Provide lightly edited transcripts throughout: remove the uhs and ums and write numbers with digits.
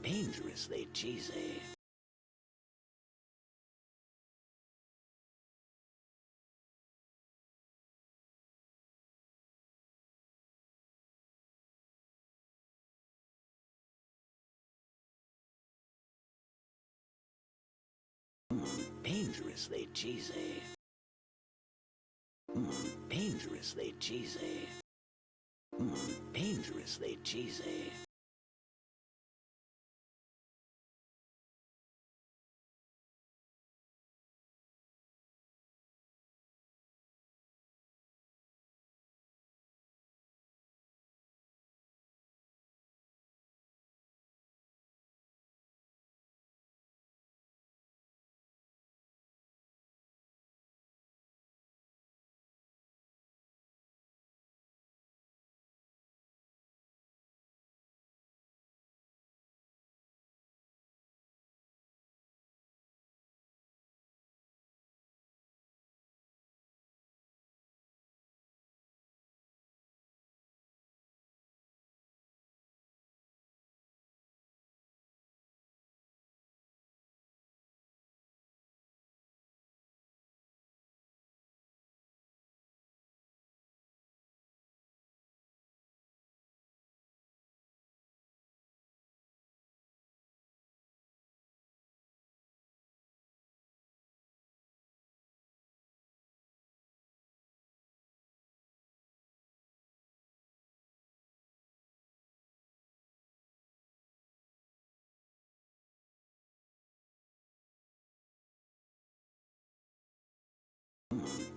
Dangerously cheesy. Dangerously cheesy. Dangerously cheesy. Dangerously cheesy.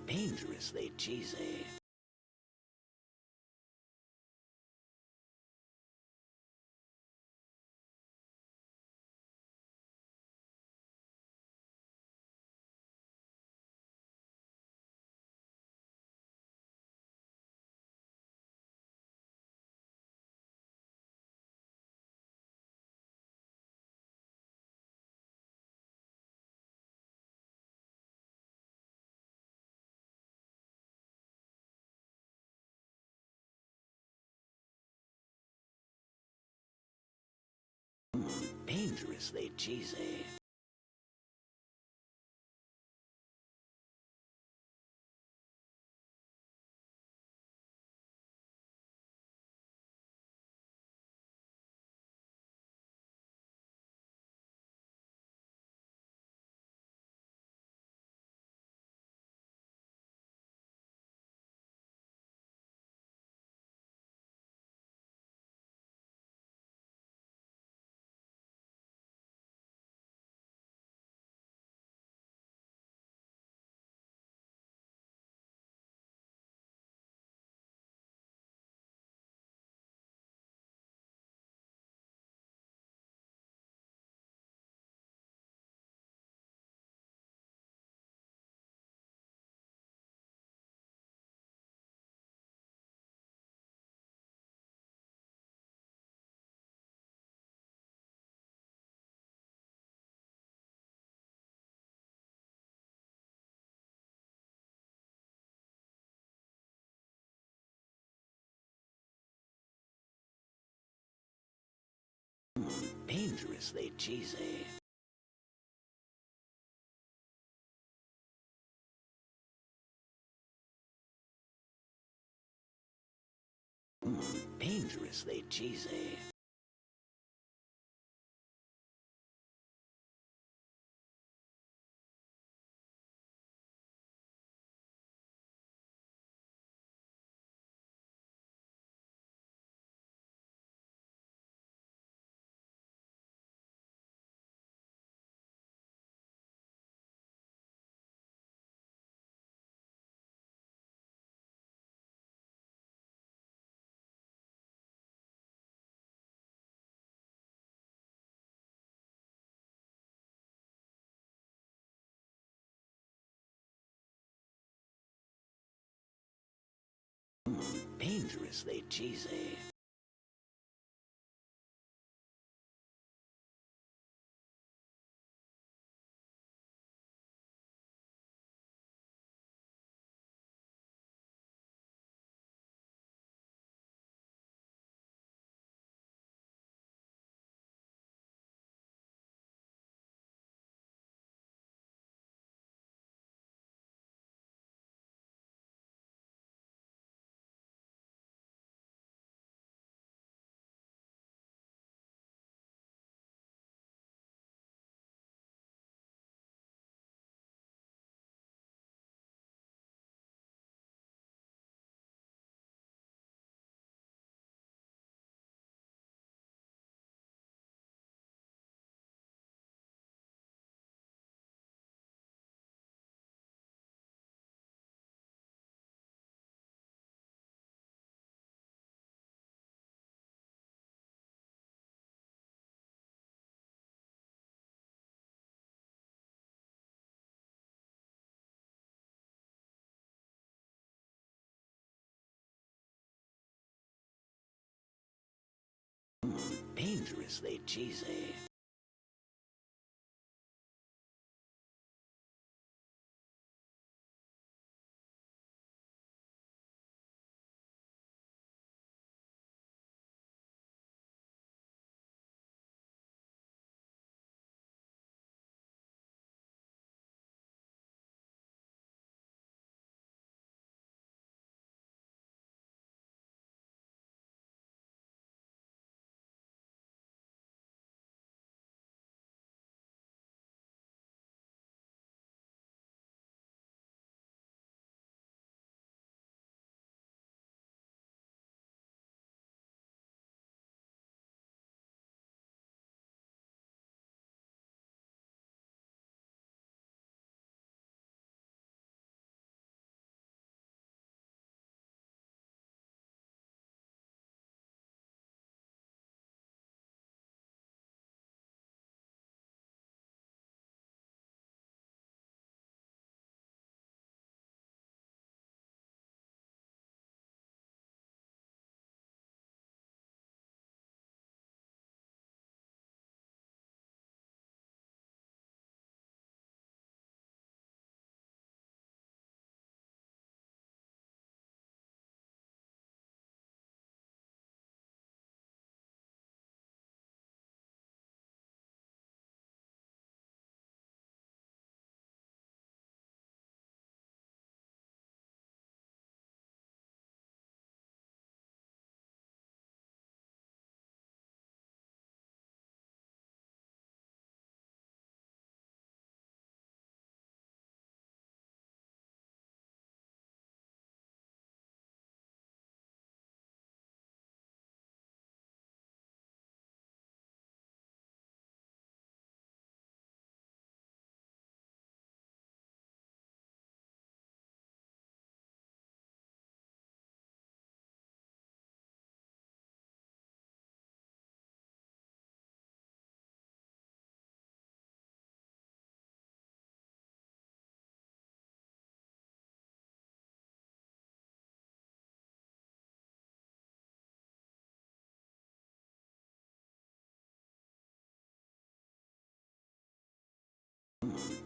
Dangerously cheesy. Dangerously cheesy. Dangerously cheesy. Dangerously cheesy. Dangerously cheesy. dangerously cheesy.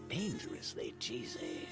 Dangerously cheesy.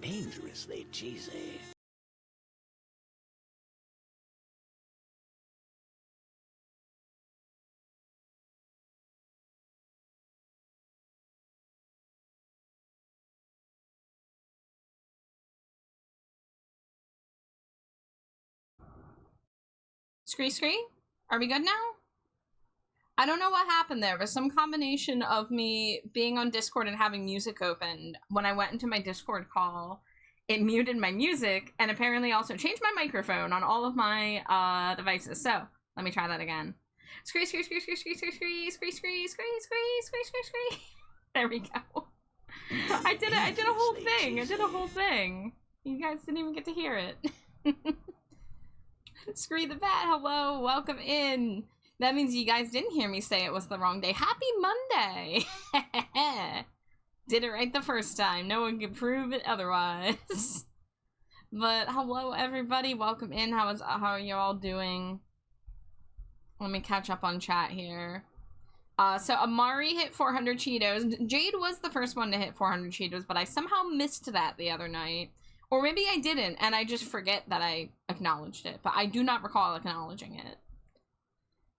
Dangerously cheesy. Scree scree? Are we good now? I don't know what happened there, but some combination of me being on Discord and having music opened. When I went into my Discord call, it muted my music and apparently also changed my microphone on all of my devices. So let me try that again. Scree scree scree scree scree scree scree scree scree scree scree scree scree scree. There we go. I did it. I did a whole thing. I did a whole thing. You guys didn't even get to hear it. Scree the Bat, hello, welcome in That means you guys didn't hear me say it was the wrong day. Happy Monday! Did it right the first time. No one can prove it otherwise. But hello, everybody. Welcome in. How are you all doing? Let me catch up on chat here. So Amari hit 400 Cheetos. Jade was the first one to hit 400 Cheetos, but I somehow missed that the other night. Or maybe I didn't, and I just forget that I acknowledged it. But I do not recall acknowledging it.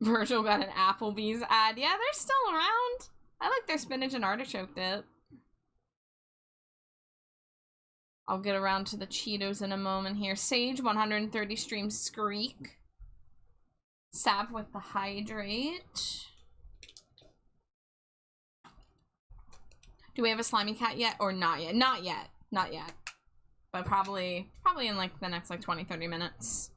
Virgil got an Applebee's ad. Yeah, they're still around. I like their spinach and artichoke dip. I'll get around to the Cheetos in a moment here. Sage, 130 stream Skreek. Sav with the hydrate. Do we have a slimy cat yet or not yet? Not yet. Not yet. But probably in like the next like 20-30 minutes.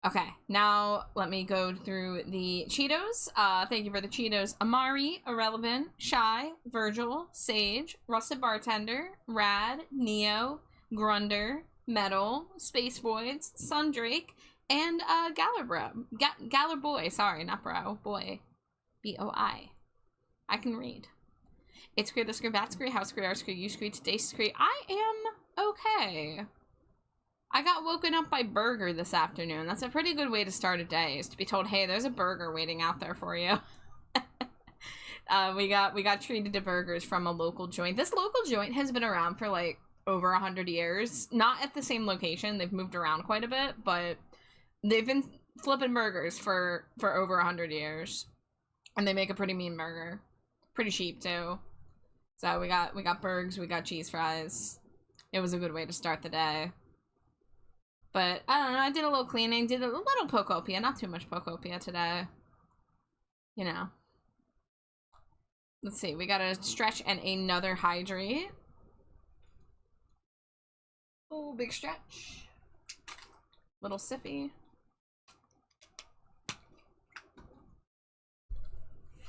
Okay, now let me go through the Cheetos. Thank you for the Cheetos. Amari, Irrelevant, Shy, Virgil, Sage, Rusted Bartender, Rad, Neo, Grunder, Metal, Space Voids, Sundrake, and Galler Boy. Sorry, not bro. Boy. B-O-I. I can read. It's Scree, the Scree, Bat Scree, House Scree, R Scree, U Scree, Today Scree. I am okay. I got woken up by burger this afternoon. That's a pretty good way to start a day, is to be told, hey, there's a burger waiting out there for you. We got treated to burgers from a local joint. This local joint has been around for like over 100 years. Not at the same location. They've moved around quite a bit, but they've been flipping burgers for over 100 years. And they make a pretty mean burger. Pretty cheap too. So we got burgers, we got cheese fries. It was a good way to start the day. But, I don't know, I did a little cleaning, did a little Pokopia, not too much Pokopia today. You know. Let's see, we got a stretch and another hydrate. Oh, big stretch. Little sippy.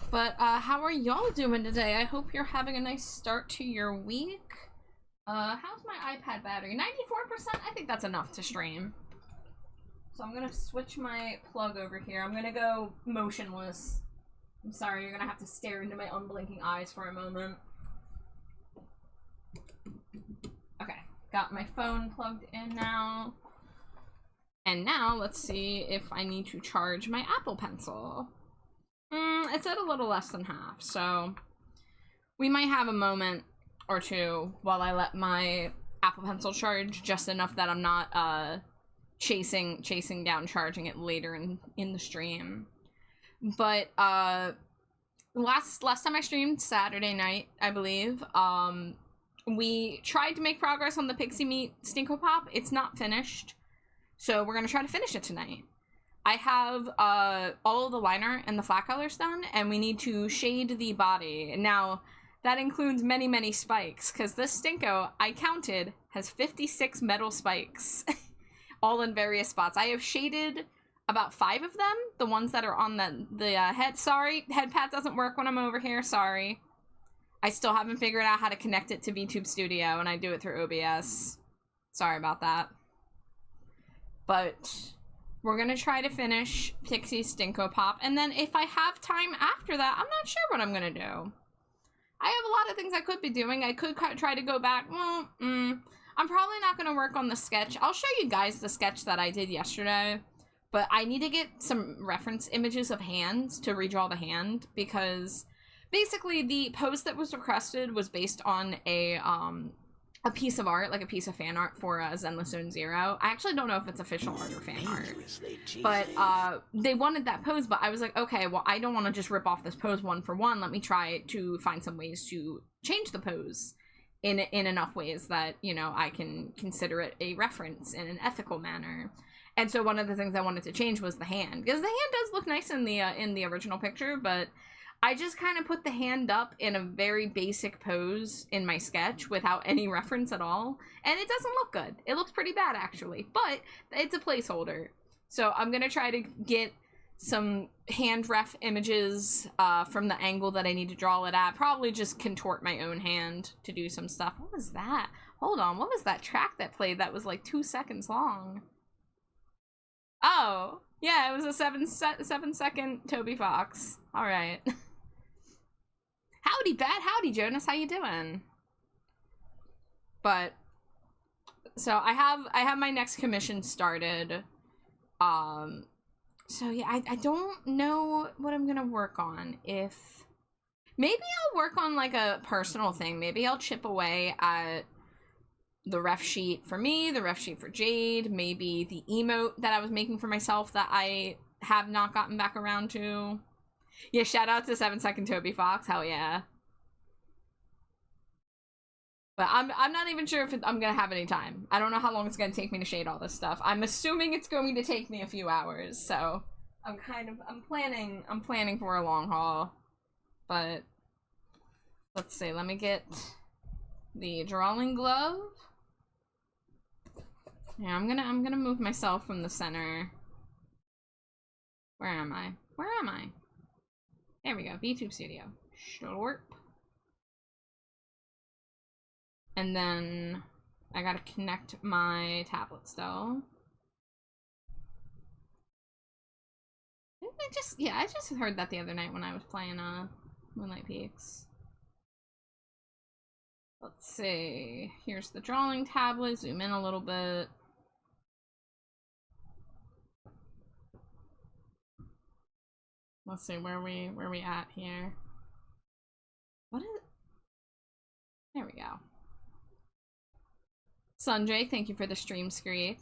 But, how are y'all doing today? I hope you're having a nice start to your week. How's my iPad battery? 94%? I think that's enough to stream. So I'm gonna switch my plug over here. I'm gonna go motionless. I'm sorry, you're gonna have to stare into my unblinking eyes for a moment. Okay, got my phone plugged in now. And now, let's see if I need to charge my Apple Pencil. It's at a little less than half, so we might have a moment or two while I let my Apple Pencil charge just enough that I'm not chasing down charging it later in the stream. But last time I streamed, Saturday night, I believe, we tried to make progress on the Pixie Meat Stinko Pop. It's not finished, so we're gonna try to finish it tonight. I have all of the liner and the flat colors done, and we need to shade the body. Now, that includes many, many spikes, because this Stinko, I counted, has 56 metal spikes, all in various spots. I have shaded about 5 of them, the ones that are on the head. Sorry, head pad doesn't work when I'm over here, sorry. I still haven't figured out how to connect it to VTube Studio, and I do it through OBS. Sorry about that. But we're gonna try to finish Pixie's Stinko Pop, and then if I have time after that, I'm not sure what I'm gonna do. I have a lot of things I could be doing. I could try to go back. Well, I'm probably not going to work on the sketch. I'll show you guys the sketch that I did yesterday. But I need to get some reference images of hands to redraw the hand. Because basically the pose that was requested was based on a piece of art, like a piece of fan art for Zenless Zone Zero. I actually don't know if it's official art or fan art. But they wanted that pose, but I was like, okay, well, I don't want to just rip off this pose one for one. Let me try to find some ways to change the pose in enough ways that, you know, I can consider it a reference in an ethical manner. And so one of the things I wanted to change was the hand, because the hand does look nice in the original picture, but I just kind of put the hand up in a very basic pose in my sketch without any reference at all, and it doesn't look good. It looks pretty bad, actually, but it's a placeholder. So I'm going to try to get some hand ref images from the angle that I need to draw it at. Probably just contort my own hand to do some stuff. What was that? Hold on, what was that track that played that was like 2 seconds long? Oh, yeah, it was a 7-second Toby Fox. All right. Howdy, Bat. Howdy, Jonas. How you doing? But so I have my next commission started. So yeah, I don't know what I'm gonna work on. If maybe I'll work on like a personal thing. Maybe I'll chip away at the ref sheet for me, the ref sheet for Jade, maybe the emote that I was making for myself that I have not gotten back around to. Yeah, shout out to 7-second Toby Fox. Hell yeah. But I'm not even sure if I'm gonna have any time. I don't know how long it's gonna take me to shade all this stuff. I'm assuming it's going to take me a few hours, so I'm planning for a long haul. But let's see, let me get the drawing glove. Yeah, I'm gonna move myself from the center. Where am I? Where am I? There we go. VTube Studio. Slurp. And then I gotta connect my tablet still. I just heard that the other night when I was playing Moonlight Peaks. Let's see. Here's the drawing tablet. Zoom in a little bit. Let's see where we at here. What is? There we go. Sanjay, thank you for the stream screek.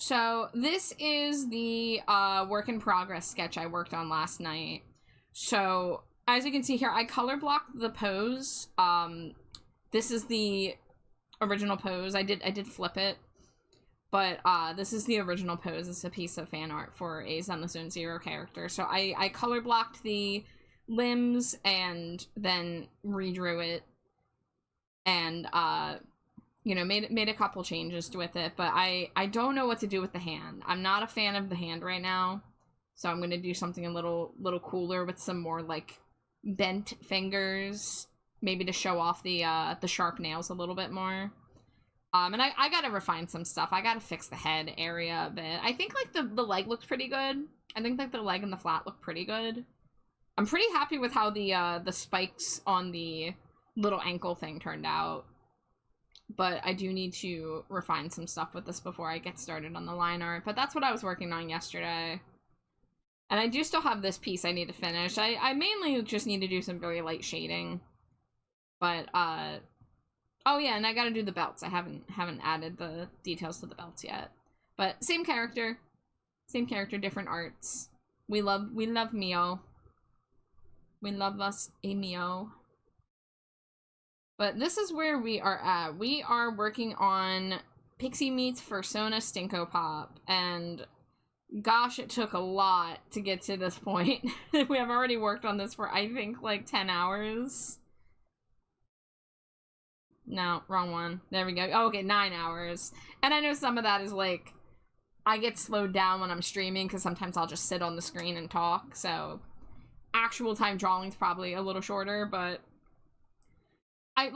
So this is the work in progress sketch I worked on last night. So as you can see here, I color blocked the pose. This is the original pose. I did flip it, but this is the original pose. It's a piece of fan art for a Zenless Zone Zero character. So I color blocked the limbs and then redrew it, and you know, made a couple changes with it, but I don't know what to do with the hand. I'm not a fan of the hand right now, so I'm gonna do something a little cooler with some more like bent fingers, maybe to show off the sharp nails a little bit more. And I gotta refine some stuff. I gotta fix the head area a bit. I think like the leg looks pretty good. I think like the leg and the flat look pretty good. I'm pretty happy with how the spikes on the little ankle thing turned out. But I do need to refine some stuff with this before I get started on the line art. But that's what I was working on yesterday. And I do still have this piece I need to finish. I mainly just need to do some very light shading. But, oh yeah, and I gotta do the belts. I haven't added the details to the belts yet. But same character. Same character, different arts. We love Mio. We love us a Mio. But this is where we are at. We are working on Pixie Meets Fursona Stinko Pop, and gosh, it took a lot to get to this point. We have already worked on this for, I think, like 10 hours. No, wrong one. There we go. Oh, okay, 9 hours. And I know some of that is like, I get slowed down when I'm streaming because sometimes I'll just sit on the screen and talk, so actual time drawing's probably a little shorter, but I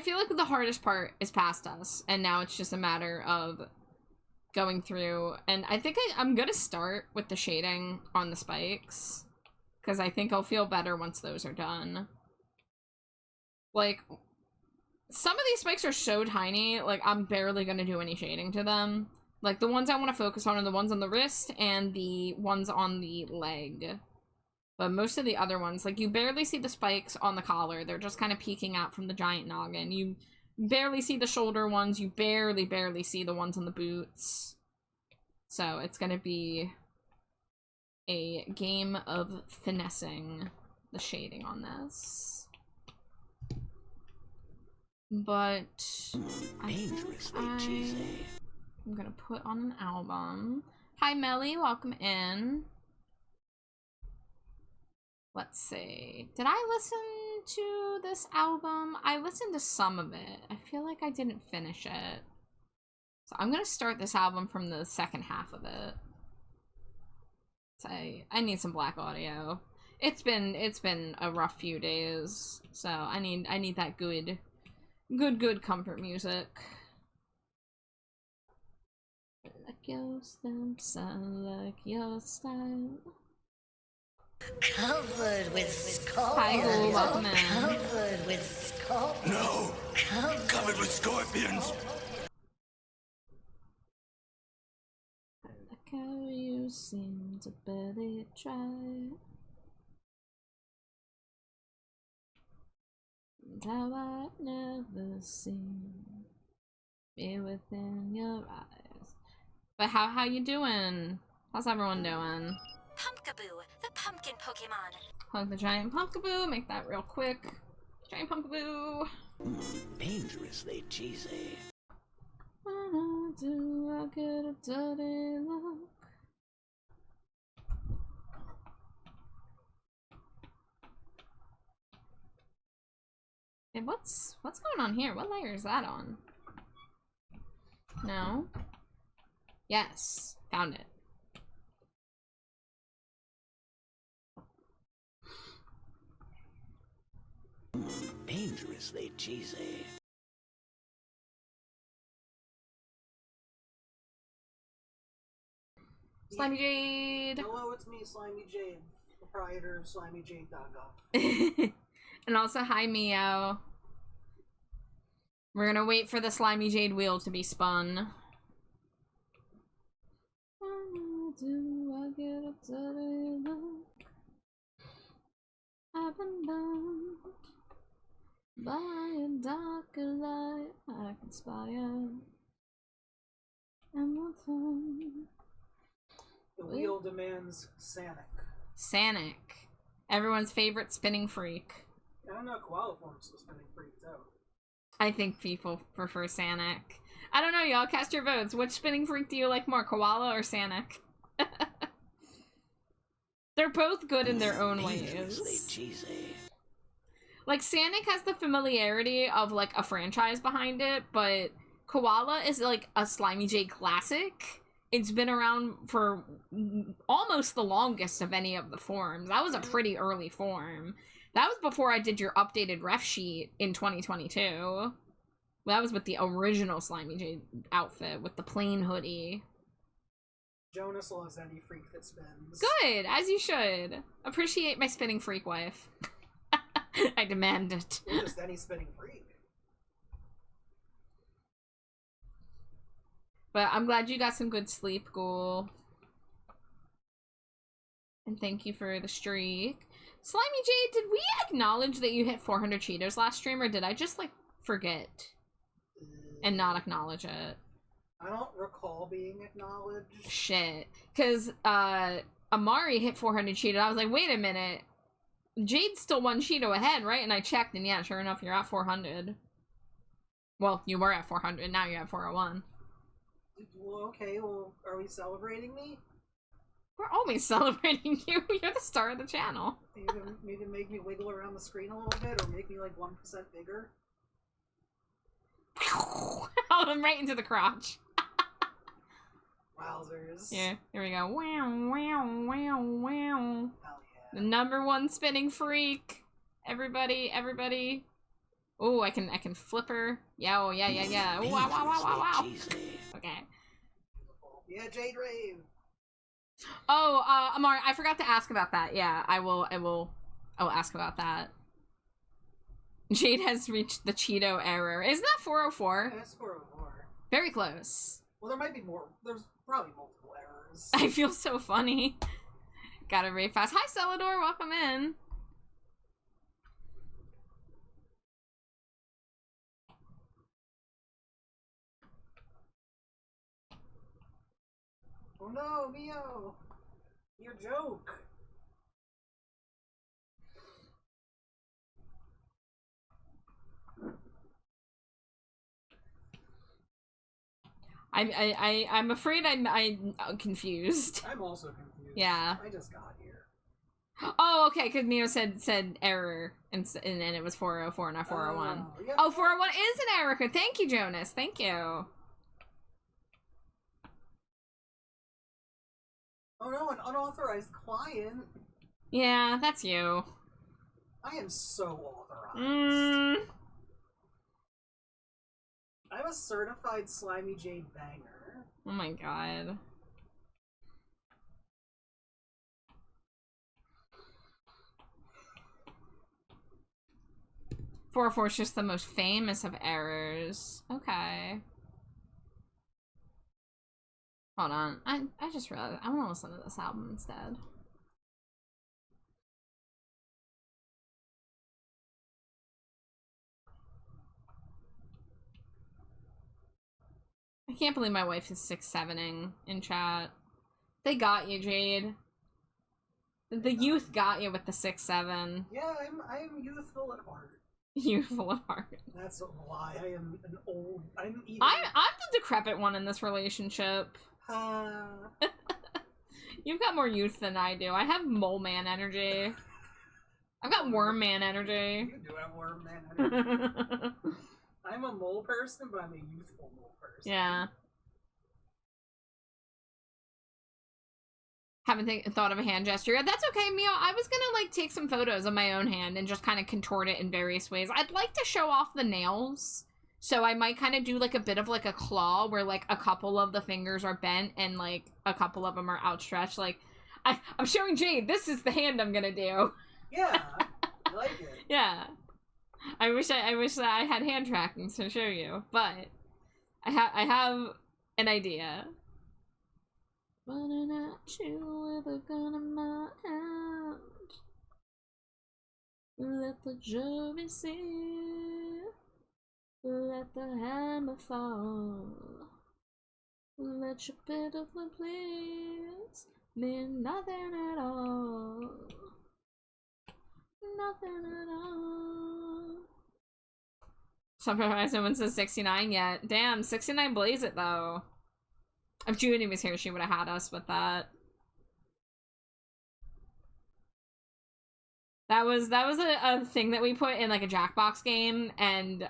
feel like the hardest part is past us, and now it's just a matter of going through, and I think I'm gonna start with the shading on the spikes, because I think I'll feel better once those are done. Like, some of these spikes are so tiny, like, I'm barely gonna do any shading to them. Like, the ones I want to focus on are the ones on the wrist and the ones on the leg. But most of the other ones, like, you barely see the spikes on the collar. They're just kind of peeking out from the giant noggin. You barely see the shoulder ones. You barely see the ones on the boots. So it's going to be a game of finessing the shading on this. But I'm going to put on an album. Hi, Melly. Welcome in. Let's see. Did I listen to this album? I listened to some of it. I feel like I didn't finish it. So I'm gonna start this album from the second half of it. So I need some black audio. It's been a rough few days, so I need that good comfort music. your steps, I like your style. Covered with scorpions. Hi, Ghoul, welcome in. Covered with scorpions. No! Covered with scorpions! I like how you seem to barely try. And how I've never seen me within your eyes. But how you doing? How's everyone doing? Pumpkaboo, the pumpkin Pokemon. Hug the giant pumpkaboo, make that real quick. Giant pumpkaboo. Dangerously cheesy. When I get a dirty look. Hey, what's going on here? What layer is that on? No. Yes, found it. Dangerously cheesy. Slimy Jade! Hello, it's me, Slimy Jade, proprietor of SlimyJade.com. And also, hi, Mio. We're gonna wait for the Slimy Jade wheel to be spun. Do I get a dirty look? I've been burned by a darker light I conspire. And what's on? The wheel demands Sanic. Sanic. Everyone's favorite spinning freak. I don't know, Koala Form's the spinning freak, too. I think people prefer Sanic. I don't know, y'all. Cast your votes. Which spinning freak do you like more, Koala or Sanic? They're both good in their own Dangerously ways. cheesy. Like, Sanic has the familiarity of, like, a franchise behind it, but Koala is, like, a Slimy Jade classic. It's been around for almost the longest of any of the forms. That was a pretty early form. That was before I did your updated ref sheet in 2022. That was with the original Slimy Jade outfit with the plain hoodie. Jonas loves any freak that spins. Good, as you should. Appreciate my spinning freak wife. I demand it. Or just any spinning freak. But I'm glad you got some good sleep, Ghoul. And thank you for the streak. Slimy Jade, did we acknowledge that you hit 400 Cheetos last stream, or did I just, like, forget and not acknowledge it? I don't recall being acknowledged. Shit. Because, Amari hit 400 Cheetos. I was like, wait a minute. Jade's still one Cheeto ahead, right? And I checked, and yeah, sure enough, you're at 400. Well, you were at 400, now you're at 401. Well, okay, well, are we celebrating me? We're always celebrating you. You're the star of the channel. Maybe make me wiggle around the screen a little bit, or make me like 1% bigger. Oh, I'm right into the crotch. Wowzers. Yeah, here we go. Wow, wow, wow, wow. Hell The yeah. #1 spinning freak. Everybody, everybody. Oh, I can flip her. Yeah, oh, yeah, yeah, yeah. Ooh, wow, wow, wow, wow, wow. Dangerously cheesy. Okay. Yeah, Jade Rave. Oh, Amar, I forgot to ask about that. Yeah, I will ask about that. Jade has reached the Cheeto error. Isn't that 404? That's 404. Very close. Well, there might be more. There's probably multiple errors. I feel so funny. Got it very fast. Hi, Celador. Welcome in. Oh no, Mio! Your joke! I'm afraid I'm confused. I'm also confused. Yeah. I just got here. Oh, okay, because Mio said error, and it was 404, not 401. Yeah. Oh, 401 is an error code. Thank you, Jonas. Thank you. Oh no, an unauthorized client. Yeah, that's you. I am so authorized. I'm a certified Slimy Jade banger. Oh my god. 404 is just the most famous of errors. Okay. Hold on. I just realized I want to listen to this album instead. I can't believe my wife is 6'7"ing in chat. They got you, Jade. The youth got you with the 6'7". Yeah, I'm youthful at heart. Youthful at heart. That's a lie. I am an old. I'm even. I'm the decrepit one in this relationship. You've got more youth than I do. I have mole man energy. I've got worm man energy. You do have worm man energy. I'm a mole person, but I'm a youthful mole person. Yeah. Haven't thought of a hand gesture yet. That's okay, Mio. I was gonna, like, take some photos of my own hand and just kind of contort it in various ways. I'd like to show off the nails. So I might kind of do, like, a bit of, like, a claw where, like, a couple of the fingers are bent and, like, a couple of them are outstretched. Like, I'm showing Jade, this is the hand I'm gonna do. Yeah, I like it. Yeah. I wish that I had hand tracking to show you, but I have an idea. Running at you with a gun in my hand. Let the jury see. Let the hammer fall. Let your pitiful please mean nothing at all. Nothing at all. Surprised no one says 69 yet. Damn, 69 blaze it though. If Judy was here, she would have had us with that. That was a thing that we put in like a Jackbox game, and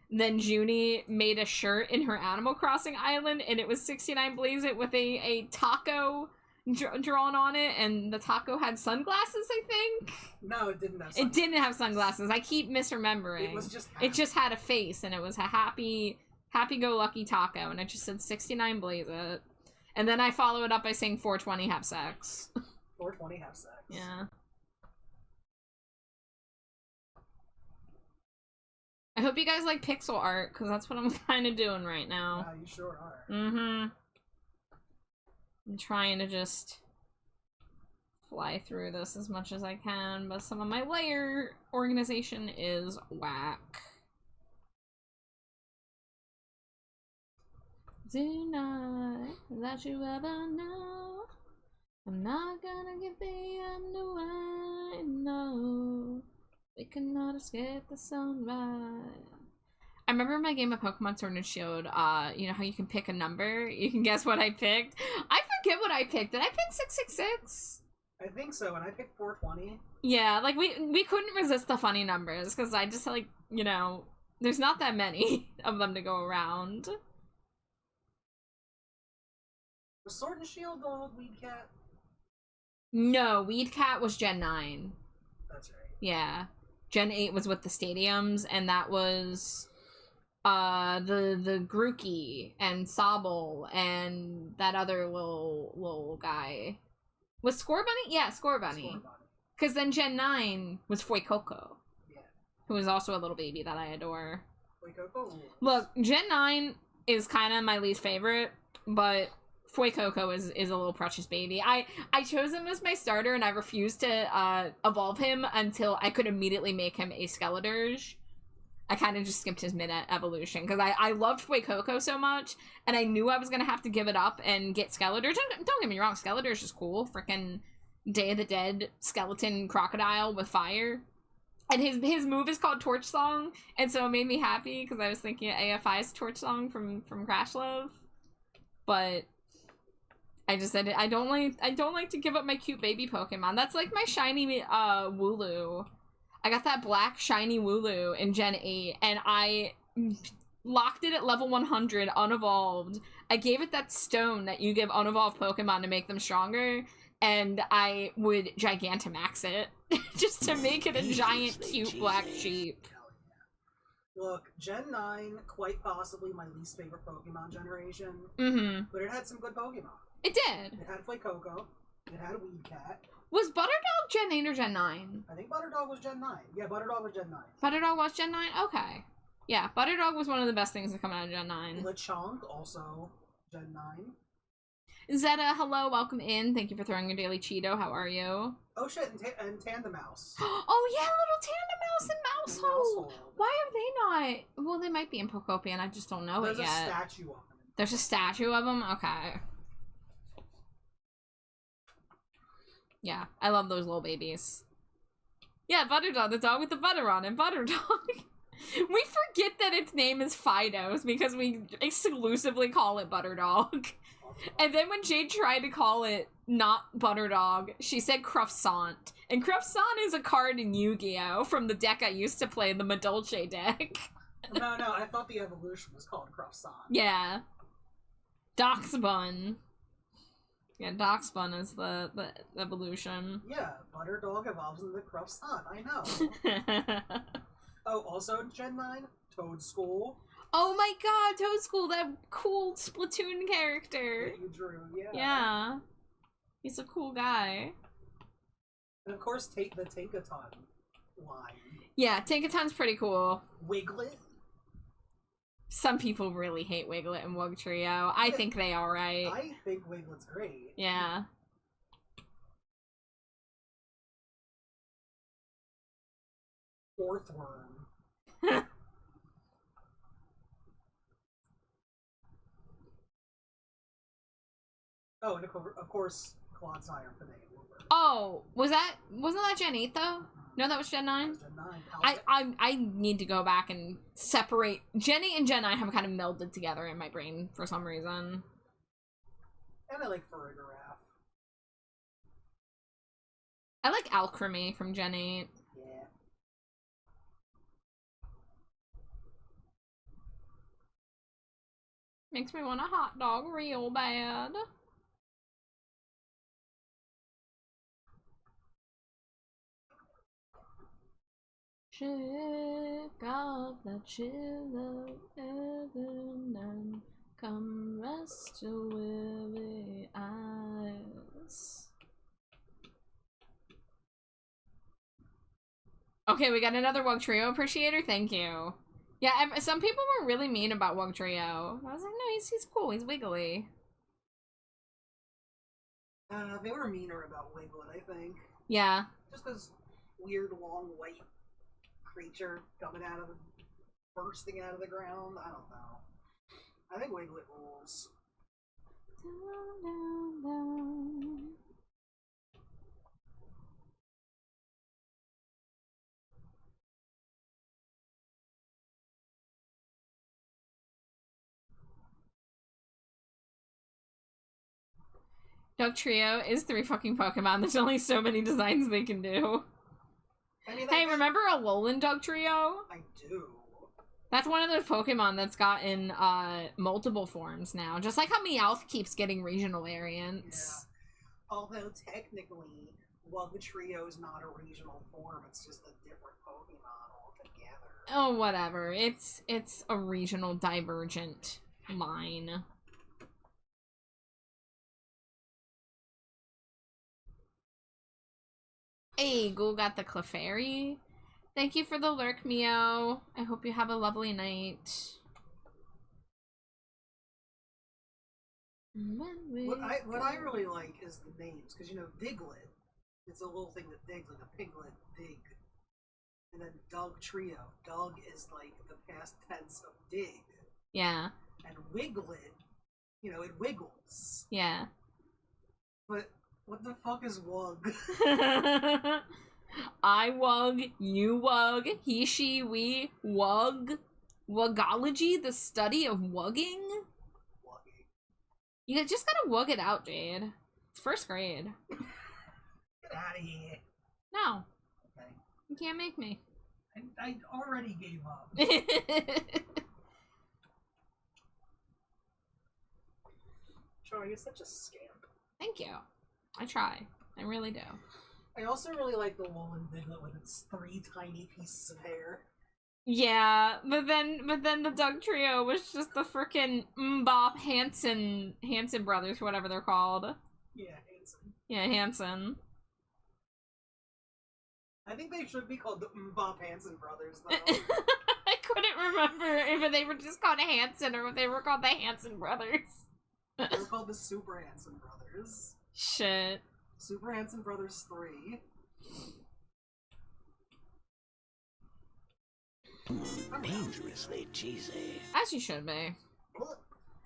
then Junie made a shirt in her Animal Crossing island, and it was 69 Blaze It with a taco drawn on it, and the taco had sunglasses, I think? No, it didn't have sunglasses. It didn't have sunglasses. I keep misremembering. It was just It just had a face, and it was a happy-go-lucky taco, and it just said 69 Blaze It. And then I follow it up by saying 420 have sex. 420 have sex. Yeah. I hope you guys like pixel art, because that's what I'm kind of doing right now. Yeah, you sure are. Mm-hmm. I'm trying to just fly through this as much as I can, but some of my layer organization is whack. Deny that you ever know. I'm not gonna give the end away, no. We cannot escape the sunrise. I remember my game of Pokemon Sword and Shield, you know how you can pick a number? You can guess what I picked? I forget what I picked. Did I pick 666? I think so, and I picked 420. Yeah, like, we couldn't resist the funny numbers, because I just, like, you know, there's not that many of them to go around. Was Sword and Shield the old Weed Cat? No, Weed Cat was Gen 9. That's right. Yeah. Gen 8 was with the stadiums, and that was the Grookey and Sobble and that other little guy. Was Score Bunny? Yeah, Score Bunny. Because then Gen 9 was Fuecoco. Yeah. Who was also a little baby that I adore. Fuecoco? Look, Gen 9 is kind of my least favorite, but Fuecoco is a little precious baby. I chose him as my starter, and I refused to evolve him until I could immediately make him a Skeledirge. I kind of just skipped his mid-evolution, because I loved Fuecoco so much, and I knew I was going to have to give it up and get Skeledirge. Don't get me wrong, Skeledirge is cool. Freaking Day of the Dead skeleton crocodile with fire. And his move is called Torch Song, and so it made me happy, because I was thinking of AFI's Torch Song from Crash Love. But I just said I don't like to give up my cute baby Pokemon. That's like my shiny Wooloo. I got that black shiny Wooloo in Gen 8, and I locked it at level 100 unevolved. I gave it that stone that you give unevolved Pokemon to make them stronger, and I would Gigantamax it just to make it a giant cute black sheep. Look, Gen 9, quite possibly my least favorite Pokemon generation. Mm-hmm. But it had some good Pokemon. It did. It had Flacoco. It had Weedcat. Was Butterdog Gen 8 or Gen 9? I think Butterdog was Gen 9. Yeah, Butterdog was Gen 9. Butterdog was Gen 9? Okay. Yeah, Butterdog was one of the best things to come out of Gen 9. Lechonk, also Gen 9. Zeta, hello, welcome in. Thank you for throwing your daily Cheeto. How are you? Oh shit, and Tandemaus. Oh yeah, little Tandemaus and Mousehole. Why are they not? Well, they might be in Pokopia and I just don't know There's it yet. There's a statue of them. There's a statue of them? Okay. Yeah, I love those little babies. Yeah, Butterdog, the dog with the butter on it. Butterdog. We forget that its name is Fidos because we exclusively call it Butterdog. And then when Jade tried to call it not Butterdog, she said Croissant. And Croissant is a card in Yu-Gi-Oh! From the deck I used to play, the Madolche deck. No, I thought the evolution was called Croissant. Yeah. Doxbun. Yeah, Doxbun is the evolution. Yeah, Butterdog evolves into Croissant, I know. Oh, also Gen 9, Toadschool. Oh my god, Toadschool, that cool Splatoon character. That you drew, yeah. Yeah. He's a cool guy. And of course, take the Tinkaton line. Yeah, Tinkaton's pretty cool. Wiglet. Some people really hate Wiglet and Wugtrio. I think they are right. I think Wiglet's great. Yeah. Fourth worm. Oh, and of course, Clodsire for the Uber. Oh, wasn't that Gen 8 though? No, that was Gen 9? Gen 9. I need to go back and separate. Gen 8 and Gen 9 have kind of melded together in my brain for some reason. And I like Farigiraf. I like Alchemy from Gen 8. Yeah. Makes me want a hot dog real bad. Shake off the chill of heaven and come rest your weary eyes. Okay, we got another Wugtrio appreciator. Thank you. Yeah, some people were really mean about Wugtrio. I was like, no, he's cool. He's wiggly. They were meaner about Wiglet, I think. Yeah. Just because weird, long, white creature bursting out of the ground. I don't know. I think Wiglet rules. Down, down, down. Dugtrio is 3 fucking Pokemon. There's only so many designs they can do. I mean, hey, remember Alolan Dugtrio? I do. That's one of those Pokemon that's gotten multiple forms now. Just like how Meowth keeps getting regional variants. Yeah. Although technically, Wugtrio is not a regional form. It's just a different Pokemon altogether. Oh, whatever. It's a regional divergent line. Hey, Ghoul got the Clefairy. Thank you for the lurk, Mio. I hope you have a lovely night. What I really like is the names, because, you know, Diglett, it's a little thing that digs, like a piglet, dig. And then Dugtrio. Dug is, like, the past tense of dig. Yeah. And Wiglet, you know, it wiggles. Yeah. But what the fuck is Wug? I wug, you wug, he, she, we, wug. Wugology, the study of wugging? Wugging. You just gotta wug it out, Jade. It's first grade. Get out of here. No. Okay. You can't make me. I already gave up. Troy, you're such a scamp. Thank you. I try. I really do. I also really like the Alolan Diglett with its 3 tiny pieces of hair. Yeah, but then the Doug trio was just the frickin' Mbop Hansen brothers, whatever they're called. Yeah, Hanson. Yeah, Hansen. I think they should be called the Bob Hanson brothers, though. I couldn't remember if they were just called Hansen or if they were called the Hansen brothers. They were called the Super Hanson brothers. Shit. Super Hanson Brothers 3. Dangerously cheesy. As you should be.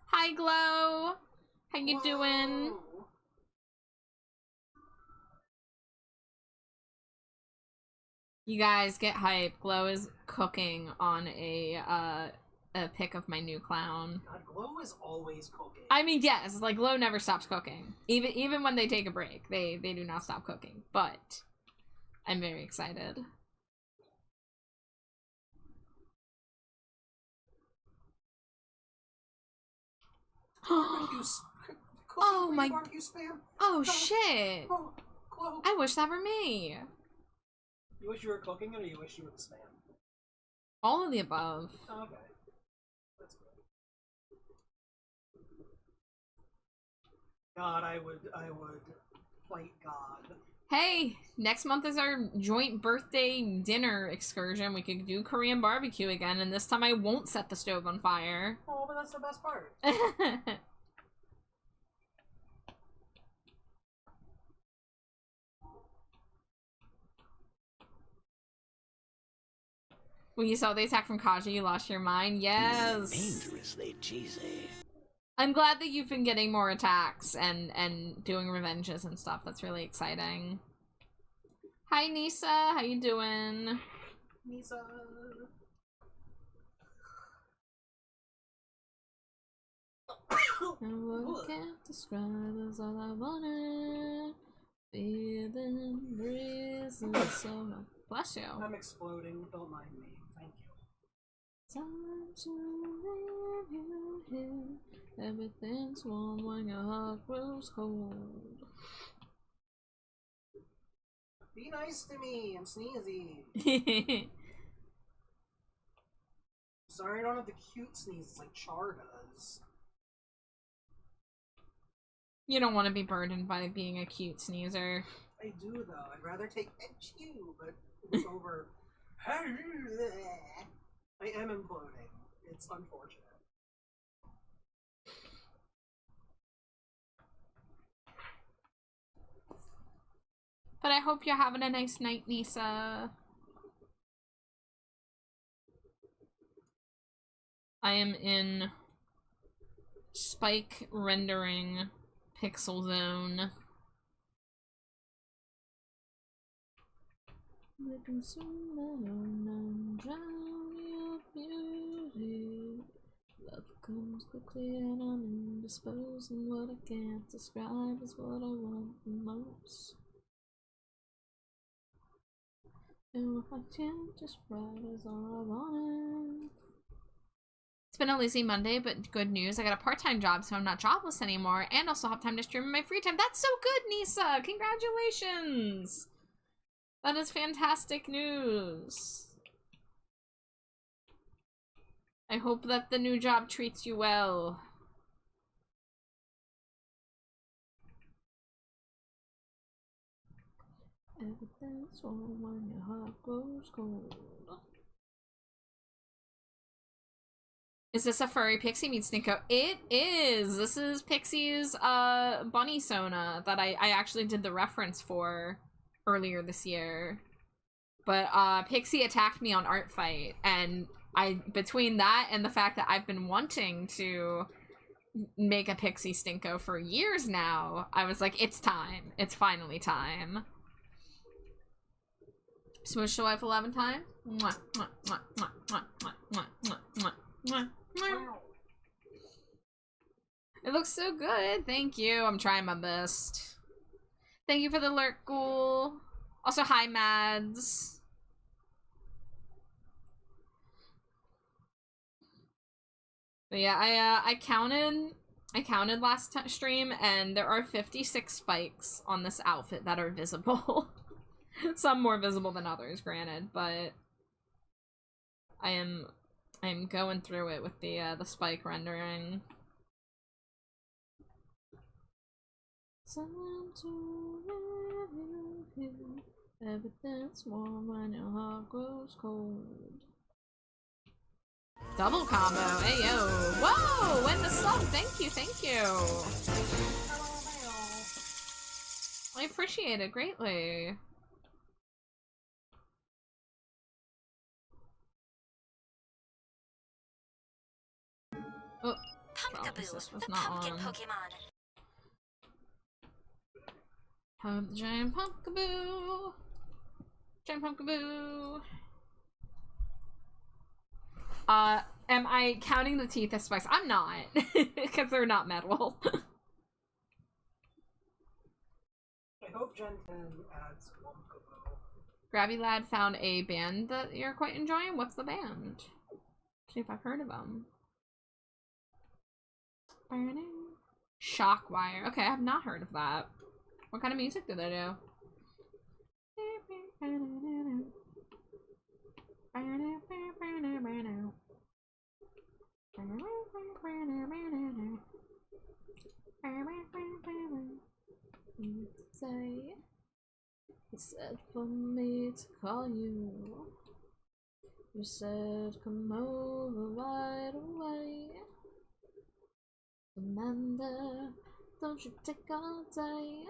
Hi, Glow. How you doing? You guys get hype. Glow is cooking on a pic of my new clown. God, Glow is always cooking. I mean, yes, like Glow never stops cooking. Even when they take a break, they do not stop cooking. But I'm very excited. Oh my! Barbecue spam. Oh shit! Oh, Glow. I wish that were me. You wish you were cooking it, or you wish you were the spam? All of the above. Okay. That's good. God, I would fight God. Hey, next month is our joint birthday dinner excursion. We could do Korean barbecue again, and this time I won't set the stove on fire. Oh, but that's the best part. When you saw the attack from Kaji, you lost your mind? Yes! Dangerously cheesy. I'm glad that you've been getting more attacks and doing revenges and stuff. That's really exciting. Hi, Nisa. How you doing? Nisa. And what I can't describe is all I wanted. Feeling reason so much. Bless you. I'm exploding. Don't mind me. Thank you. Time to leave you here. Everything's warm when your heart grows cold. Be nice to me. I'm sneezy. Sorry I don't have the cute sneezes like Char does. You don't want to be burdened by being a cute sneezer. I do, though. I'd rather take HQ, but it's over. I am imploding. It's unfortunate. But I hope you're having a nice night, Nisa. I am in spike rendering pixel zone. We can soon let on drown your beauty. Love comes quickly and I'm indisposed, and what I can't describe is what I want the most. And what I can't describe is all I wanted. It's been a lazy Monday, but good news. I got a part-time job, so I'm not jobless anymore, and also have time to stream in my free time. That's so good, Nisa! Congratulations! That is fantastic news. I hope that the new job treats you well. Everything's warm when your heart grows cold. Is this a furry Pixie meets Stinko? It is! This is Pixie's bunny Sona that I actually did the reference for earlier this year. But Pixie attacked me on Art Fight, and between that and the fact that I've been wanting to make a Pixie Stinko for years now, I was like, it's time. It's finally time. Smush your wife 11 times? Mwah, mwah, mwah, mwah, mwah, mwah, mwah, mwah, mwah, mwah, mwah. It looks so good. Thank you. I'm trying my best. Thank you for the lurk, Ghoul. Also, hi, Mads. But yeah, I counted last stream, and there are 56 spikes on this outfit that are visible. Some more visible than others, granted, but I am going through it with the spike rendering. Someone to live you, everything's warm when your heart grows cold. Double combo, hey yo! Whoa! Win the sub, thank you, thank you! I appreciate it greatly. Oh, Pumpkaboo, this was the not pumpkin on. Pokemon. Hug the giant pumpkaboo! Giant pumpkaboo! Am I counting the teeth as spikes? I'm not, because they're not metal. I hope Gen 10 adds Pumpkaboo. Grabby Lad found a band that you're quite enjoying. What's the band? See if I've heard of them. Shockwire. Okay, I have not heard of that. What kind of music do they do? Say, he said for me to call you. You said come over right away. Amanda, don't you take all day.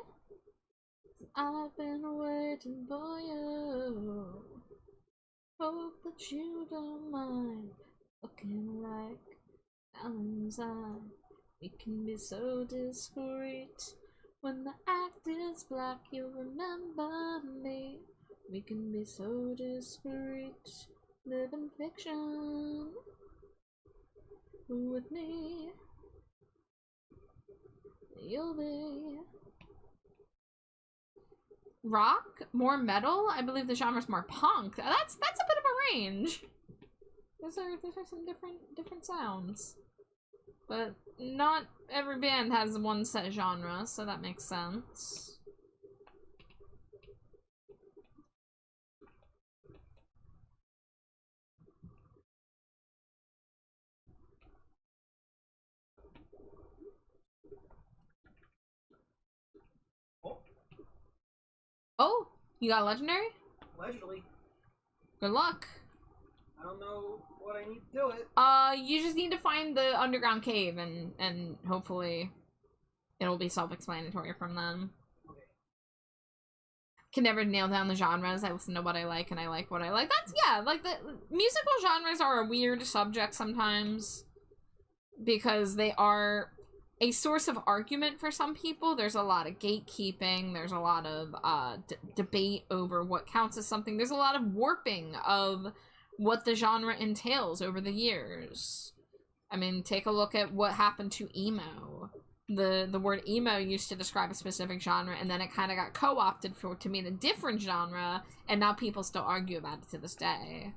I've been waiting for you. Hope that you don't mind looking like Valentine. We can be so discreet. When the act is black, you'll remember me. We can be so discreet. Live in fiction with me. You'll be rock, more metal. I believe the genre's more punk. That's a bit of a range. Those are some different sounds, but not every band has one set genre, so that makes sense. Oh, you got a legendary? Allegedly. Good luck. I don't know what I need to do it. You just need to find the underground cave and hopefully it'll be self-explanatory from them. Okay. Can never nail down the genres. I listen to what I like and I like what I like. That's, yeah, like the musical genres are a weird subject sometimes because they are a source of argument for some people. There's a lot of gatekeeping. There's a lot of debate over what counts as something. There's a lot of warping of what the genre entails over the years. I mean, take a look at what happened to emo. The word emo used to describe a specific genre, and then it kind of got co-opted to mean a different genre, and now people still argue about it to this day.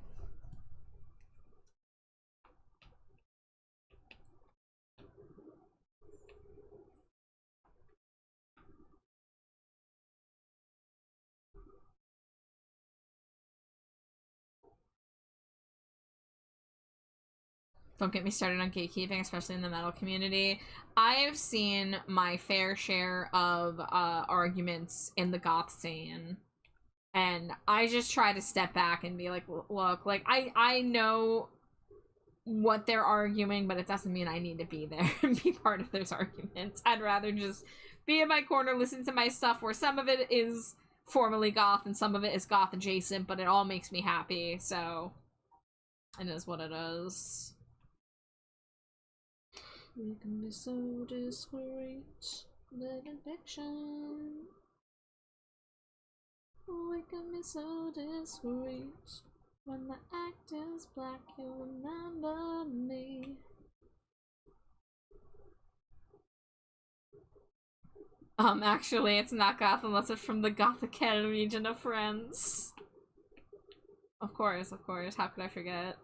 Don't get me started on gatekeeping, especially in the metal community. I have seen my fair share of arguments in the goth scene. And I just try to step back and be like, look, like, I know what they're arguing, but it doesn't mean I need to be there and be part of those arguments. I'd rather just be in my corner, listen to my stuff, where some of it is formally goth and some of it is goth adjacent, but it all makes me happy, so it is what it is. We can be so discreet, live in fiction. We can be so discreet. When the act is black, you'll remember me. Actually, it's not goth unless it's from the Gothical region of France. Of course, how could I forget?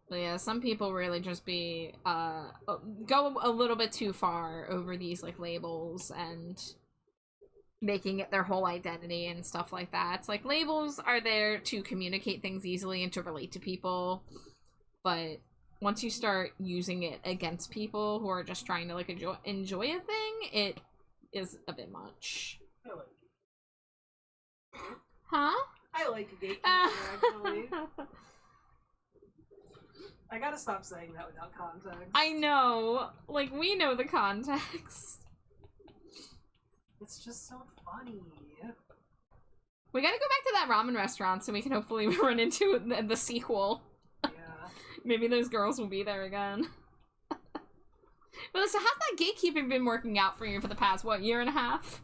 But yeah, some people really just be, go a little bit too far over these, like, labels, and making it their whole identity and stuff like that. It's like labels are there to communicate things easily and to relate to people, but once you start using it against people who are just trying to like enjoy a thing, it is a bit much. I like it. Huh? I like gatekeeper, actually. I gotta stop saying that without context. I know. Like, we know the context. It's just so funny. We gotta go back to that ramen restaurant so we can hopefully run into the sequel. Yeah. Maybe those girls will be there again. But so how's that gatekeeping been working out for you for the past, what, year and a half?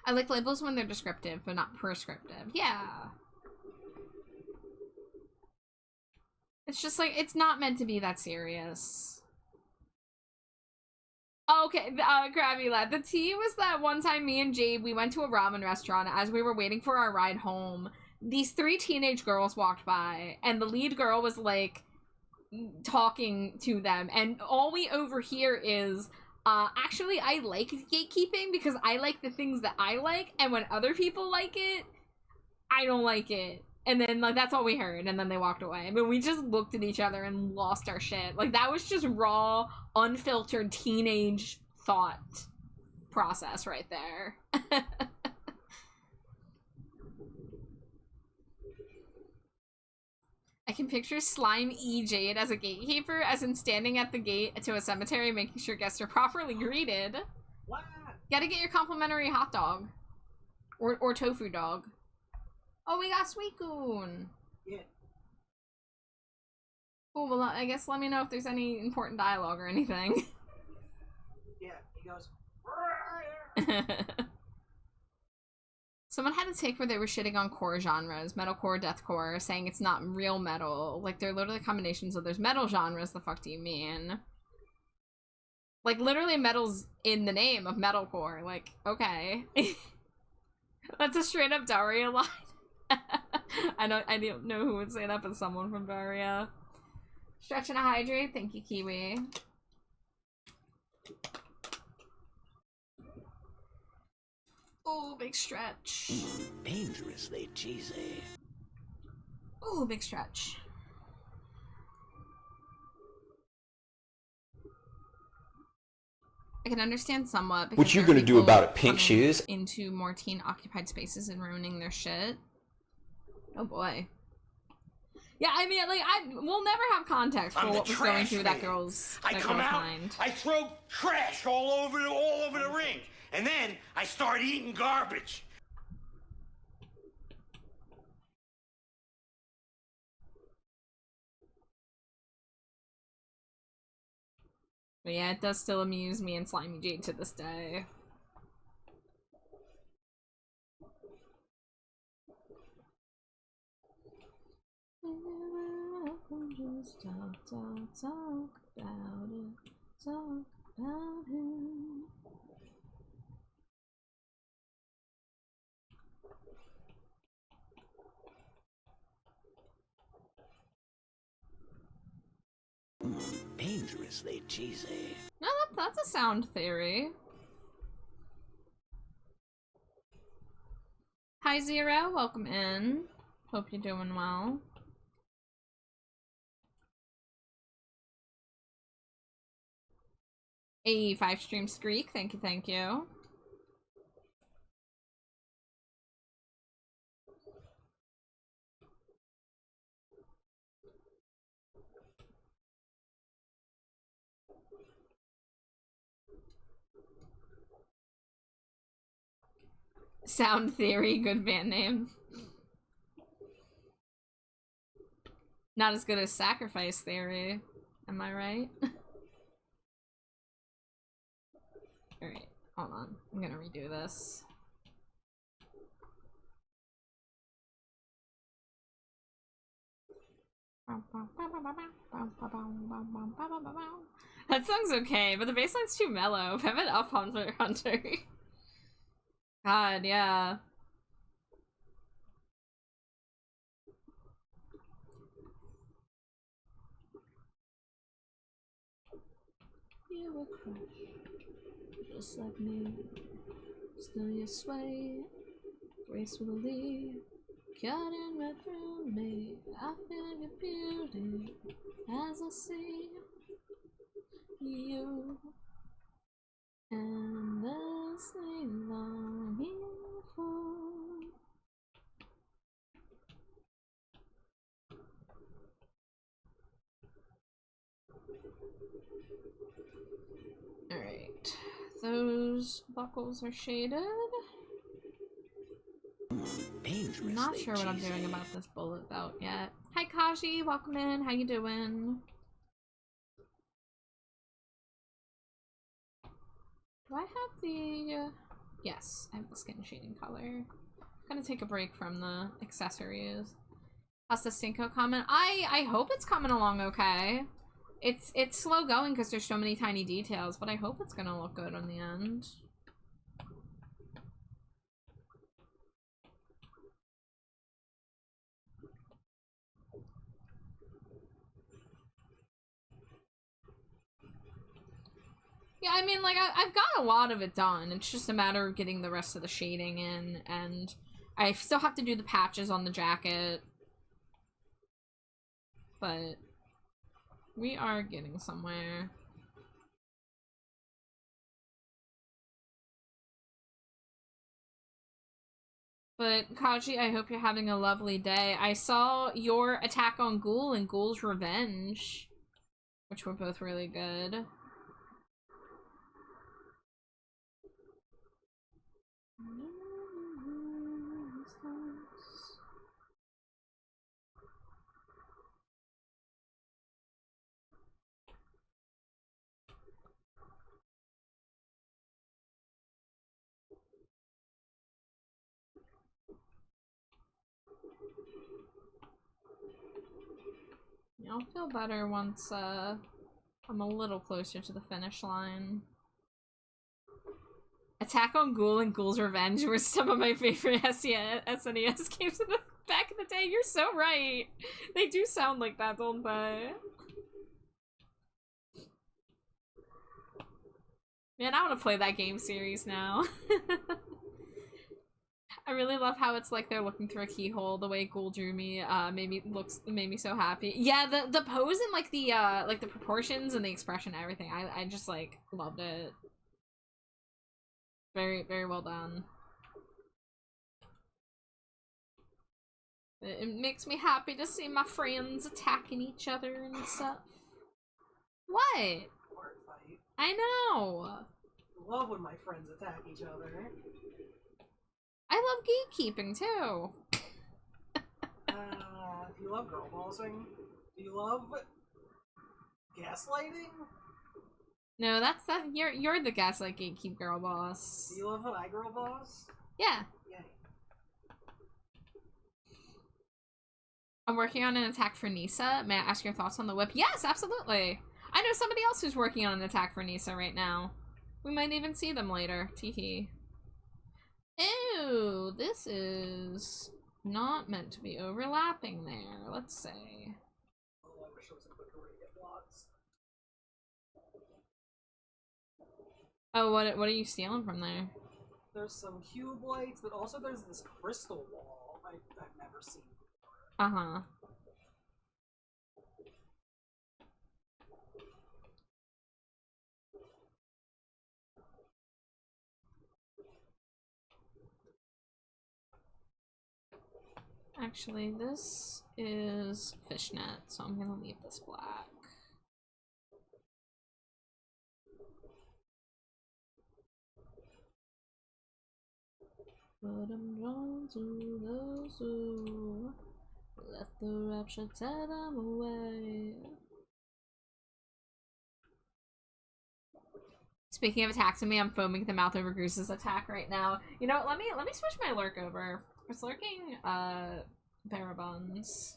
I like labels when they're descriptive, but not prescriptive. Yeah. It's just like, it's not meant to be that serious. Okay, Krabby Lad. The tea was that one time me and Jade, we went to a ramen restaurant as we were waiting for our ride home. These 3 teenage girls walked by, and the lead girl was, like, talking to them, and all we overhear is, actually, I like gatekeeping because I like the things that I like, and when other people like it, I don't like it. And then, like, that's all we heard, and then they walked away. I mean, we just looked at each other and lost our shit. Like, that was just raw, unfiltered teenage thought process right there. I can picture Slime E. Jade as a gatekeeper, as in standing at the gate to a cemetery, making sure guests are properly greeted. What? Gotta get your complimentary hot dog. Or tofu dog. Oh, we got Suicune! Yeah. Cool, well, I guess let me know if there's any important dialogue or anything. Yeah, he goes... Someone had a take where they were shitting on core genres, metalcore, deathcore, saying it's not real metal. Like, they're literally combinations of those metal genres. The fuck do you mean? Like, literally metal's in the name of metalcore. Like, okay. That's a straight up Daria line. I don't know who would say that, but someone from Daria. Stretch and a hydrate. Thank you, Kiwi. Oh, big stretch. Dangerously cheesy. Oh, big stretch. I can understand somewhat. Because what you gonna do about it, pink shoes? Into more teen-occupied spaces and ruining their shit. Oh boy. Yeah, I mean, like, we'll never have context for what was going through that girl's mind. I throw trash all over the ring, and then I start eating garbage. But yeah, it does still amuse me and Slimy Jade to this day. Just talk about it. Talk about him. Dangerously cheesy. No, that's a sound theory. Hi Zero, welcome in. Hope you're doing well. A 5-stream streak, thank you, thank you. Sound Theory, good band name. Not as good as Sacrifice Theory, am I right? Alright, hold on. I'm gonna redo this. That song's okay, but the bassline's too mellow. Pivot up, Hunter. God, yeah. you were crushed, just like me. Still you sway gracefully, cutting right through me. I feel your beauty as I see you, endlessly longing for. Alright, those buckles are shaded. Dangerously Not sure what I'm cheesy. doing about this bullet belt yet. Hi Kashi, welcome in. How you doing? Do I have the... Yes, I have the skin shading color. I'm gonna take a break from the accessories. How's the Stinko comment? I hope it's coming along okay. It's slow going because there's so many tiny details, but I hope it's gonna look good on the end. Yeah, I mean, like, I've got a lot of it done. It's just a matter of getting the rest of the shading in, and I still have to do the patches on the jacket. But we are getting somewhere. But, Kaji, I hope you're having a lovely day. I saw your Attack on Ghoul and Ghoul's Revenge, which were both really good. I'll feel better once, I'm a little closer to the finish line. Attack on Ghoul and Ghoul's Revenge were some of my favorite SNES games back in the day. You're so right. They do sound like that, don't they? Man, I want to play that game series now. I really love how it's like they're looking through a keyhole. The way Ghoul drew me made me so happy. Yeah, the pose and like the proportions and the expression and everything. I just like loved it. Very, very well done. It makes me happy to see my friends attacking each other and stuff. What? Fight. I know. I love when my friends attack each other. I love gatekeeping too. Do you love girl bossing? Do you love gaslighting? No, that's that. You're the gaslight gatekeep girl boss. Do you love when I girl boss? Yeah. Yay. I'm working on an attack for Nisa. May I ask your thoughts on the whip? Yes, absolutely. I know somebody else who's working on an attack for Nisa right now. We might even see them later. Teehee. Ew, this is not meant to be overlapping there. Let's see. Oh, I wish it was a quicker way to get blocks. Oh, what are you stealing from there? There's some cube lights, but also there's this crystal wall I've never seen before. Uh-huh. Actually, this is fishnet, so I'm gonna leave this black. But I'm drawn to those who let the rapture tear them away. Speaking of attacks on me, I'm foaming at the mouth over Goose's attack right now. You know what, let me switch my lurk over. I was lurking Barabuns.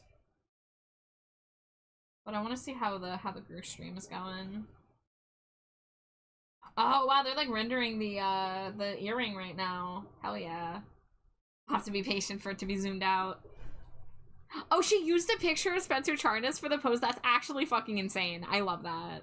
But I wanna see how the Goose stream is going. Oh wow, they're like rendering the earring right now. Hell yeah. I'll have to be patient for it to be zoomed out. Oh, she used a picture of Spencer Charnas for the pose. That's actually fucking insane. I love that.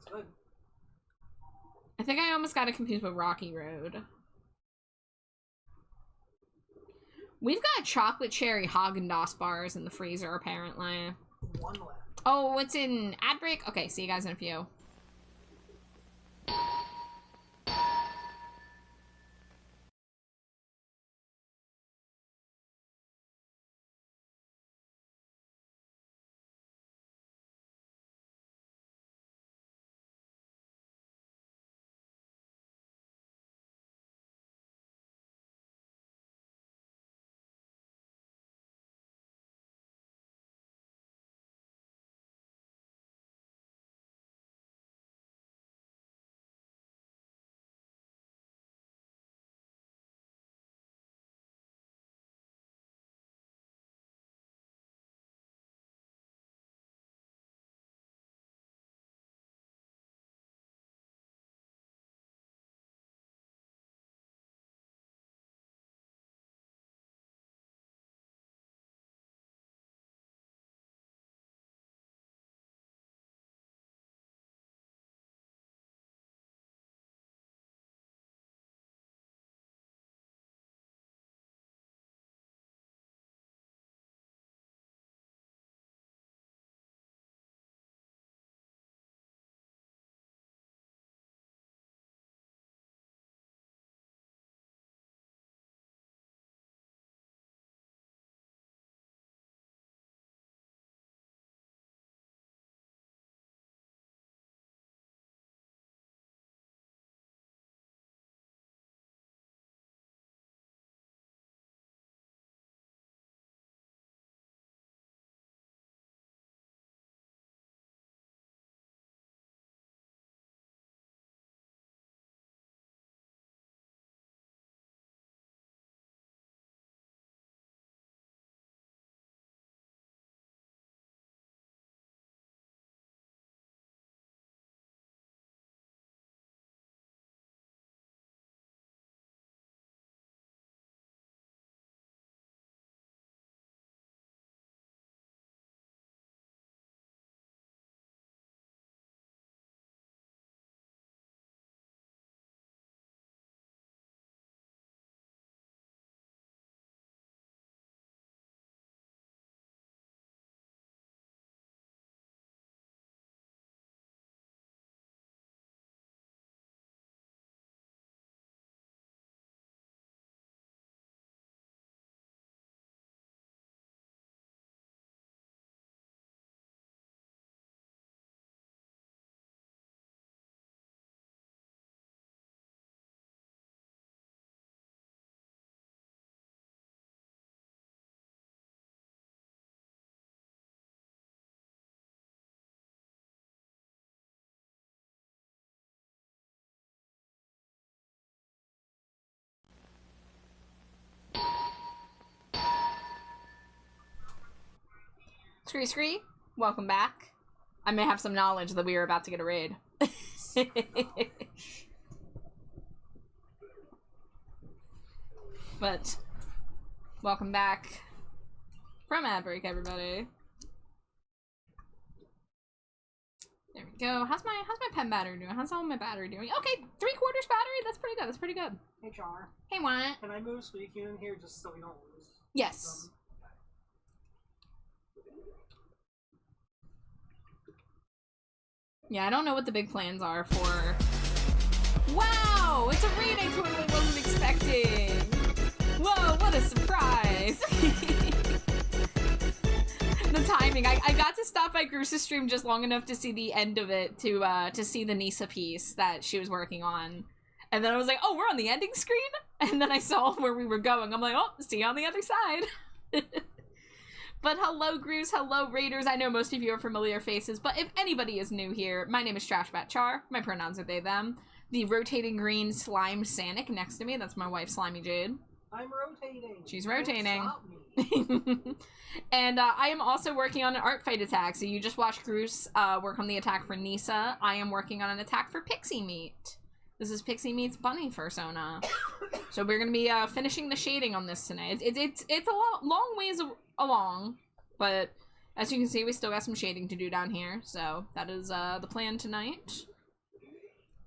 That's good. I think I almost got it confused with Rocky Road. We've got chocolate cherry Haagen-Dazs bars in the freezer, apparently. One left. Oh, what's in ad break? Okay, see you guys in a few. Scree Scree, welcome back. I may have some knowledge that we are about to get a raid. But, welcome back from ad break, everybody. There we go. How's my pen battery doing? How's all my battery doing? Okay, 3/4 battery. That's pretty good. That's pretty good. Hey, Char. Hey, what? Can I move Squeaky in here just so we don't lose? Yes. Yeah, I don't know what the big plans are for... Wow! It's a raid I totally wasn't expecting! Whoa, what a surprise! The timing. I got to stop by Gruce's stream just long enough to see the end of it, to see the Nisa piece that she was working on. And then I was like, oh, we're on the ending screen? And then I saw where we were going. I'm like, oh, see you on the other side. But hello, Gruce, hello, Raiders. I know most of you are familiar faces, but if anybody is new here, my name is Trashbat Char. My pronouns are they, them. The rotating green slime Sanic next to me, that's my wife, Slimy Jade. I'm rotating. She's rotating. Stop me. And I am also working on an art fight attack. So you just watched Gruce work on the attack for Nisa. I am working on an attack for Pixie Meat. This is Pixie Meat's bunny fursona. So we're gonna be finishing the shading on this tonight. It's a long ways along, but as you can see, we still got some shading to do down here. So that is the plan tonight.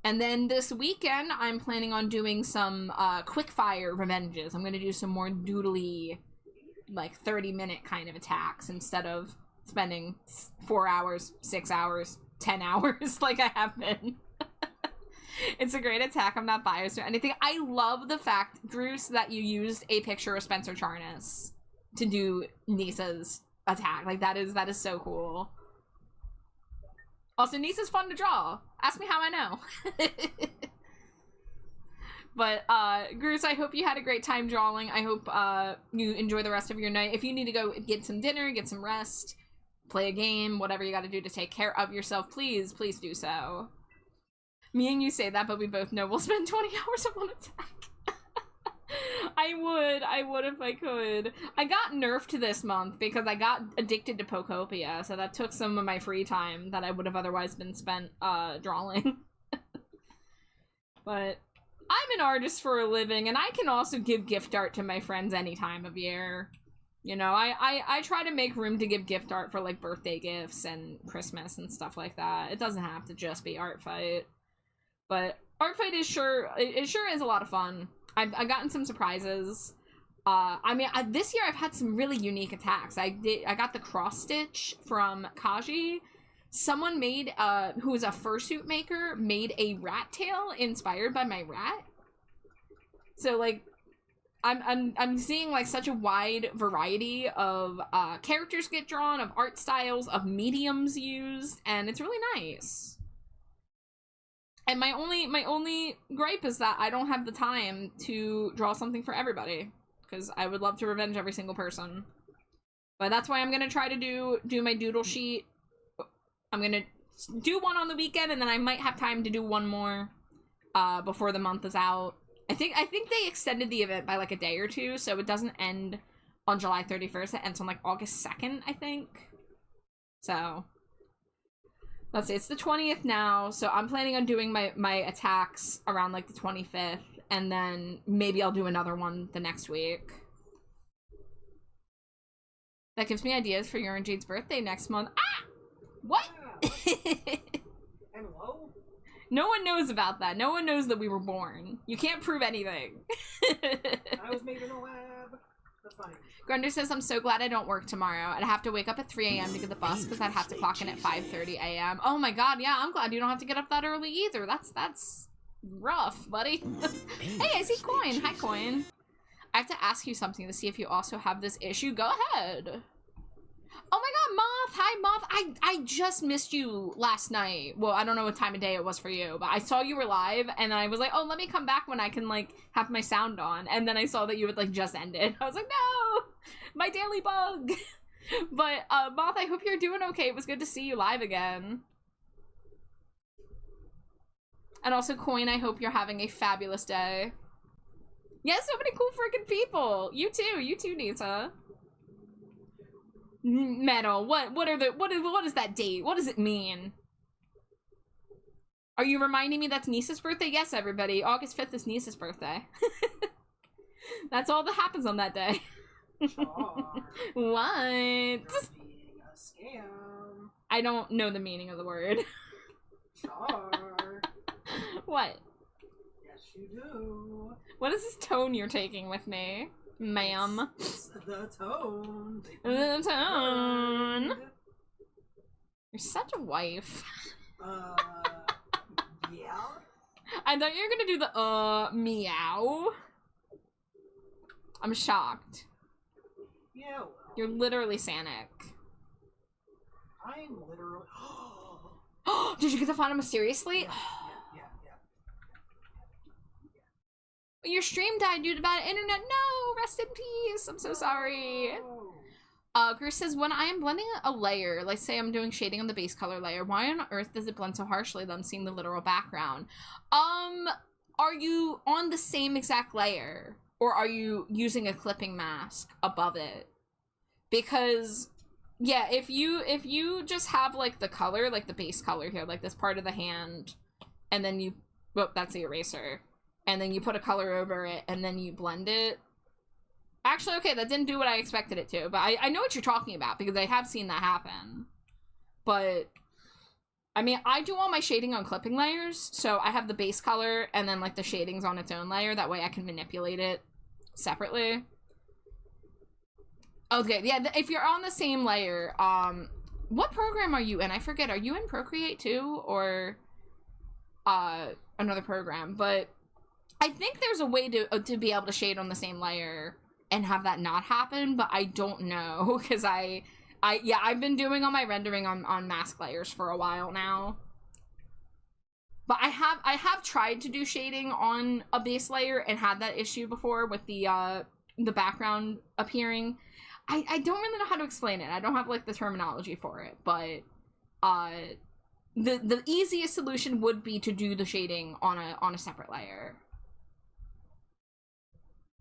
And then this weekend, I'm planning on doing some quickfire revenges. I'm going to do some more doodly, like 30-minute kind of attacks instead of spending 4 hours, 6 hours, 10 hours like I have been. It's a great attack. I'm not biased or anything. I love the fact, Bruce, that you used a picture of Spencer Charnas to do Nisa's attack. Like, that is so cool. Also, Nisa's fun to draw. Ask me how I know. But, Bruce, I hope you had a great time drawing. I hope you enjoy the rest of your night. If you need to go get some dinner, get some rest, play a game, whatever you gotta do to take care of yourself, please do so. Me and you say that, but we both know we'll spend 20 hours on one attack. I would if I could. I got nerfed this month because I got addicted to Pokopia, so that took some of my free time that I would have otherwise been spent drawing. But I'm an artist for a living, and I can also give gift art to my friends any time of year. You know, I try to make room to give gift art for, like, birthday gifts and Christmas and stuff like that. It doesn't have to just be Art Fight. But Art Fight is sure is a lot of fun. I've gotten some surprises. I mean, this year I've had some really unique attacks. I got the cross stitch from Kaji. Someone made, who is a fursuit maker, made a rat tail inspired by my rat. So, like, I'm seeing, like, such a wide variety of characters get drawn, of art styles, of mediums used, and it's really nice. And my only gripe is that I don't have the time to draw something for everybody, because I would love to revenge every single person. But that's why I'm gonna try to do my doodle sheet. I'm gonna do one on the weekend, and then I might have time to do one more before the month is out. I think they extended the event by like a day or two, so it doesn't end on July 31st. It ends on like August 2nd, I think. So let's see, it's the 20th now, so I'm planning on doing my attacks around, like, the 25th, and then maybe I'll do another one the next week. That gives me ideas for your and Jade's birthday next month. Ah! What? Hello? No one knows about that. No one knows that we were born. You can't prove anything. I was made in a lab. That's funny. Grunder says, I'm so glad I don't work tomorrow. I'd have to wake up at 3 a.m. to get the bus because I'd have to clock in at 5:30 a.m. Oh my god, yeah, I'm glad you don't have to get up that early either. That's rough, buddy. Hey, I see Coin. Hi, Coin. I have to ask you something to see if you also have this issue. Go ahead. Oh my god, Moth! Hi, Moth! I just missed you last night. Well, I don't know what time of day it was for you, but I saw you were live, and I was like, oh, let me come back when I can, like, have my sound on. And then I saw that you had, like, just ended. I was like, no! My daily bug! But, Moth, I hope you're doing okay. It was good to see you live again. And also, Coin, I hope you're having a fabulous day. Yeah, so many cool freaking people! You too, Nita. Metal. What is that date? What does it mean? Are you reminding me that's Nisa's birthday? Yes, everybody. August 5th is Nisa's birthday. That's all that happens on that day. Char. What? You're being a scam. I don't know the meaning of the word. Char. What? Yes, you do. What is this tone you're taking with me, ma'am? It's the tone. The tone. You're such a wife. Yeah. I thought you were gonna do the meow. I'm shocked. Yeah, well. You're literally Sanic. I'm literally. Did you get to find him mysteriously? Yeah. Your stream died due to bad internet. No, rest in peace. I'm so sorry. Chris says, when I am blending a layer, like say I'm doing shading on the base color layer, why on earth does it blend so harshly that I'm seeing the literal background? Are you on the same exact layer? Or are you using a clipping mask above it? Because, yeah, if you just have, like, the color, like the base color here, like this part of the hand, and then you, well, that's the eraser, and then you put a color over it, and then you blend it. Actually, okay, that didn't do what I expected it to, but I know what you're talking about, because I have seen that happen. But I mean, I do all my shading on clipping layers, so I have the base color and then like the shadings on its own layer. That way I can manipulate it separately. Okay, yeah, if you're on the same layer, what program are you in? I forget. Are you in Procreate too, or another program? But I think there's a way to be able to shade on the same layer and have that not happen, but I don't know because I've been doing all my rendering on mask layers for a while now. But I have tried to do shading on a base layer and had that issue before with the background appearing. I don't really know how to explain it. I don't have like the terminology for it, but the easiest solution would be to do the shading on a separate layer.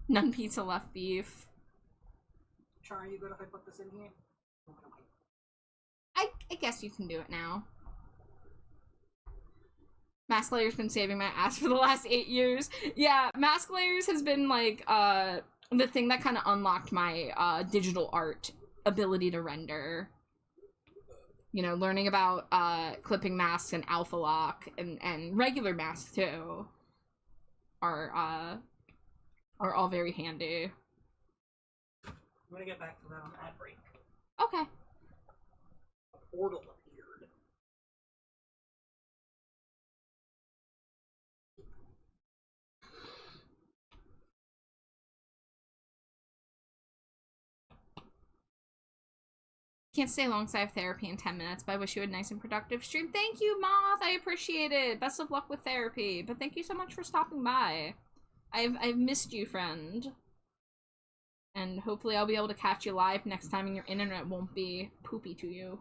None pizza left beef. Char, you good if I put this in here? I guess you can do it now. Mask Layer's been saving my ass for the last 8 years. Yeah, Mask Layers has been like the thing that kind of unlocked my digital art ability to render. You know, learning about clipping masks and alpha lock and regular masks too are all very handy. I'm gonna get back to that on ad break. Okay. A portal appeared. Can't stay long because I have therapy in 10 minutes, but I wish you a nice and productive stream. Thank you, Moth. I appreciate it. Best of luck with therapy. But thank you so much for stopping by. I've missed you, friend. And hopefully I'll be able to catch you live next time and your internet won't be poopy to you.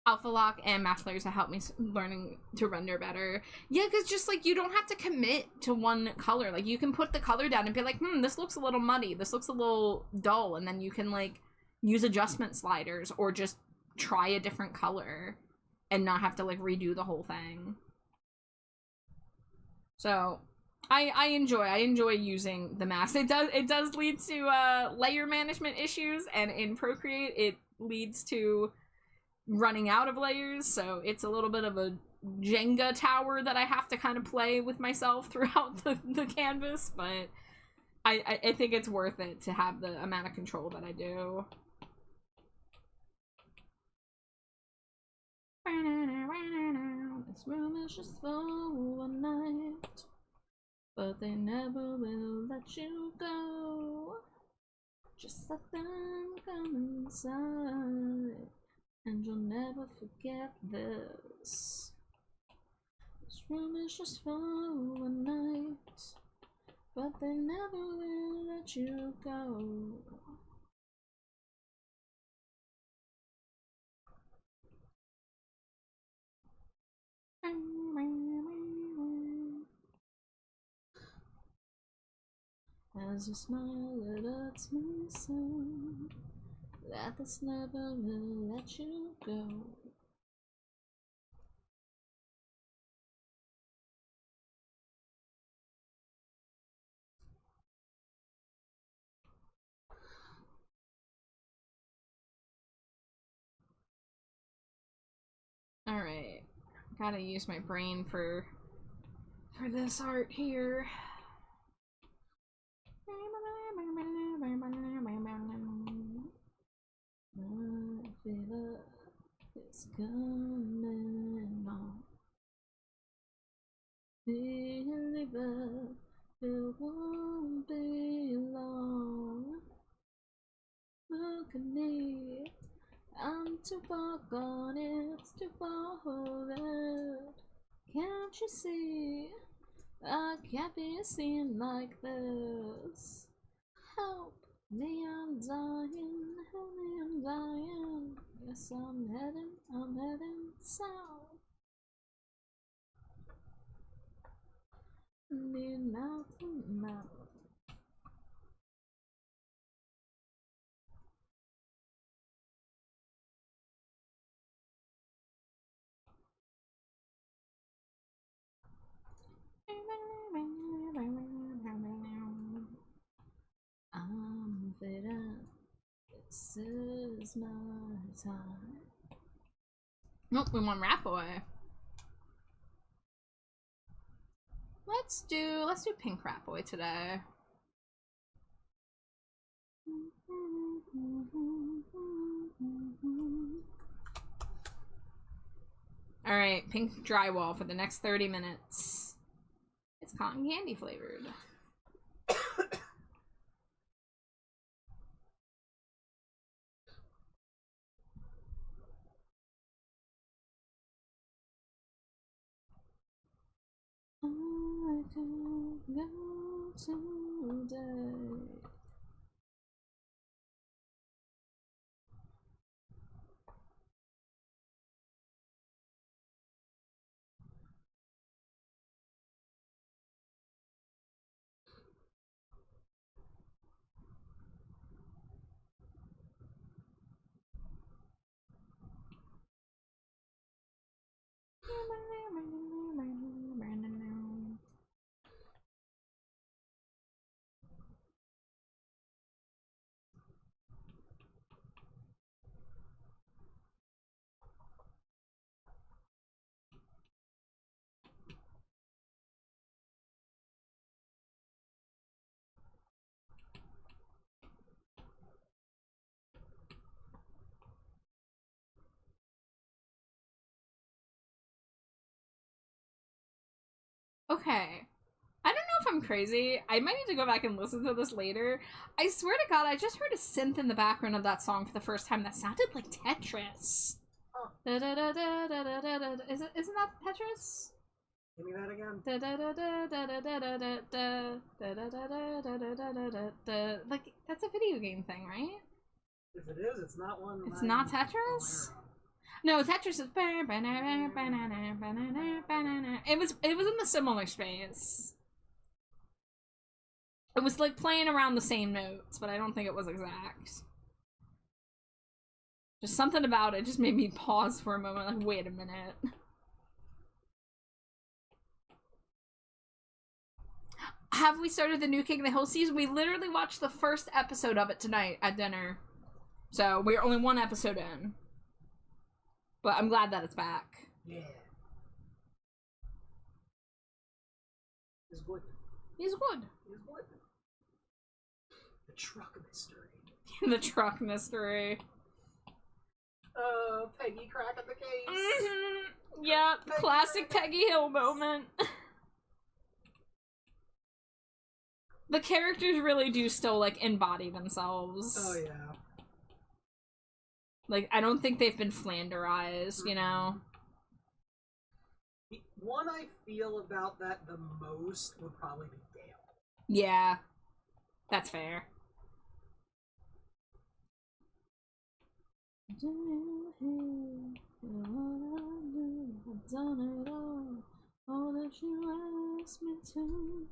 Alpha Lock and Mask Layers have helped me learning to render better. Yeah, because just like you don't have to commit to one color. Like you can put the color down and be like, this looks a little muddy. This looks a little dull. And then you can like use adjustment sliders or just try a different color and not have to like redo the whole thing. So I enjoy using the mask. It does lead to layer management issues, and in Procreate it leads to running out of layers, so it's a little bit of a Jenga tower that I have to kind of play with myself throughout the canvas, but I think it's worth it to have the amount of control that I do. This room is just for one night, but they never will let you go. Just let them come inside, and you'll never forget this. This room is just for one night, but they never will let you go. As you smile, it hurts me so that this never will let you go. Alright, gotta use my brain for this art here. I feel it's coming on. Believer, it won't be long. Look at me, I'm too far gone, it's too far forward. Can't you see? I can't be seen like this. Help me, I'm dying. Help me, I'm dying. Yes, I'm heading south. Need mouth to mouth. I'm fading. This is my Nope, we want Rat Boy. Let's do Pink Rat Boy today. Alright, pink drywall for the next 30 minutes. It's cotton candy flavored. I can go today. Okay. I don't know if I'm crazy. I might need to go back and listen to this later. I swear to God, I just heard a synth in the background of that song for the first time that sounded like Tetris. Oh. Isn't that Tetris? Give me that again. Like, that's a video game thing, right? If it is, it's not one. It's not Tetris? No, Tetris is. It was in the similar space. It was like playing around the same notes, but I don't think it was exact. Just something about it just made me pause for a moment, like, wait a minute. Have we started the new King of the Hill season? We literally watched the first episode of it tonight at dinner. So we're only one episode in. But I'm glad that it's back. Yeah. He's good. He's good. He's good. The truck mystery. The truck mystery. Peggy cracking the case. Mm-hmm. Yeah, classic Peggy Hill moment. The characters really do still, like, embody themselves. Oh, yeah. Like, I don't think they've been Flanderized, you know? The one I feel about that the most would probably be Dale. Yeah. That's fair. I've done it all that you asked me to.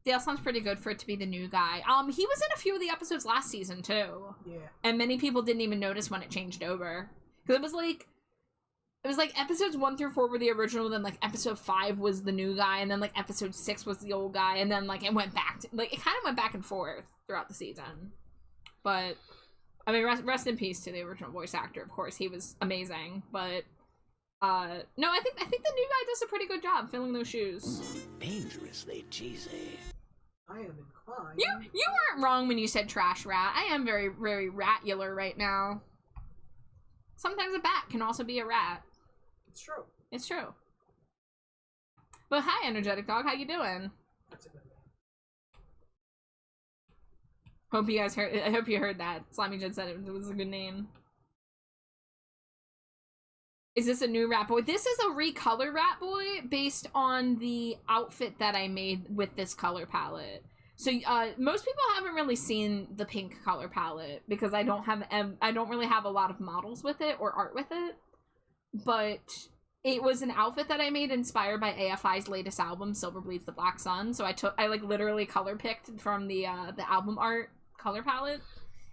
Dale sounds pretty good for it to be the new guy. He was in a few of the episodes last season too. Yeah. And many people didn't even notice when it changed over. Because it was like episodes 1 through 4 were the original, then like episode 5 was the new guy, and then like episode 6 was the old guy, and then like it went back to, like, it kind of went back and forth throughout the season. But I mean, rest in peace to the original voice actor, of course. He was amazing, but no, I think the new guy does a pretty good job filling those shoes. Dangerously cheesy. I am inclined. You weren't wrong when you said trash rat. I am very, very ratular right now. Sometimes a bat can also be a rat. It's true. It's true. But hi, energetic dog. How you doing? That's a good name. Hope you guys heard. I hope you heard that. Slimy Jed said it was a good name. Is this a new Rat Boy? This is a recolor Rat Boy based on the outfit that I made with this color palette. So most people haven't really seen the pink color palette because I don't really have a lot of models with it or art with it. But it was an outfit that I made inspired by AFI's latest album, Silver Bleeds the Black Sun. So I like literally color picked from the album art color palette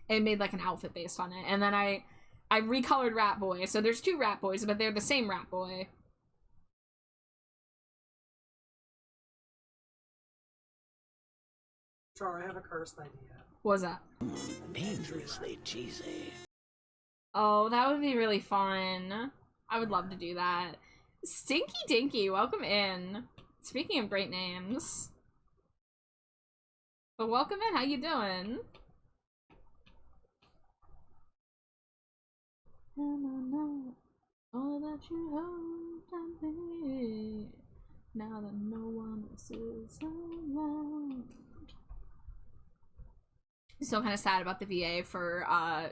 and made like an outfit based on it. And then I recolored Rat Boy. So there's 2 Rat Boys, but they're the same Rat Boy. Char, I have a cursed idea. What's that? Dangerously cheesy. Oh, that would be really fun. I would love to do that. Stinky Dinky, welcome in. Speaking of great names. But welcome in, how you doing? All that you hoped I'd be, now that no one else is around. Still kind of sad about the VA for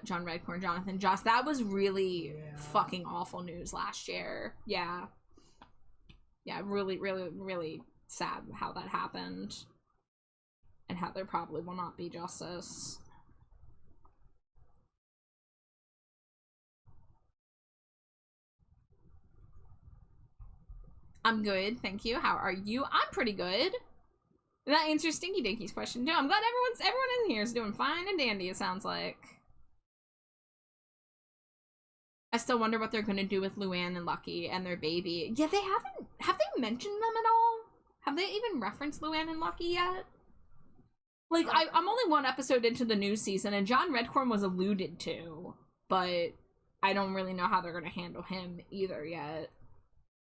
John Redcorn, Jonathan Joss. That was really fucking awful news last year. Yeah. Yeah, really, really, really sad how that happened. And how there probably will not be justice. I'm good, thank you. How are you? I'm pretty good. And that answers Stinky Dinky's question too. I'm glad everyone in here is doing fine and dandy, it sounds like. I still wonder what they're gonna do with Luann and Lucky and their baby. Yeah, have they mentioned them at all? Have they even referenced Luann and Lucky yet? Like, I'm only one episode into the new season, and John Redcorn was alluded to, but I don't really know how they're gonna handle him either yet.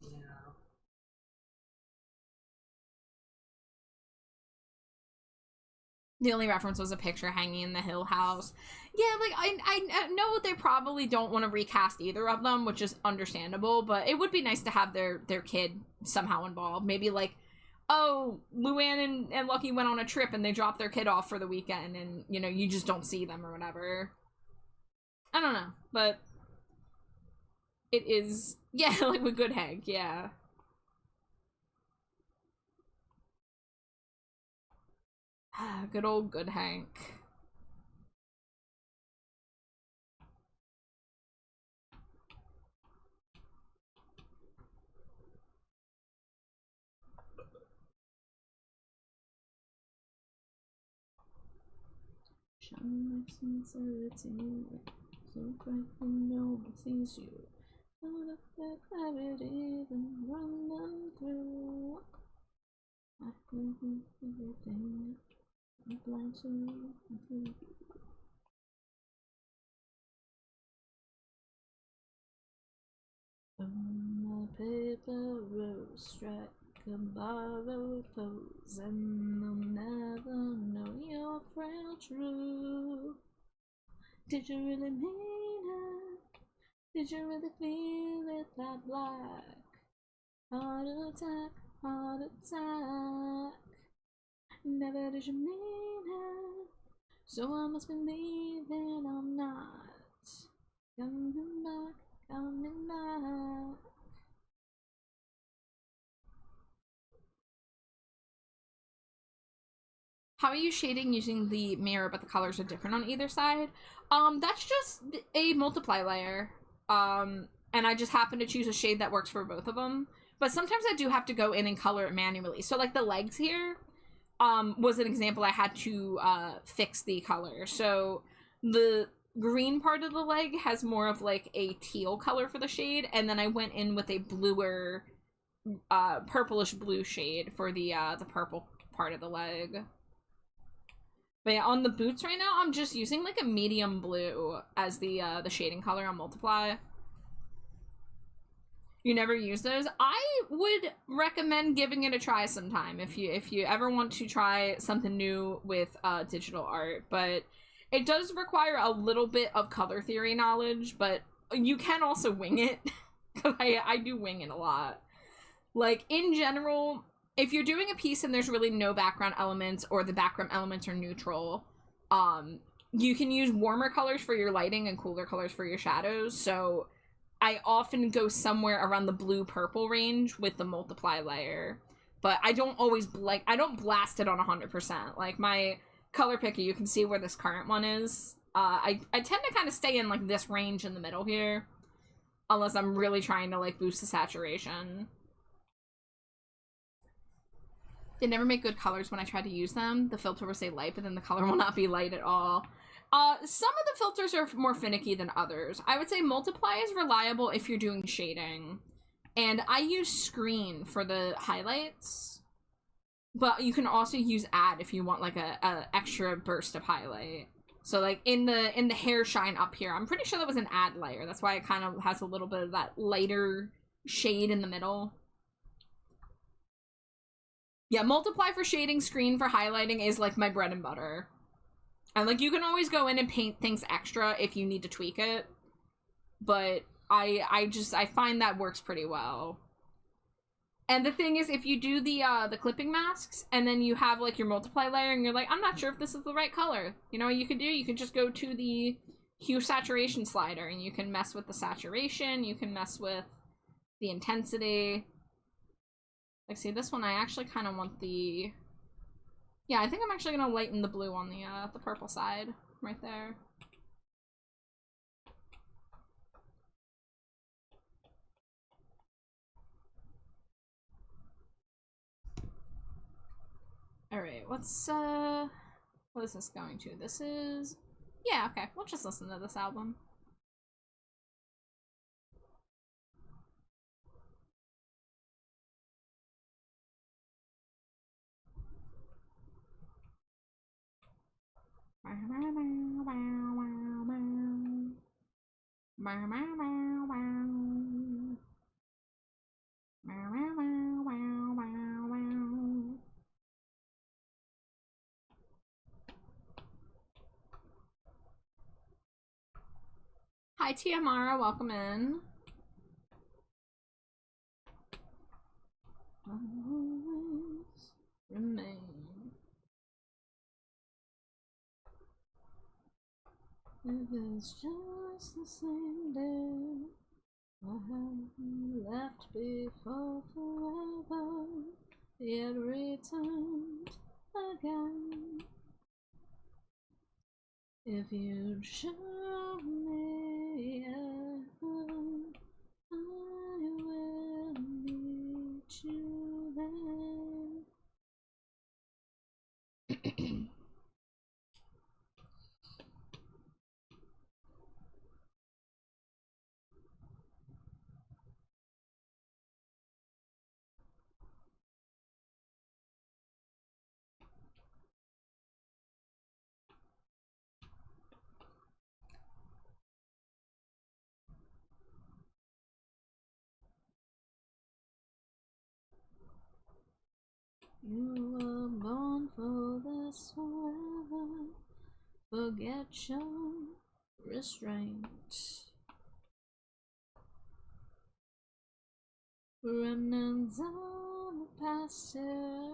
Yeah. The only reference was a picture hanging in the Hill house. Yeah, like, I know they probably don't want to recast either of them, which is understandable, but it would be nice to have their kid somehow involved. Maybe, like, oh, Luann and Lucky went on a trip and they dropped their kid off for the weekend and, you know, you just don't see them or whatever. I don't know, but it is, yeah, like with Good Hank, yeah. Good old Good Hank. Shine like sincerity, so bright when no one sees you. Out of that clarity, then run them through. I can do everything. I'm blind to you. On my paper road, strike a borrowed pose, and they'll never know you're frail true. Did you really mean it? Did you really feel it that black? Heart attack, heart attack. Never did you mean it, so I must believe that I'm not coming back, coming back. How are you shading using the mirror but the colors are different on either side? That's just a multiply layer. And I just happen to choose a shade that works for both of them. But sometimes I do have to go in and color it manually. So like the legs here, was an example I had to fix the color. So the green part of the leg has more of like a teal color for the shade, and then I went in with a bluer, purplish blue shade for the purple part of the leg. But yeah, on the boots right now, I'm just using like a medium blue as the shading color on Multiply. You never use those? I would recommend giving it a try sometime if you ever want to try something new with digital art. But it does require a little bit of color theory knowledge, but you can also wing it. Because I do wing it a lot. Like, in general, if you're doing a piece and there's really no background elements or the background elements are neutral, you can use warmer colors for your lighting and cooler colors for your shadows. So I often go somewhere around the blue-purple range with the multiply layer. But I don't always, I don't blast it on 100%. Like, my color picker, you can see where this current one is. I tend to kind of stay in, like, this range in the middle here. Unless I'm really trying to, like, boost the saturation. They never make good colors when I try to use them. The filter will say light, but then the color will not be light at all. Some of the filters are more finicky than others. I would say Multiply is reliable if you're doing shading. And I use Screen for the highlights. But you can also use Add if you want like a extra burst of highlight. So like in the hair shine up here, I'm pretty sure that was an add layer. That's why it kind of has a little bit of that lighter shade in the middle. Yeah, multiply for shading, screen for highlighting is like my bread and butter. And like you can always go in and paint things extra if you need to tweak it. But I find that works pretty well. And the thing is, if you do the clipping masks, and then you have, like, your multiply layer, and you're like, I'm not sure if this is the right color. You know what you can do? You can just go to the hue saturation slider, and you can mess with the saturation, you can mess with the intensity. Like, see, this one, I actually kind of want the... Yeah, I think I'm actually going to lighten the blue on the purple side, right there. Alright, what is this going to? This is... Yeah, okay, we'll just listen to this album. Hi Tiamara, welcome in. Always remain. If it's just the same day I have left before forever, yet returned again. If you show me heaven, I will meet you there. You were born for this forever. Forget your restraint. Remnants of the past here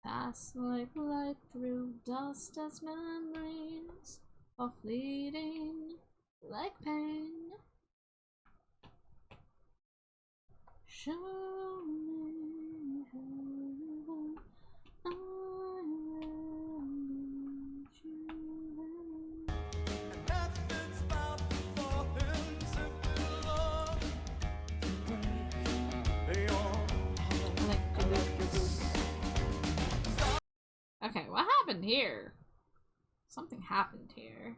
pass like light through dust as memories are fleeting like pain. Show me heaven, I will meet you there. Okay, what happened here? Something happened here.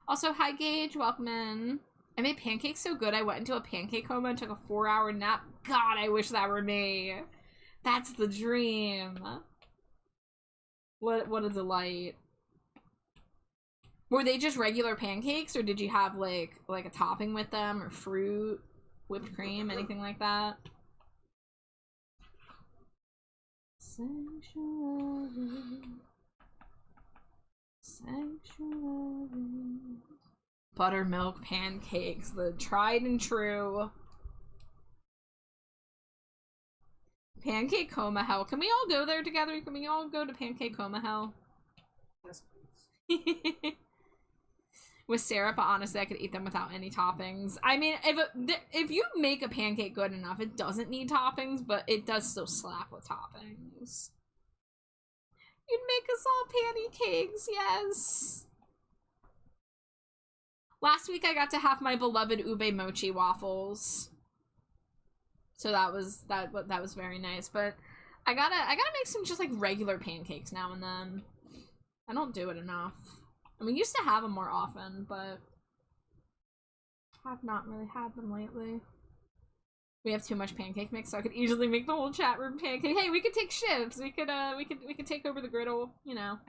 Also, hi Gage, welcome in. I made pancakes so good I went into a pancake coma and took a 4-hour nap. God, I wish that were me. That's the dream. What a delight. Were they just regular pancakes, or did you have like a topping with them, or fruit, whipped cream, anything like that? Sanctuary. Sanctuary. Buttermilk pancakes, the tried and true. Pancake coma hell. Can we all go there together? Can we all go to pancake coma hell? Yes, please. With syrup, but honestly, I could eat them without any toppings. I mean, if you make a pancake good enough, it doesn't need toppings, but it does still slap with toppings. You'd make us all pancakes, yes. Last week, I got to have my beloved ube mochi waffles, so that was very nice. But I gotta make some just like regular pancakes now and then. I don't do it enough. I mean, used to have them more often, but I've not really had them lately. We have too much pancake mix, so I could easily make the whole chat room pancake. Hey, we could take shifts. We could take over the griddle, you know.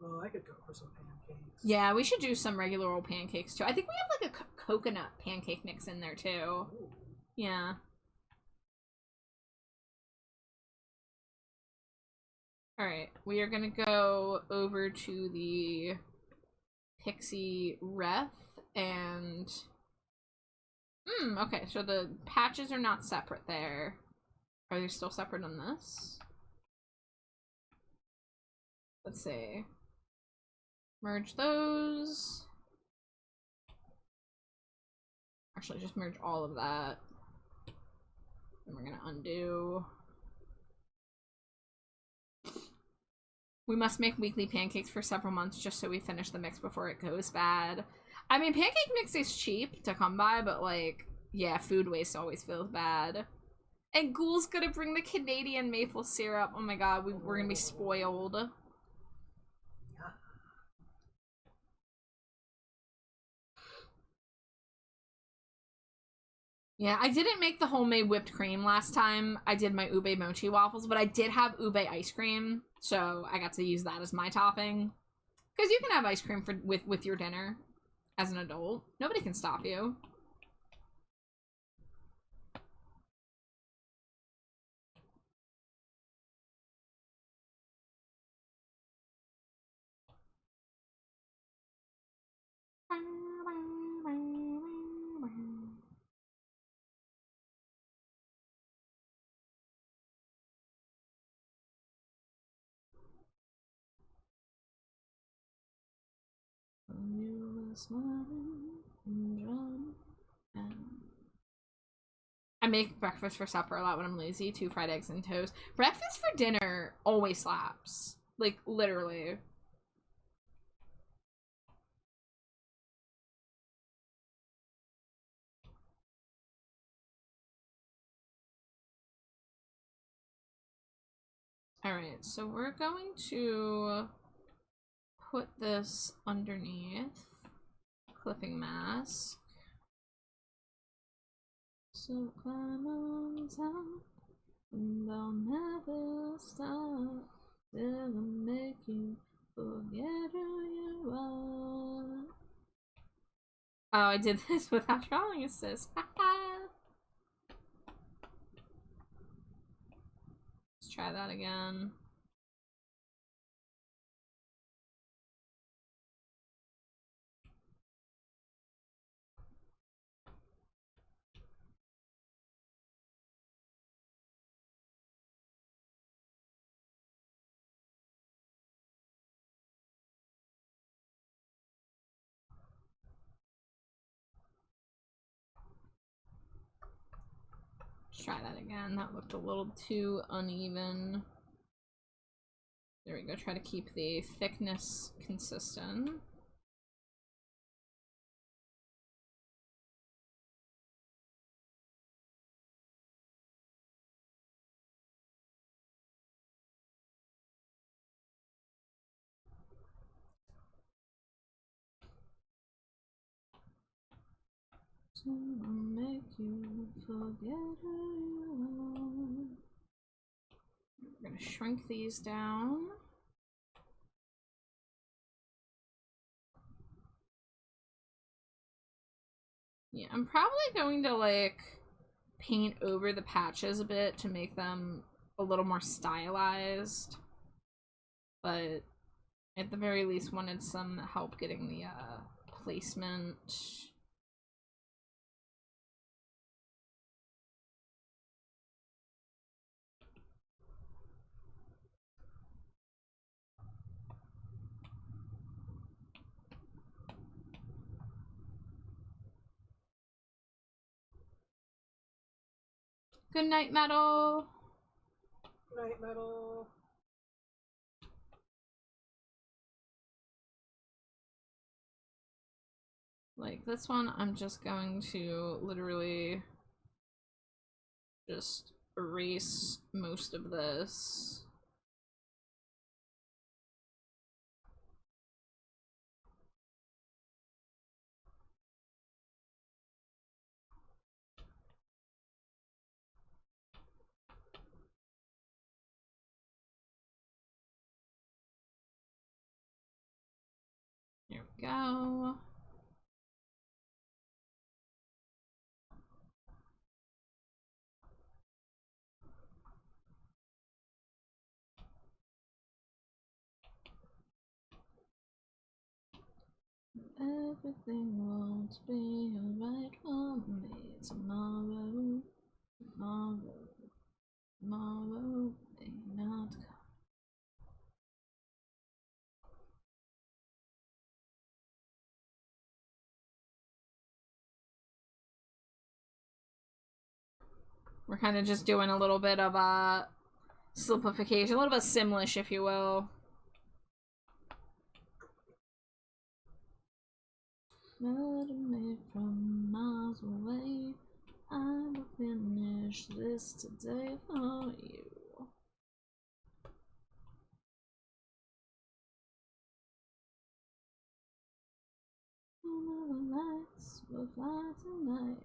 Oh, I could go for some pancakes. Yeah, we should do some regular old pancakes too. I think we have like a coconut pancake mix in there too. Ooh. Yeah. Alright, we are gonna go over to the Pixie ref and... okay, so the patches are not separate there. Are they still separate on this? Let's see. Merge those. Actually, just merge all of that. And we're gonna undo. We must make weekly pancakes for several months just so we finish the mix before it goes bad. I mean, pancake mix is cheap to come by, but like, yeah, food waste always feels bad. And Ghoul's gonna bring the Canadian maple syrup. Oh my god, we're gonna be spoiled. Yeah, I didn't make the homemade whipped cream last time. I did my ube mochi waffles, but I did have ube ice cream, so I got to use that as my topping. Because you can have ice cream with your dinner as an adult. Nobody can stop you. I make breakfast for supper a lot when I'm lazy. 2 fried eggs and toast. Breakfast for dinner always slaps. Like, literally. Alright, so we're going to put this underneath. Clipping mask. So climb on top, and I'll never stop till I make you forget who you are. Oh, I did this without drawing assist. Let's try that again. Let's try that again. That looked a little too uneven. There we go. Try to keep the thickness consistent. So I'll make you forget who you are. We're gonna shrink these down. Yeah, I'm probably going to like paint over the patches a bit to make them a little more stylized. But at the very least wanted some help getting the placement. Good night, Metal. Night Metal. Like this one, I'm just going to literally just erase most of this. go. Everything won't be alright for me tomorrow. Tomorrow may not come. We're kind of just doing a little bit of simplification, a little bit Simlish, if you will. Murder me from miles away. I will finish this today for you. All the lights will fly tonight.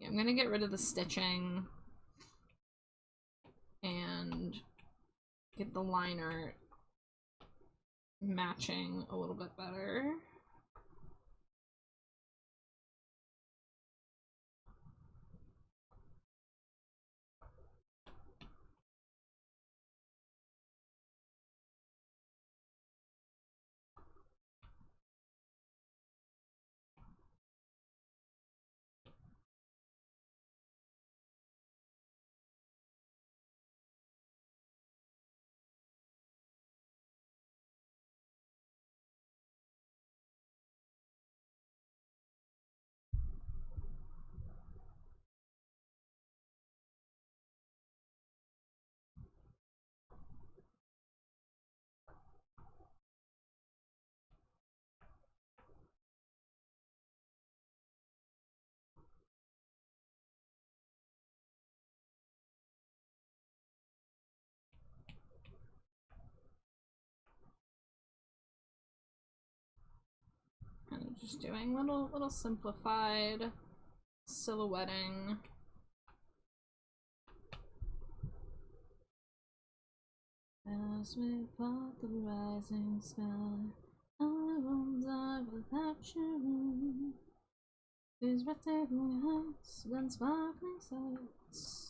Yeah, I'm gonna get rid of the stitching and get the liner matching a little bit better. Kind of just doing little simplified silhouetting. As we part the rising sky, I won't die without you. These breathtaking heights and sparkling sights.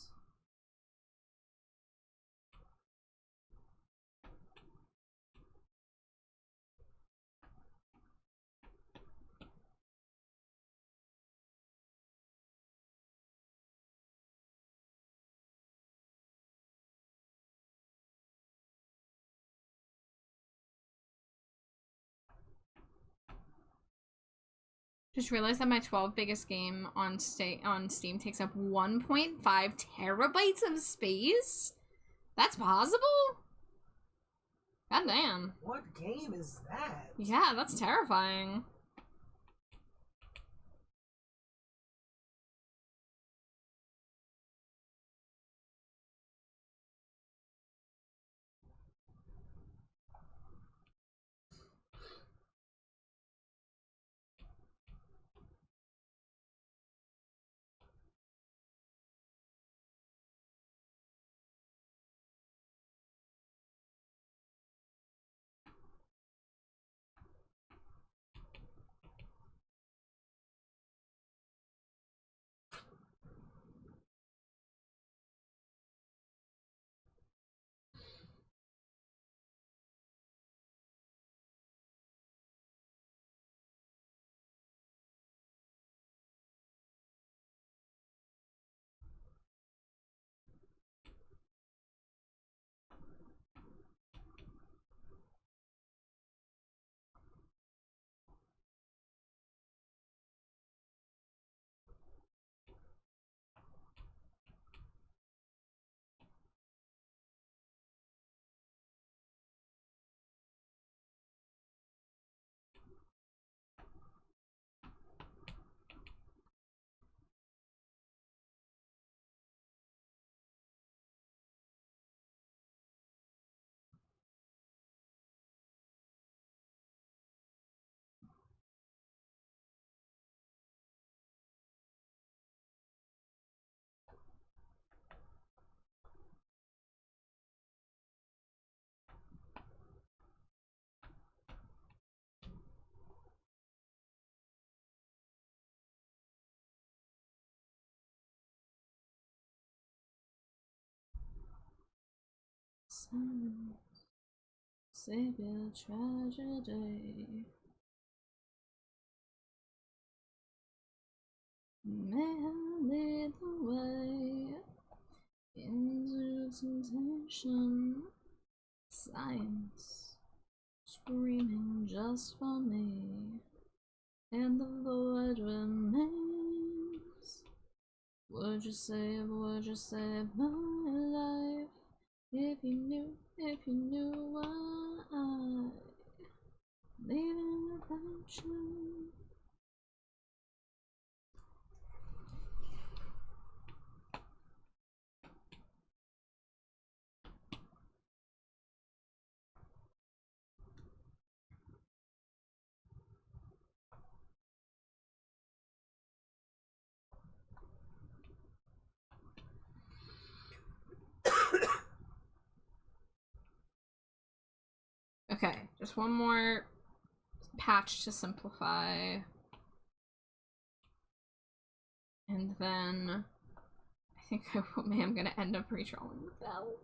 Just realized that my 12 biggest game on Steam takes up 1.5 terabytes of space? That's possible? God damn. What game is that? Yeah, that's terrifying. Savior tragedy. May I lead the way into temptation. Science screaming just for me, and the void remains. Would you save my life if you knew why I leaving without you? Okay, just one more patch to simplify. And then I think I'm gonna end up retrolling the belt.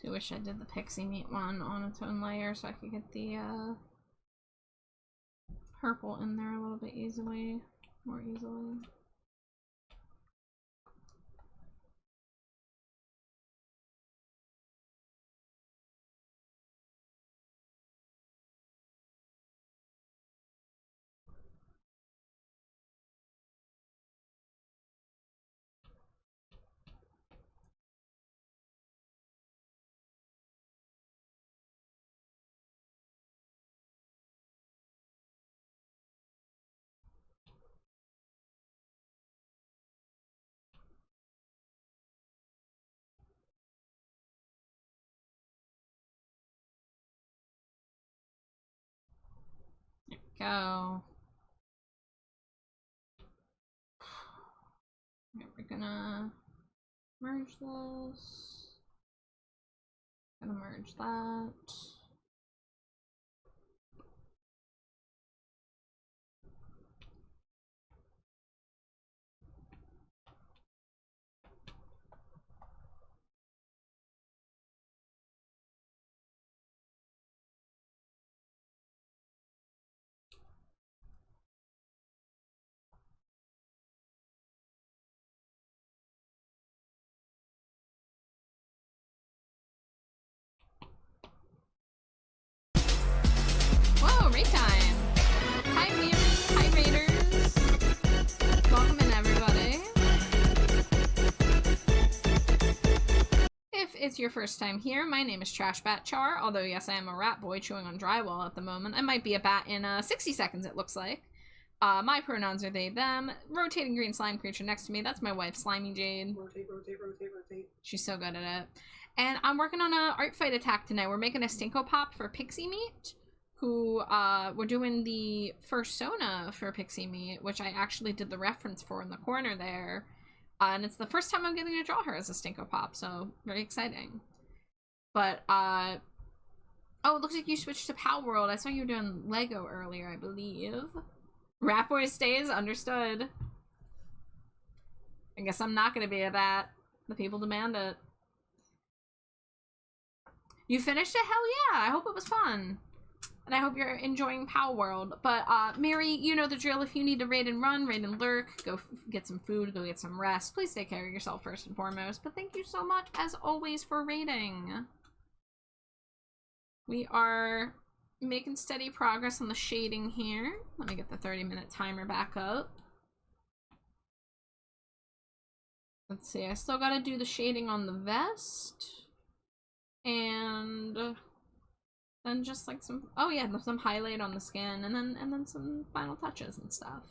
I wish I did the pixie meat one on its own layer so I could get the purple in there a little bit more easily. There we go. Right, we're gonna merge this. Gonna merge that. Whoa, raid time! Hi, hi, raiders! Welcome in, everybody. If it's your first time here, my name is Trash Bat Char, although yes, I am a rat boy chewing on drywall at the moment. I might be a bat in 60 seconds, it looks like. My pronouns are they, them. Rotating green slime creature next to me, that's my wife, Slimy Jade. Rotate, rotate, rotate, rotate. She's so good at it. And I'm working on a art fight attack tonight. We're making a Stinko Pop for Pixie Meat, who, we're doing the fursona for Pixie Meat, which I actually did the reference for in the corner there. And it's the first time I'm getting to draw her as a Stinko Pop, so very exciting. But, oh, it looks like you switched to Pal World. I saw you were doing Lego earlier, I believe. Rat Boy stays, understood. I guess I'm not gonna be a bat. The people demand it. You finished it? Hell yeah! I hope it was fun. And I hope you're enjoying Pow World. But, Mary, you know the drill. If you need to raid and run, raid and lurk, go get some food, go get some rest. Please take care of yourself first and foremost. But thank you so much, as always, for raiding. We are making steady progress on the shading here. Let me get the 30-minute timer back up. Let's see, I still gotta do the shading on the vest. And then just like some, oh yeah, some highlight on the skin, and then some final touches and stuff.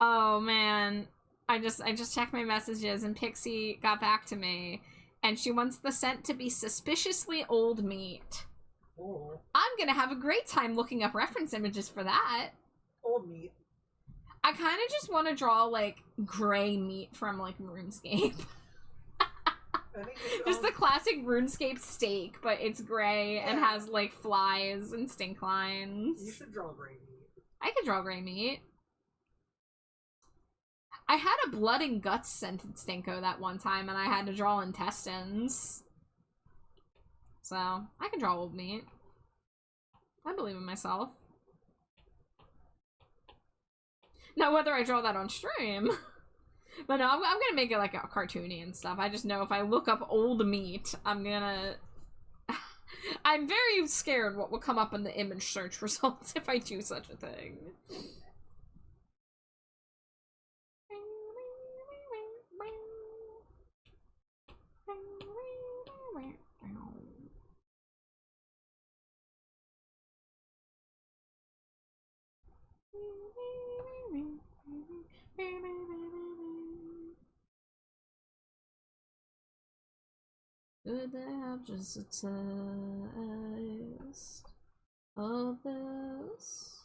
Oh man, I just checked my messages and Pixie got back to me, and she wants the scent to be suspiciously old meat. Oh. I'm gonna have a great time looking up reference images for that. Old meat. I kind of just want to draw like gray meat from like RuneScape. I think Just the classic RuneScape steak, but it's gray and has like flies and stink lines. You should draw gray meat. I could draw gray meat. I had a blood and guts scented Stinko that one time, and I had to draw intestines. So, I can draw old meat. I believe in myself. Now, whether I draw that on stream... But no, I'm gonna make it like a cartoony and stuff. I just know if I look up old meat, I'm gonna... I'm very scared what will come up in the image search results if I do such a thing. Good to have just a taste of this.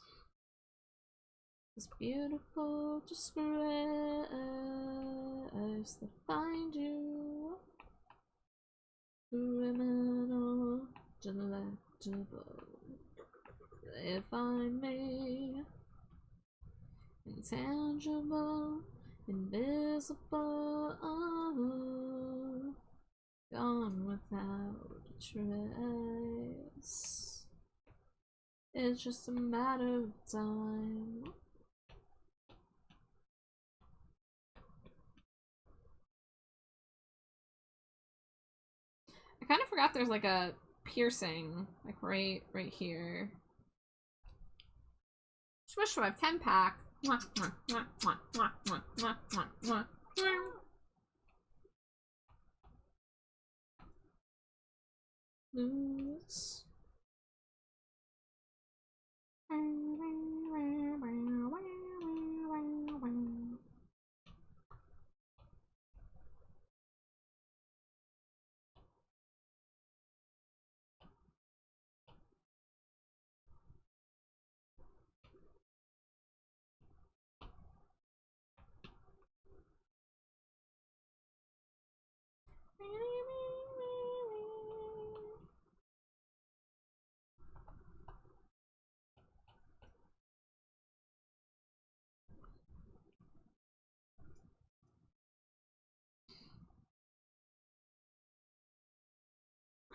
This beautiful disgrace that find you criminal, delectable. They find me intangible, invisible, gone without a trace. It's just a matter of time. I kind of forgot there's like a piercing, like right here. Swish Swipe 10 pack. Lose.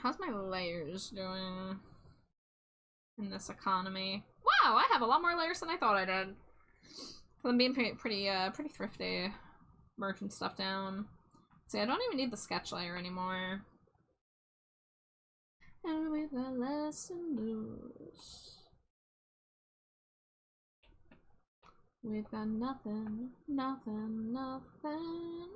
How's my layers doing in this economy? Wow, I have a lot more layers than I thought I did. I'm being pretty thrifty, merchant stuff down. See, I don't even need the sketch layer anymore. And we've got less to lose. We've got nothing, nothing, nothing.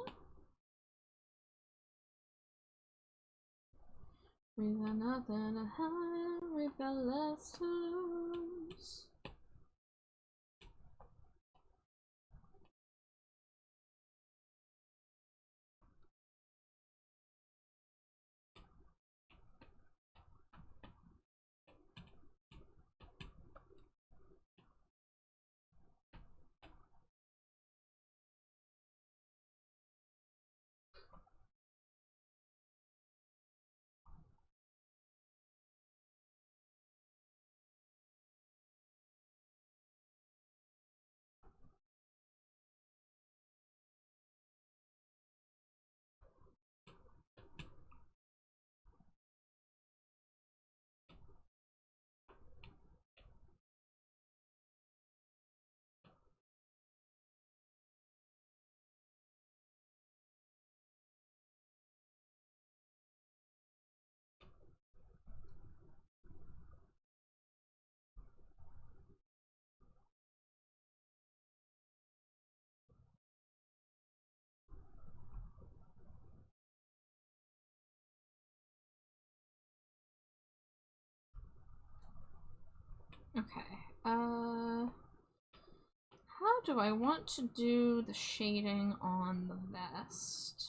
We've got nothing to hide, we've got less to lose. Okay. How do I want to do the shading on the vest?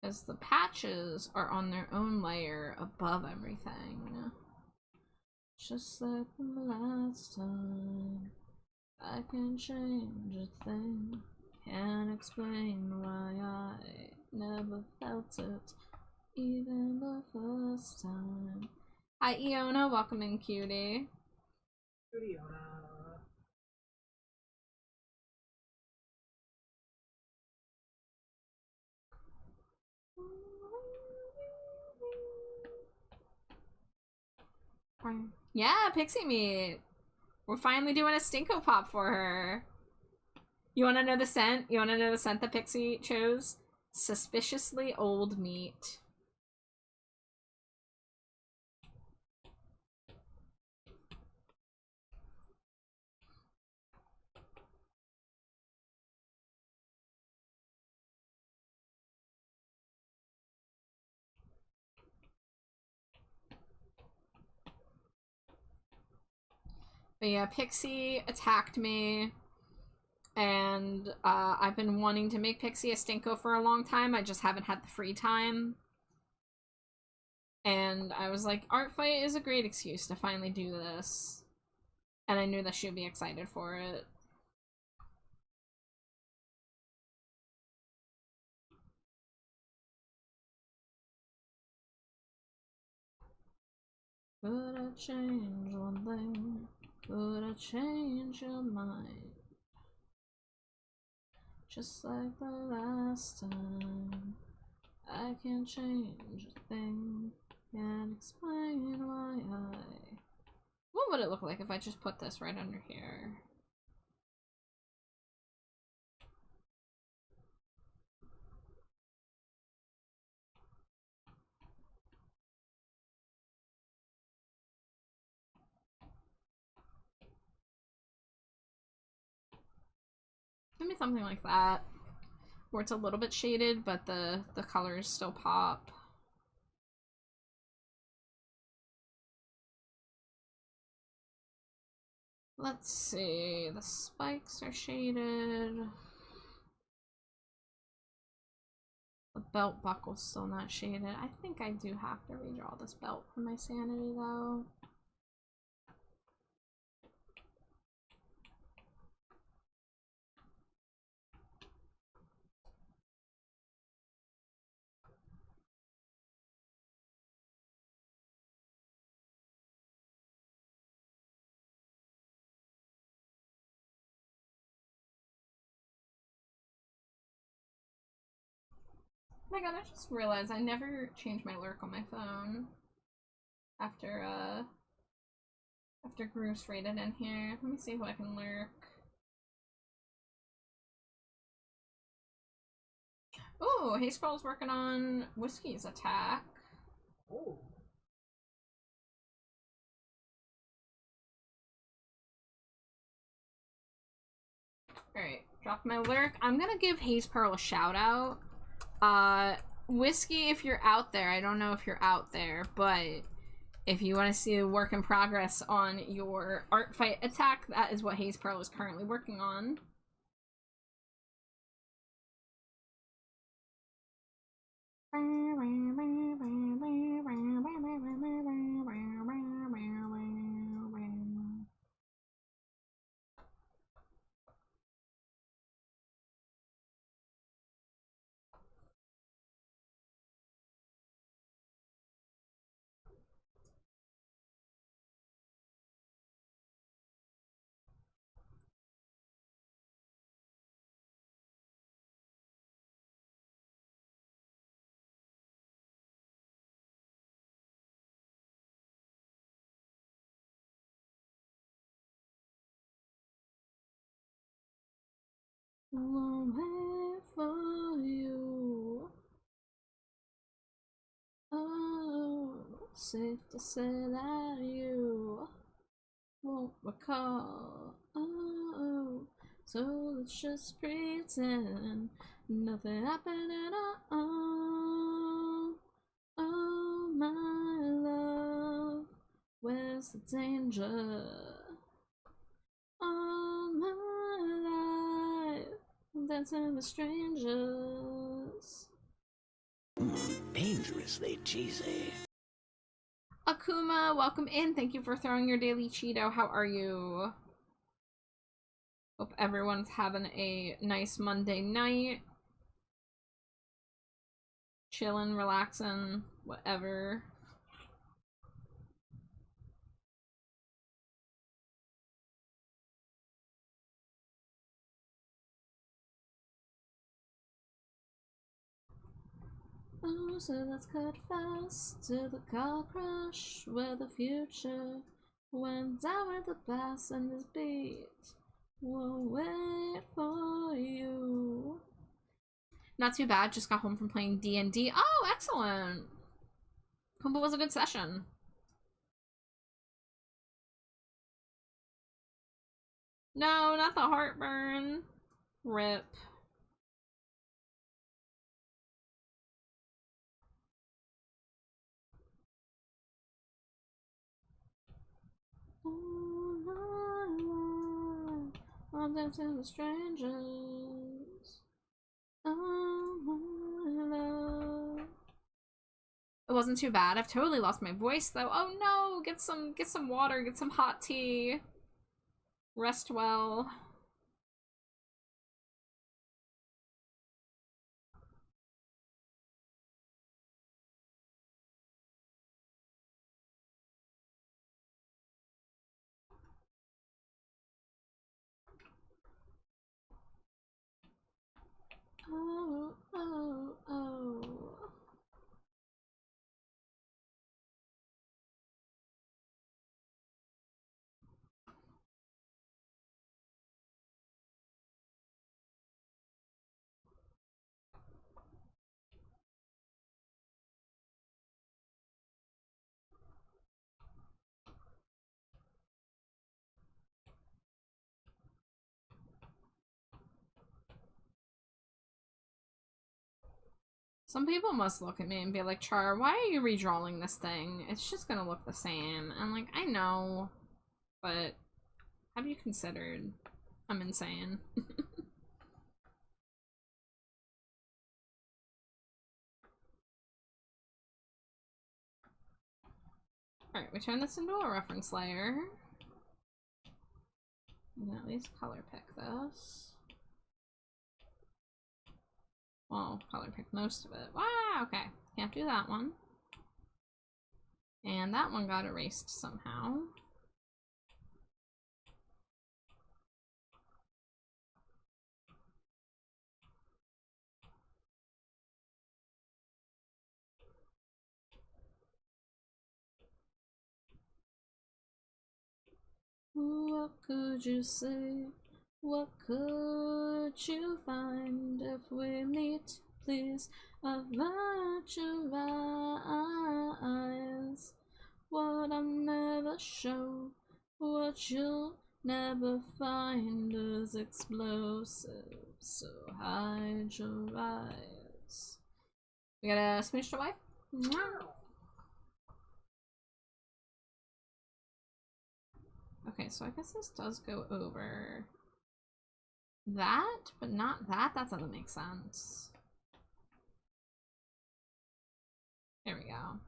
Because the patches are on their own layer above everything. Just like the last time, I can change a thing. Can't explain why I never felt it, even the first time. Hi, Iona. Welcome in, cutie. Iona. Yeah, Pixie Meat. We're finally doing a Stinko Pop for her. You want to know the scent? You want to know the scent that Pixie chose? Suspiciously old meat. But yeah, Pixie attacked me, and I've been wanting to make Pixie a Stinko for a long time. I just haven't had the free time. And I was like, Art Fight is a great excuse to finally do this. And I knew that she'd be excited for it. Could I change one thing? Could I change your mind? Just like the last time, I can't change a thing. Can't explain why I... What would it look like if I just put this right under here? Maybe something like that. Where it's a little bit shaded, but the colors still pop. Let's see, the spikes are shaded. The belt buckle's still not shaded. I think I do have to redraw this belt for my sanity though. Oh my god, I just realized I never changed my lurk on my phone after Groose rated in here. Let me see who I can lurk. Oh, Hey Scroll's working on Whiskey's attack. Oh. Alright, drop my lurk. I'm gonna give Haze Pearl a shout out. Whiskey, if you're out there, I don't know if you're out there, but if you want to see a work in progress on your art fight attack, that is what Haze Pearl is currently working on. Won't wait for you. Oh, safe to say that you won't recall. Oh, so let's just pretend nothing happened at all. Oh, my love, where Where's the danger? All my life, dancing with strangers. Dangerously cheesy. Akuma, welcome in. Thank you for throwing your daily Cheeto. How are you? Hope everyone's having a nice Monday night. Chilling, relaxing, whatever. Oh, so let's cut fast to the car crash where the future went down with the bass and this beat will wait for you. Not too bad, just got home from playing D&D. Oh, excellent! Hope it was a good session. No, not the heartburn. Rip. I'm dancing with strangers. It wasn't too bad. I've totally lost my voice though. Oh no! Get some water, get some hot tea. Rest well. Oh, oh, oh. Some people must look at me and be like, Char, why are you redrawing this thing? It's just gonna look the same. I'm like, I know, but have you considered I'm insane? Alright, we turn this into a reference layer. We can at least color pick this. Well, color pick most of it. Wow, okay. Can't do that one. And that one got erased somehow. What could you say? What could you find if we meet? Please avert your eyes. What I'll never show, what you'll never find is explosive. So hide your eyes. We gotta smooch the wife. Okay, so I guess this does go over that, but not that. That doesn't make sense. There we go.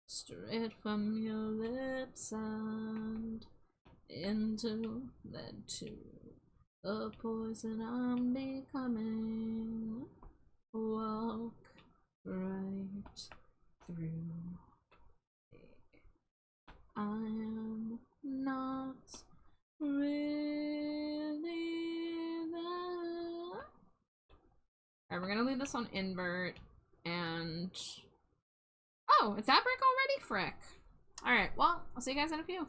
Straight from your lips and into that too. The poison I'm becoming. Walk right through me. I am not really there. Alright, we're gonna leave this on invert and oh, it's that brick already? Frick. Alright, well, I'll see you guys in a few.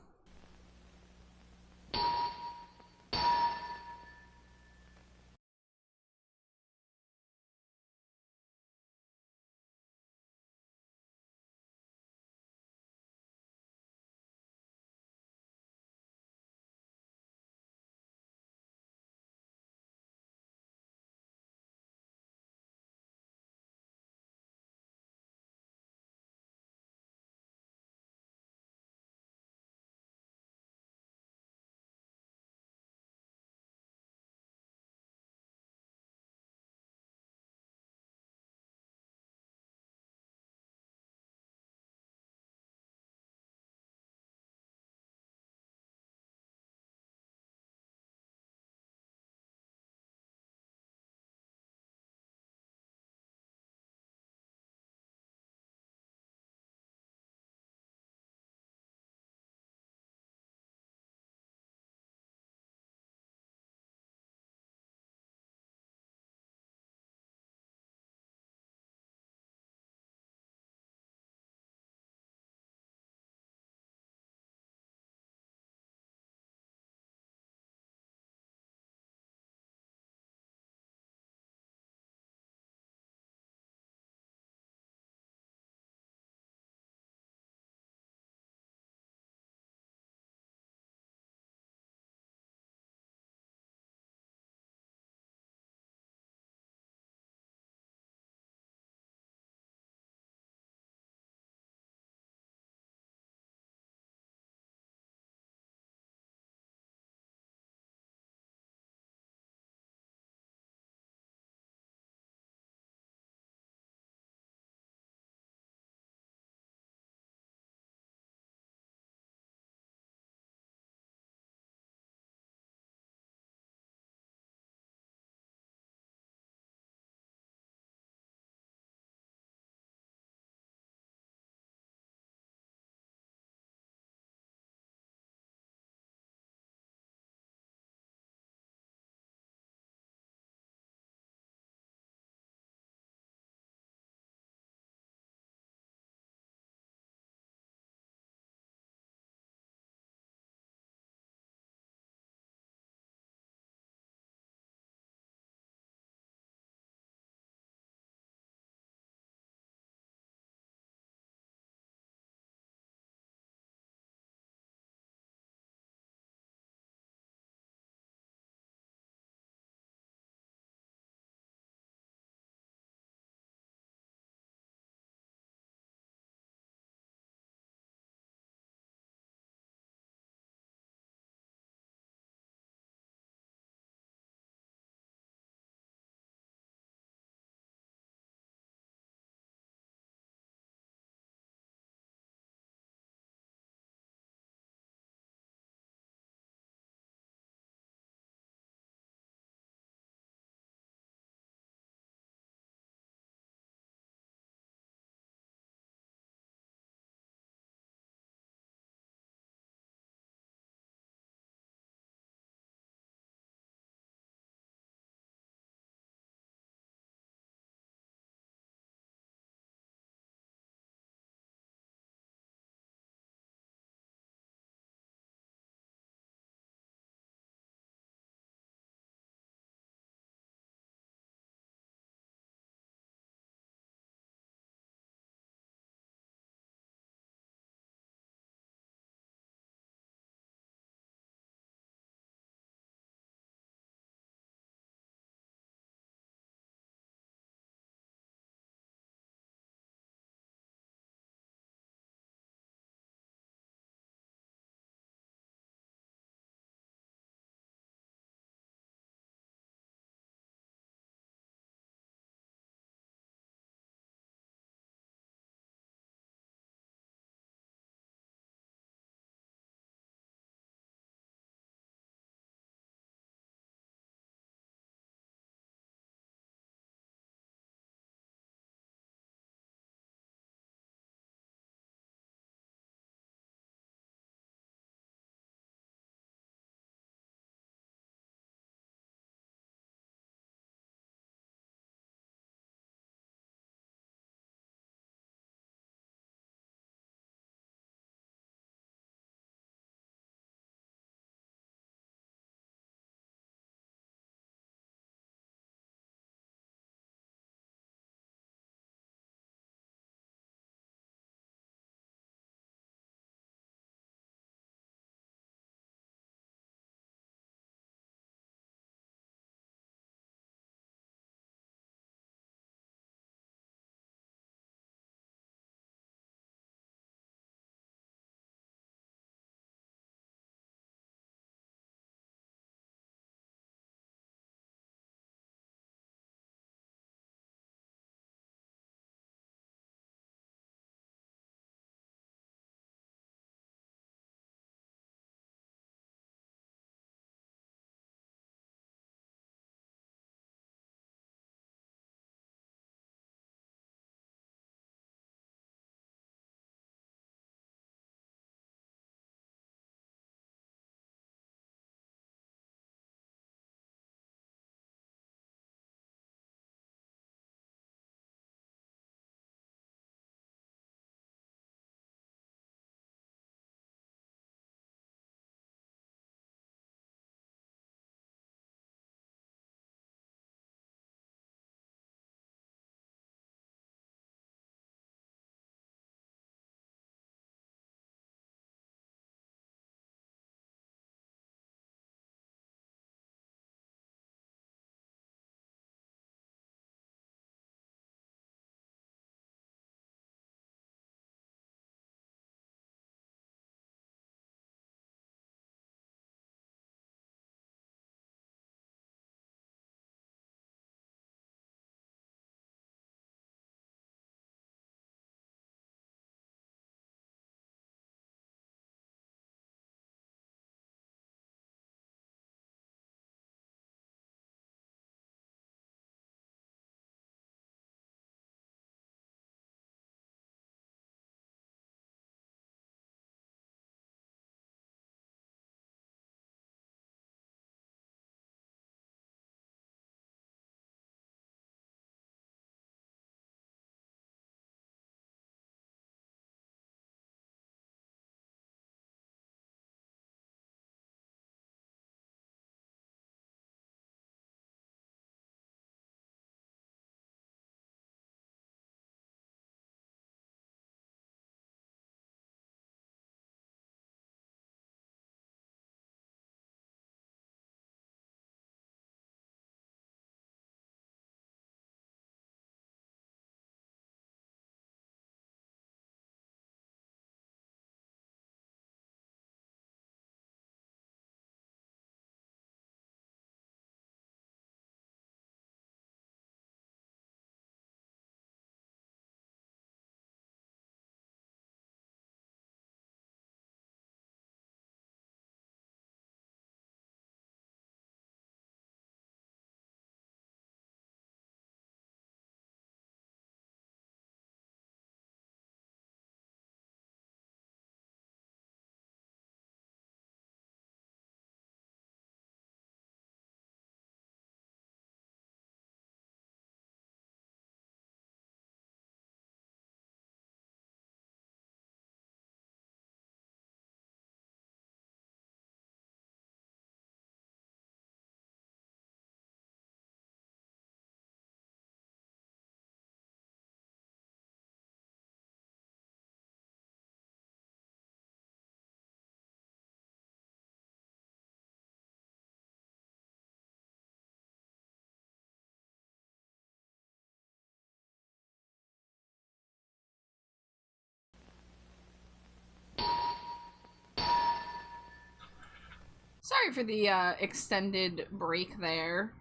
Sorry for the extended break there.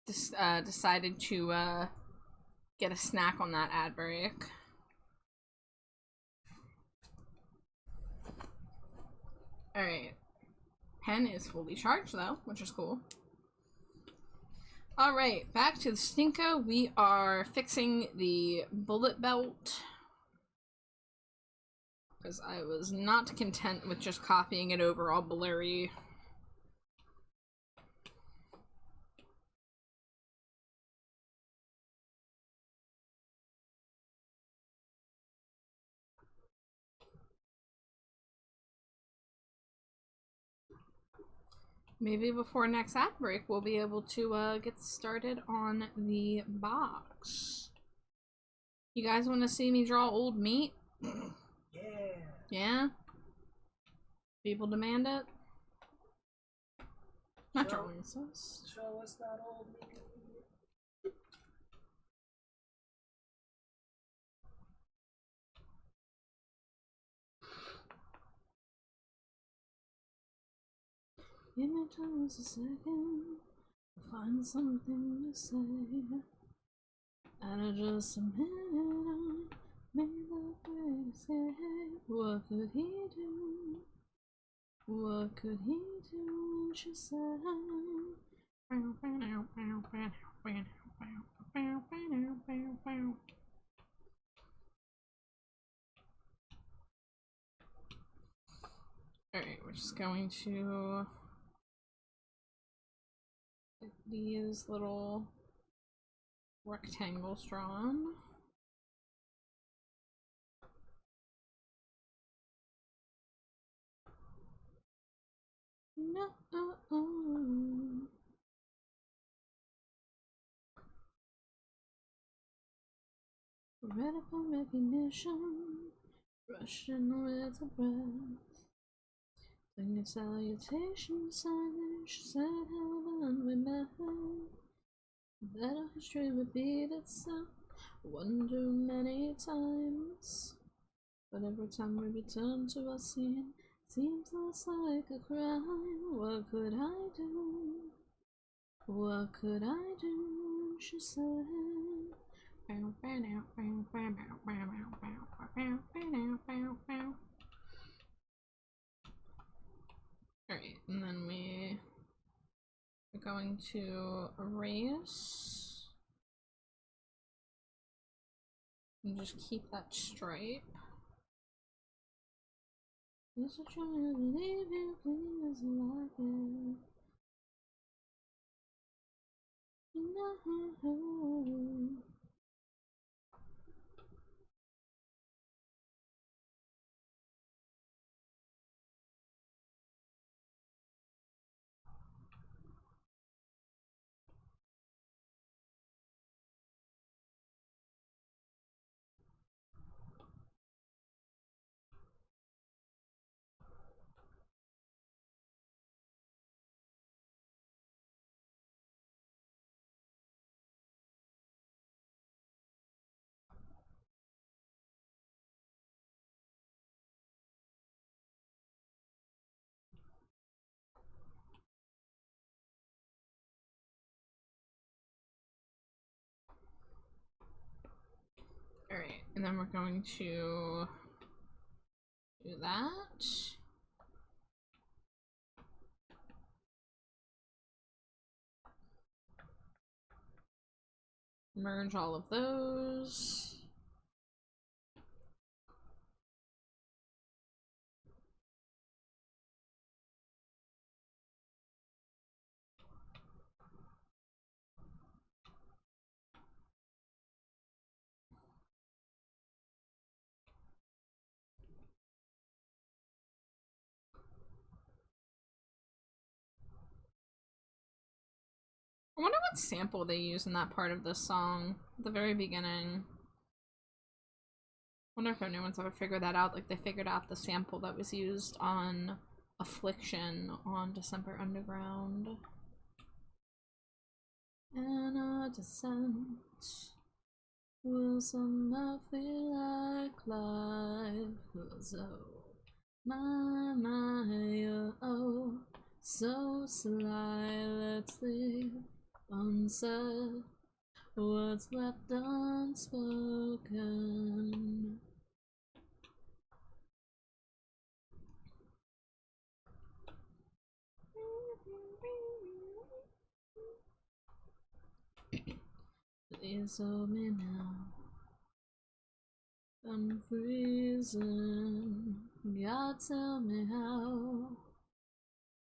Just decided to get a snack on that ad break. Alright. Pen is fully charged though, which is cool. Alright, back to the Stinko. We are fixing the bullet belt. Because I was not content with just copying it over all blurry. Maybe before next ad break, we'll be able to get started on the box. You guys want to see me draw old meat? Yeah. Yeah? People demand it? Not Show- drawing this. Show us that old meat. Give me just a second to find something to say. And just a minute, I made the way to say, what could he do? What could he do? And she said, alright, we're just going to get these little rectangles drawn. No. Ready for recognition, rushing with a breath. Singing salutations, silence, said heaven we met. That our history repeat itself one too many times. But every time we return to our scene, seems less like a crime. What could I do? What could I do? She said. Alright, and then we are going to erase and just keep that stripe. Yes, I'm trying to leave you, please, like it. No. Alright, and then we're going to do that. Merge all of those. I wonder what sample they use in that part of this song at the very beginning. I wonder if anyone's ever figured that out, like they figured out the sample that was used on Affliction on December Underground. And our descent will somehow feel like life, 'cause oh, My, oh, so sly, let's leave unsaid what's left unspoken. Please hold me now. I'm freezing. God, tell me how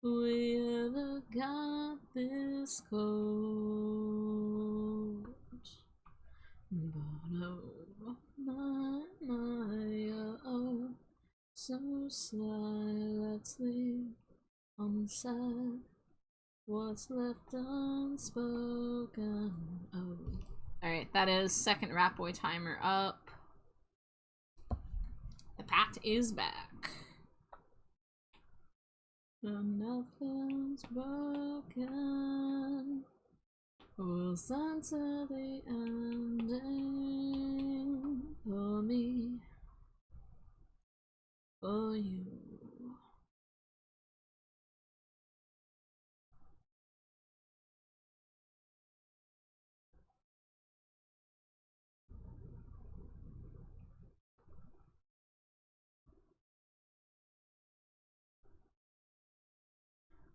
we ever got this cold. But oh, my, oh, so sly, let's leave unsaid what's left unspoken. Oh. Alright, that is second Rat Boy timer up. The pact is back. And nothing's broken. We'll censor the ending for me, for you.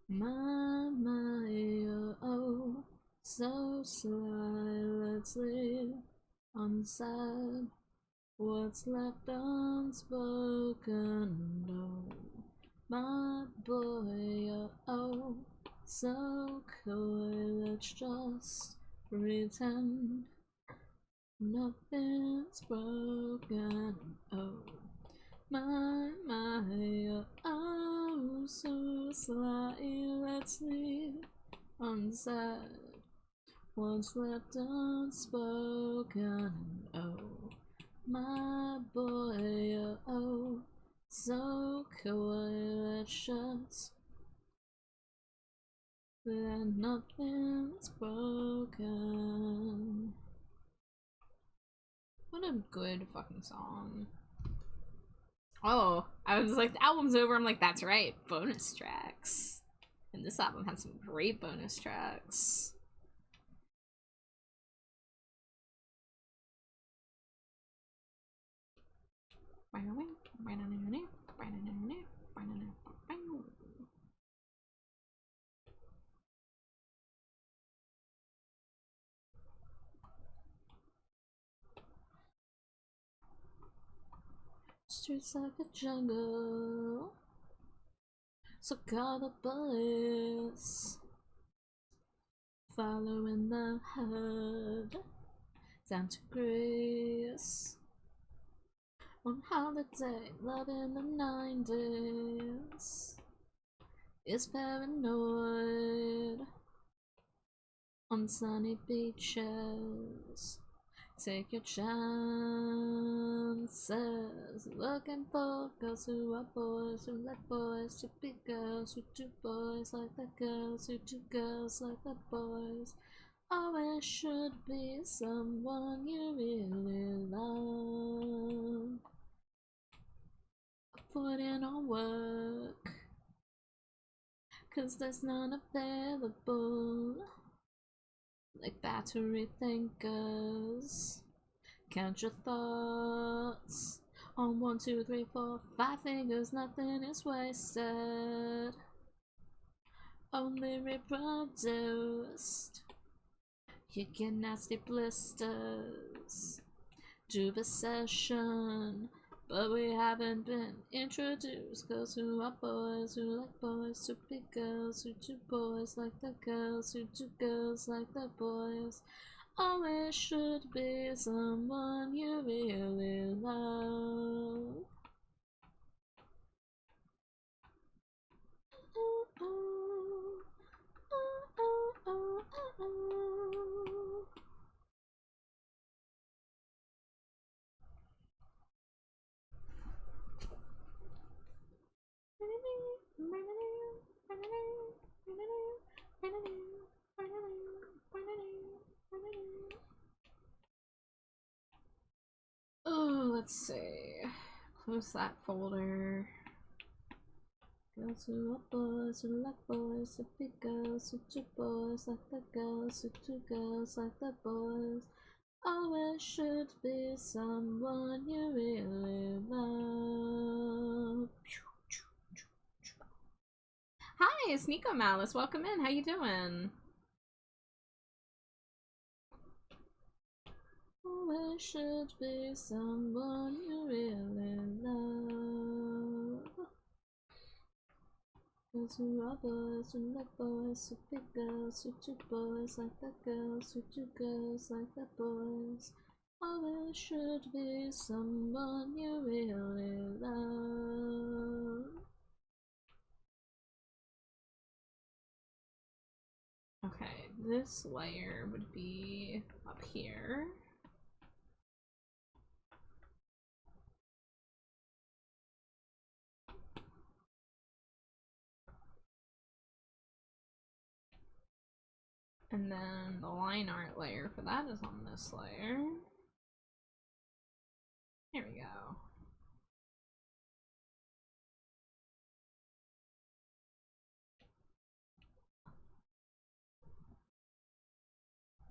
My, oh, so sly, let's leave unsaid what's left unspoken. Oh, my boy, oh, so coy, let's just pretend nothing's broken. Oh, my, oh, so sly, let's leave unsaid what's left unspoken. Oh, my boy, oh, so coy, let's just that nothing's broken. What a good fucking song. Oh, I was like, the album's over. I'm like, that's right, bonus tracks. And this album had some great bonus tracks. Streets like a jungle, so call the police. Following the herd down to Greece. On holiday, love in the 90s. Is paranoid on sunny beaches. Take your chances. Looking for girls who are boys, who like boys to be girls, who do boys like the girls, who do girls like the boys. Always should be someone you really love. Put in on work, 'cause there's none available. Like battery thinkers, count your thoughts on 1, 2, 3, 4, 5 fingers. Nothing is wasted, only reproduced. You get nasty blisters, do possession, but we haven't been introduced. Girls who are boys, who like boys to be girls, who do boys like the girls, who do girls like the boys. Always should be someone you really love. Oh, oh, oh, oh, oh, oh, oh. Oh, let's see. Close that folder. Girls who are boys who like boys, so big girls who do boys like the girls who do girls like the boys. Always should be someone you really love. Hi, it's Nico Malice. Welcome in. How you doing? Always should be someone you really love. Girls who are boys who like boys, who big girls who do boys like the girls who do girls like the boys. Always should be someone you really love. Okay, this layer would be up here. And then the line art layer for that is on this layer. Here we go.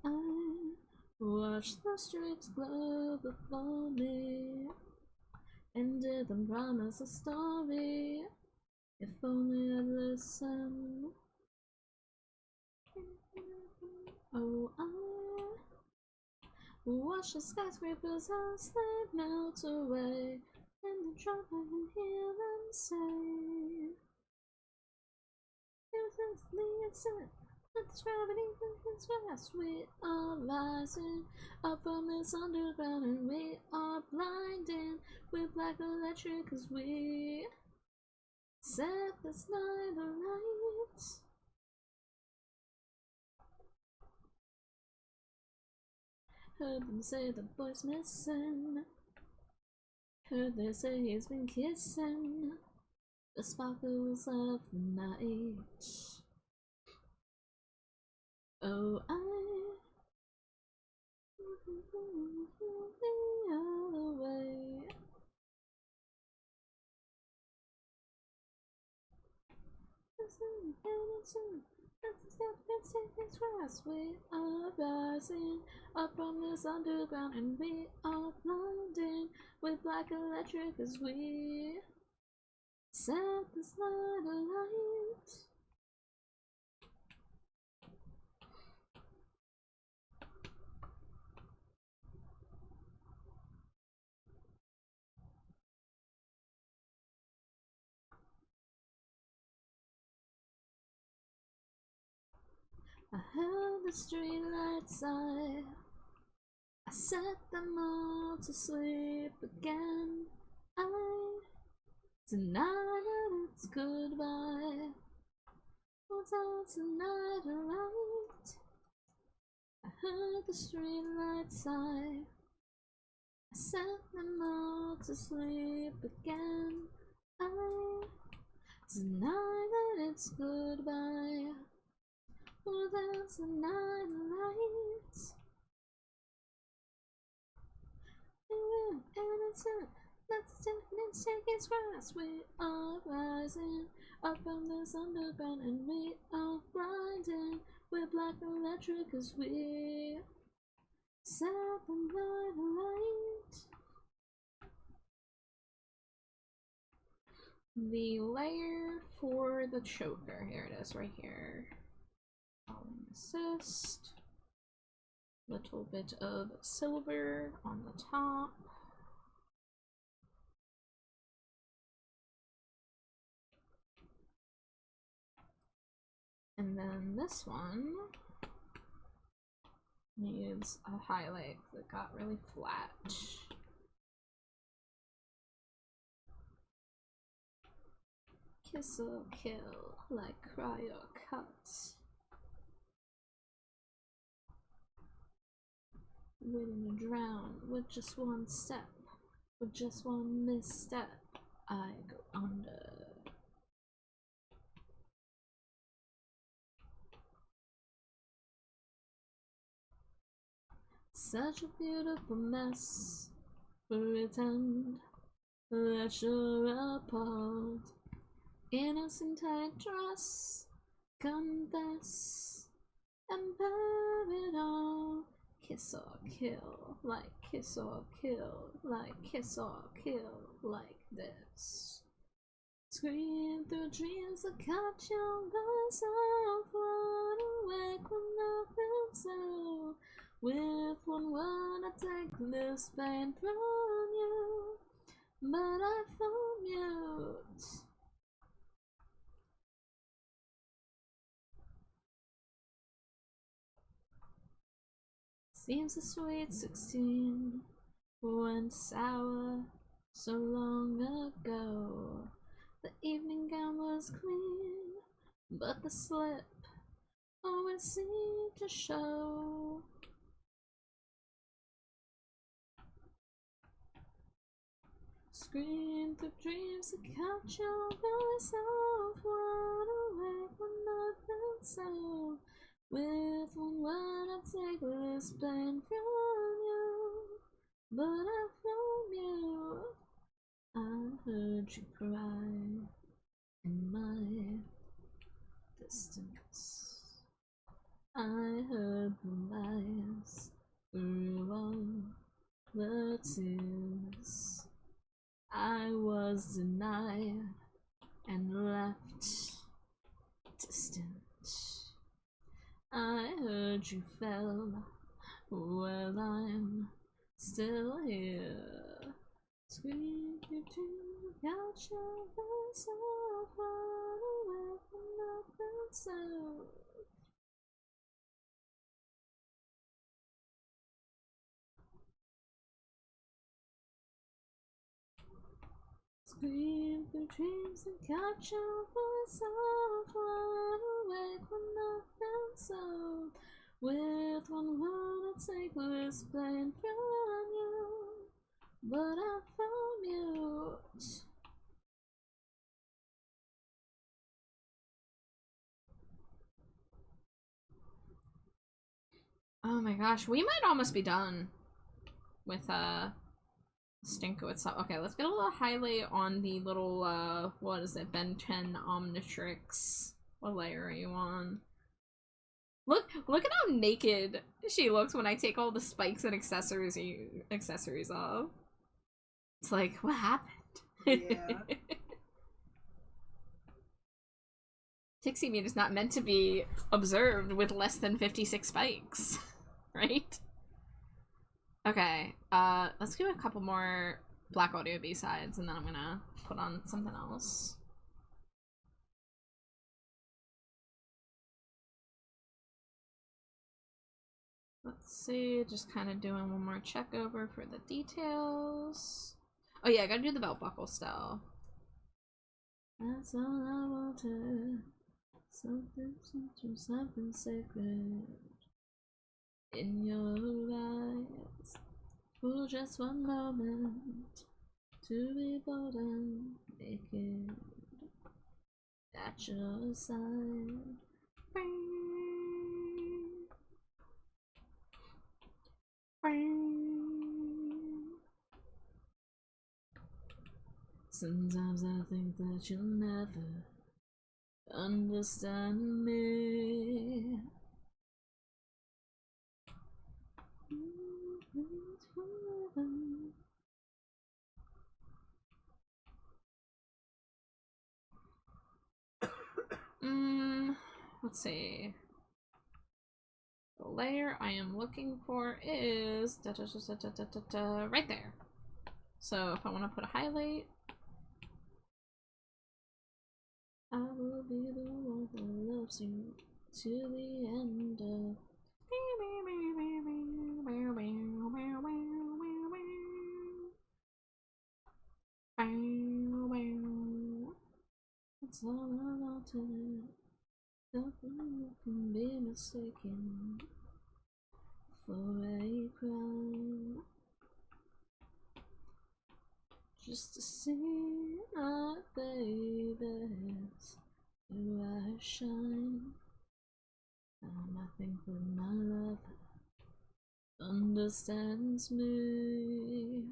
I watch the streets glow before me, and didn't promise a story. If only I'd listen. Oh, I watch the skyscrapers as they melt away, and the drop I can hear them say, it's it. Let this gravity is fast. We are rising up from this underground, and we are blinding with black electric, cause we set this night alight. Heard them say the boy's missing. Heard they say he's been kissing the sparkles of the night. Oh, I the other way. We are rising up from this underground, and we are blinding with black electric as we set this night alight. I held the streetlights, I set them all to sleep again. Tonight it's goodbye. What's on tonight alight? I heard the streetlights, I set them all to sleep again. Tonight it's goodbye. Oh, that's the night light. And it's it. Let's take its grass. We are rising up from this underground, and we are blinding with black electric as we set the night alight. The layer for the choker, here it is, right here. Assist, little bit of silver on the top. And then this one needs a highlight that got really flat. Kiss or kill, like cry or cut. Willing to drown with just one step, with just one misstep, I go under. Such a beautiful mess. Pretend that you're appalled. innocent I trust, confess, and burn it all. Kiss or kill, like kiss or kill, like kiss or kill, like this. Scream through dreams that catch your voice off, run awake when nothing's so. With one word I take this pain from you, but I found mute. Seems the sweet 16 went sour so long ago. The evening gown was clean, but the slip always seemed to show. Scream through dreams to catch your voice off, run away when nothing's so. With one word I take this pain from you, but I found you. I heard you cry in my distance. I heard the lies through all the tears. I was denied and left distant. I heard you fell, well I'm still here. Scream you to catch your voice off, run away from nothing so. Scream through dreams and catch your voice off, run away when nothing's so. With one word I take this pain from you, but I found mute. Oh my gosh, we might almost be done with Stinko itself. Okay, let's get a little highlight on the little what is it, Ben 10 Omnitrix. What layer are you on? Look at how naked she looks when I take all the spikes and accessories off. It's like, what happened? Yeah. Pixie meat is not meant to be observed with less than 56 spikes, right? Okay, let's do a couple more Black Audio B-sides and then I'm gonna put on something else. Let's see, just kind of doing one more check over for the details. Oh yeah, I gotta do the belt buckle still. That's all I wanted. Something sacred in your eyes. For just one moment, to be bold and naked at your side. Sometimes I think that you'll never understand me. Let's see. The layer I am looking for is right there. So if I want to put a highlight, I will be the one that loves you to the end of. That's all I wanted. Nothing can be mistaken for a crown. Just to see my baby's blue eyes shine. I think that my love understands me.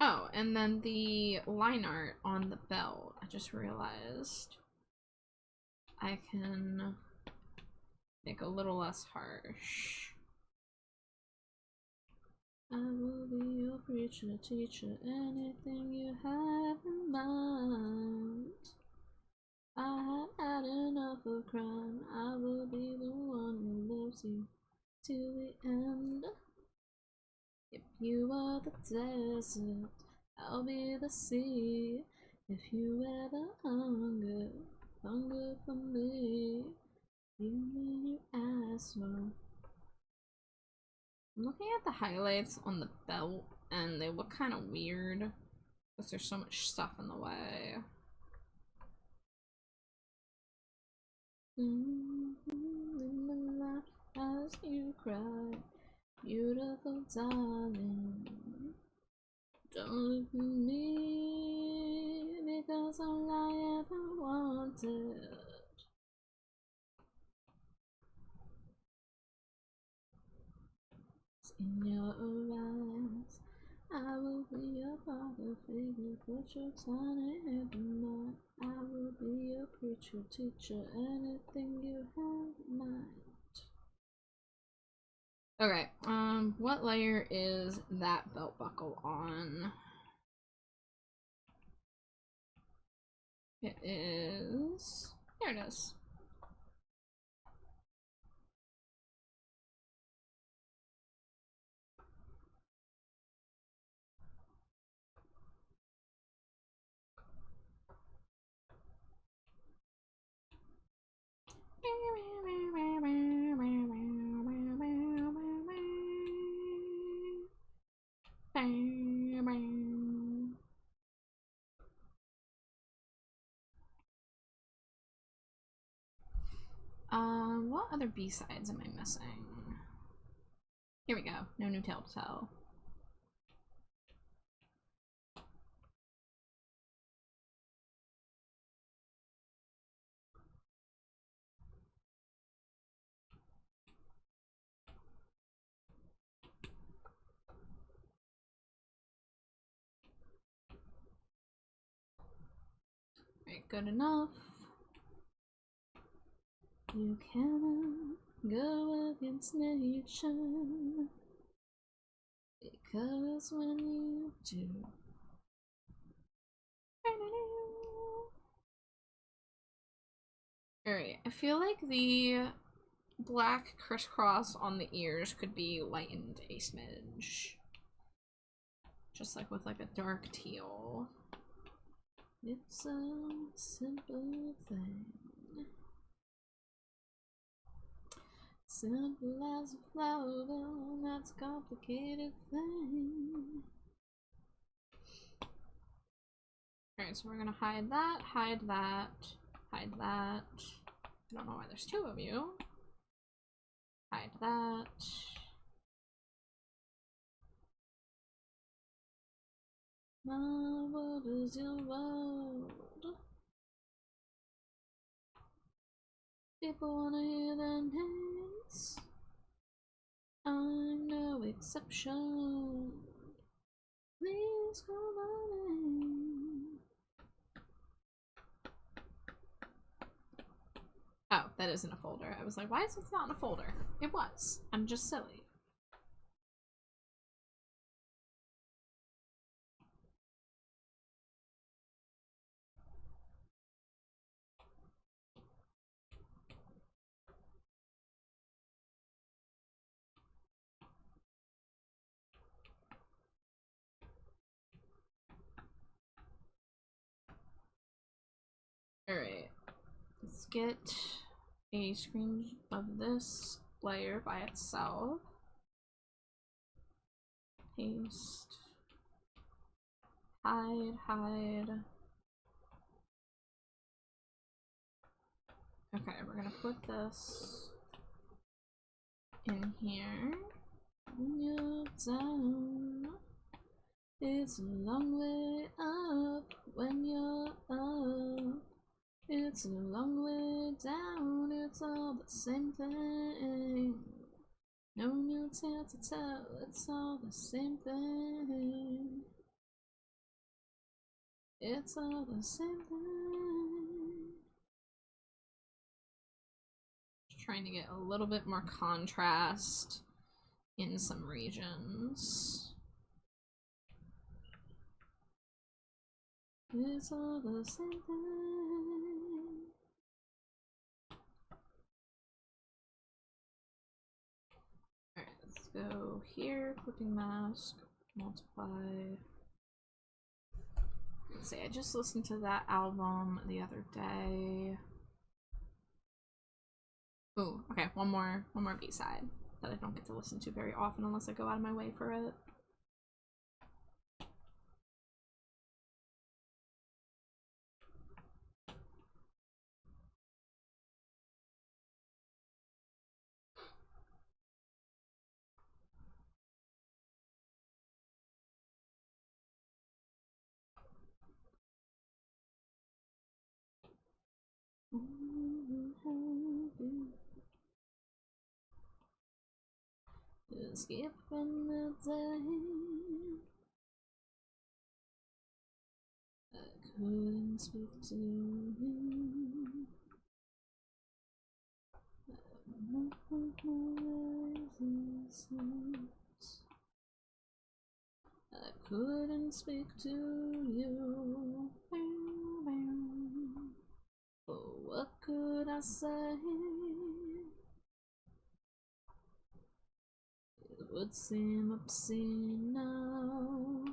Oh, and then the line art on the belt. I just realized I can make a little less harsh. I will be your preacher, teacher, anything you have in mind. I have had enough of crime. I will be the one who loves you till the end. If you are the desert, I'll be the sea. If you ever hunger for me, you ask for. I'm looking at the highlights on the belt, and they look kind of weird because there's so much stuff in the way. As you cry, beautiful darling, don't look at me because all I ever wanted. In your eyes, I will be your father figure, put your tiny head in mine. I will be your preacher, teacher, anything you have in mind. Okay, what layer is that belt buckle on? It is... There it is. What other B-sides am I missing? Here we go. No new tale to tell. Right, good enough. You cannot go against nature, because when you do, alright, I feel like the black crisscross on the ears could be lightened a smidge. Just like with like a dark teal. It's a simple thing. Simple as a flower, that's a complicated thing. Alright, so we're gonna hide that, hide that, hide that. I don't know why there's two of you. Hide that. My world is your world. People wanna hear their names. I'm no exception. Please call my name. Oh, that isn't a folder. I was like, why is it not in a folder? It was. I'm just silly. Alright. Let's get a screen of this layer by itself. Paste. Hide, hide. Okay, we're gonna put this in here. When you're down, it's a long way up. When you're up, it's a long way down. It's all the same thing. No new tale to tell. It's all the same thing. It's all the same thing. Just trying to get a little bit more contrast in some regions. It's all the same thing. Alright, let's go here, clipping mask, multiply. Let's see, I just listened to that album the other day. Ooh, okay, one more B-side that I don't get to listen to very often unless I go out of my way for it. Escape from the day I couldn't speak to you. I couldn't speak to you. Oh, what could I say? It would seem obscene now.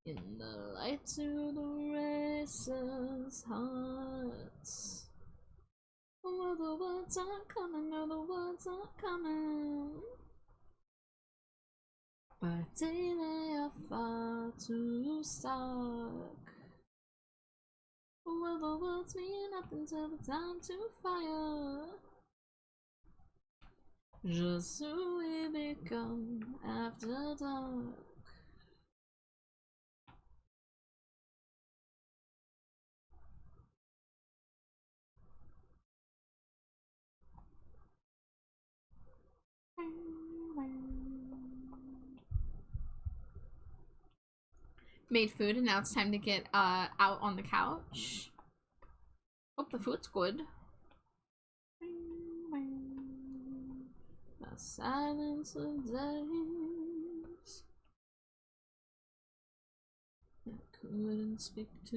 In the light to the racers' hearts. Oh, the words aren't coming, no, the words aren't coming. But they are far too stark. Well, the words mean nothing till the time to fire. Just who we become after dark. Made food and now it's time to get out on the couch. Hope the food's good. The silence of days. I couldn't speak to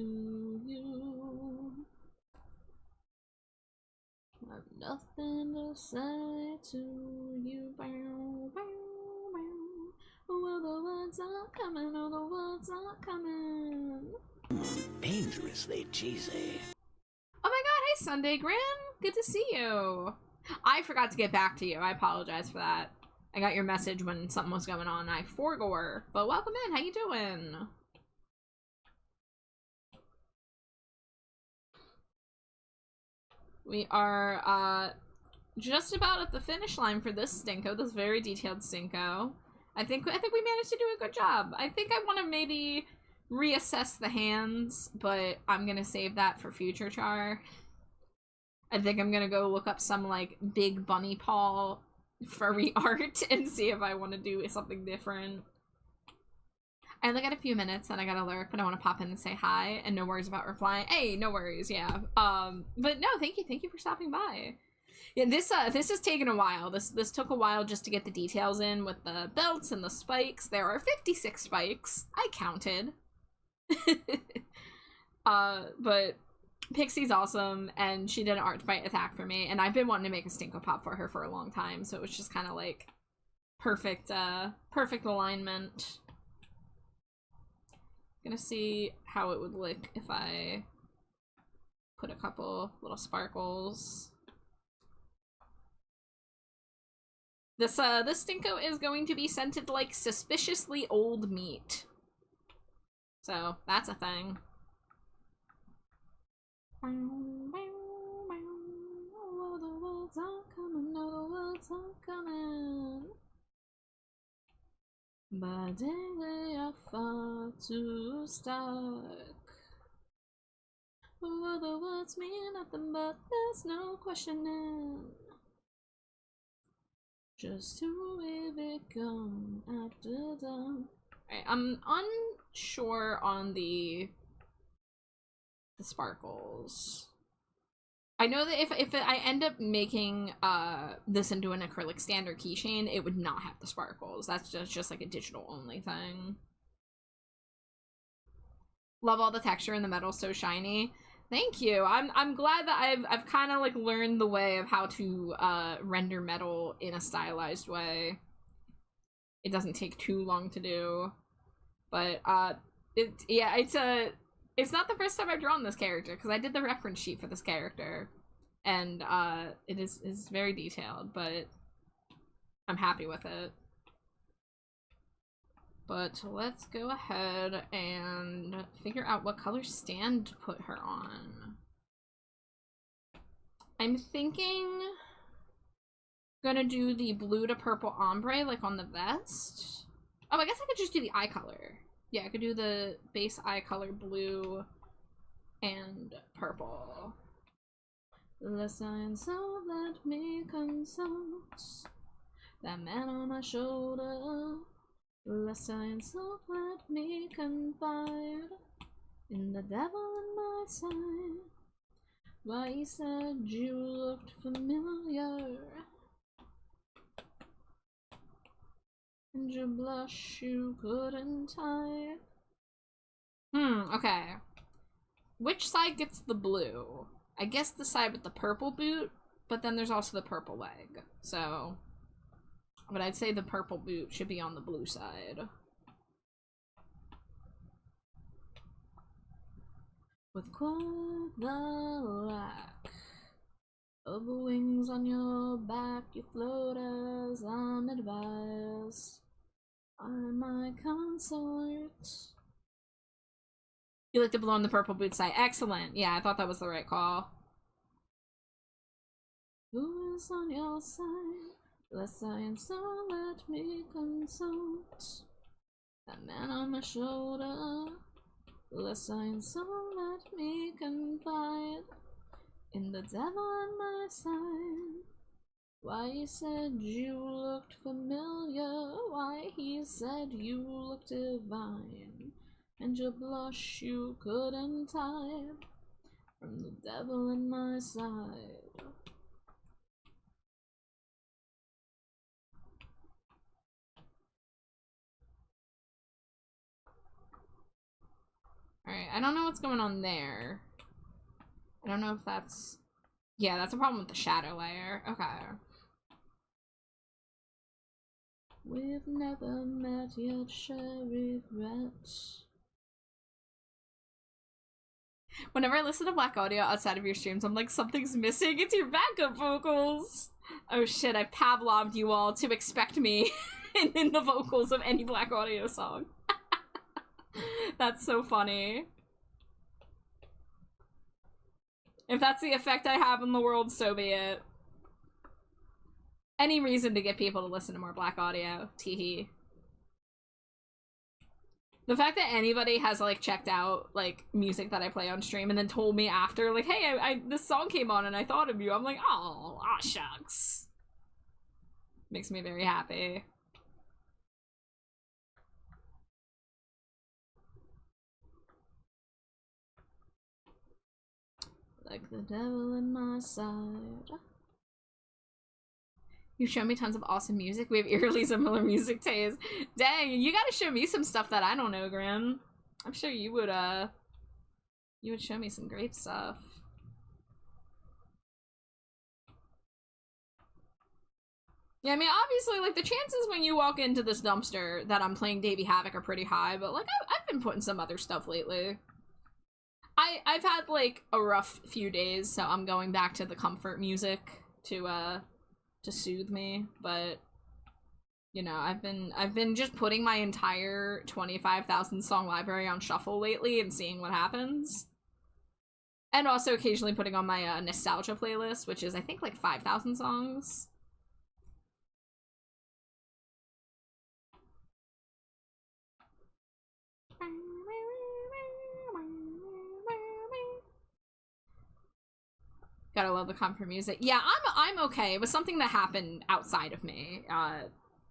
you. I've nothing to say to you. Bow, bow, bow. Well, the words aren't coming, oh, the words aren't coming. Dangerously cheesy. Oh my god, hey Sunday Grim! Good to see you! I forgot to get back to you. I apologize for that. I got your message when something was going on. I forgore. But welcome in. How you doing? We are just about at the finish line for this Stinko, this very detailed Stinko. I think we managed to do a good job. I think I want to maybe reassess the hands, but I'm gonna save that for future char. I think I'm gonna go look up some like big bunny paw furry art and see if I want to do something different. I only got a few minutes and I got a lurk, but I want to pop in and say hi, and no worries about replying. Hey, no worries, yeah. But no, thank you for stopping by. Yeah, this has taken a while. This took a while just to get the details in with the belts and the spikes. There are 56 spikes. I counted. But Pixie's awesome, and she did an art fight attack for me, and I've been wanting to make a Stinko Pop for her for a long time, so it was just kind of like perfect alignment. Gonna see how it would look if I put a couple little sparkles. This Stinko is going to be scented like suspiciously old meat. So, that's a thing. Oh, the words are coming, no, the words are coming. But they are far too stark. Oh, the words mean nothing, but there's no questioning just who we become after dark. Right, I'm unsure on the sparkles. I know that if I end up making this into an acrylic standard keychain, it would not have the sparkles. That's just like a digital only thing. Love all the texture in the metal, so shiny. Thank you. I'm glad that I've kind of like learned the way of how to render metal in a stylized way. It doesn't take too long to do, but it's not the first time I've drawn this character, because I did the reference sheet for this character, and it is very detailed, but I'm happy with it. But let's go ahead and figure out what color stand to put her on. I'm thinking gonna do the blue to purple ombre like on the vest. Oh, I guess I could just do the eye color. Yeah, I could do the base eye color blue and purple. The signs so let me consult that man on my shoulder. The signs so let me confide in the devil in my side. Why he said you looked familiar, and your blush you couldn't hide. Okay. Which side gets the blue? I guess the side with the purple boot, but then there's also the purple leg. So, but I'd say the purple boot should be on the blue side. With quite the lack of wings on your back, you float as I'm advised by my consort. You like the blue on the purple boot side. Excellent. Yeah, I thought that was the right call. Who is on your side? The science, so let me consult that man on my shoulder. The science, so let me confide in the devil on my side. Why he said you looked familiar, why he said you looked divine, and your blush you couldn't hide from the devil in my side. Alright, I don't know what's going on there. I don't know if that's... Yeah, that's a problem with the shadow layer. Okay. We've never met yet, share regret. Whenever I listen to Black Audio outside of your streams, I'm like, something's missing. It's your backup vocals. Oh shit, I Pavloved you all to expect me in the vocals of any Black Audio song. That's so funny. If that's the effect I have in the world, so be it. Any reason to get people to listen to more Black Audio. Teehee. The fact that anybody has, like, checked out, like, music that I play on stream and then told me after, like, hey, this song came on and I thought of you. I'm like, oh, aw, shucks. Makes me very happy. Like the devil in my side. You show me tons of awesome music. We have eerily similar music tastes. Dang, you gotta show me some stuff that I don't know, Grim. I'm sure you would show me some great stuff. Yeah, I mean, obviously, like, the chances when you walk into this dumpster that I'm playing Davey Havoc are pretty high, but, like, I've been putting some other stuff lately. I've had, like, a rough few days, so I'm going back to the comfort music to soothe me, but, you know, I've been just putting my entire 25,000 song library on shuffle lately and seeing what happens. And also occasionally putting on my nostalgia playlist, which is, I think, like, 5,000 songs. Gotta love the comfort music. Yeah, I'm okay. It was something that happened outside of me. I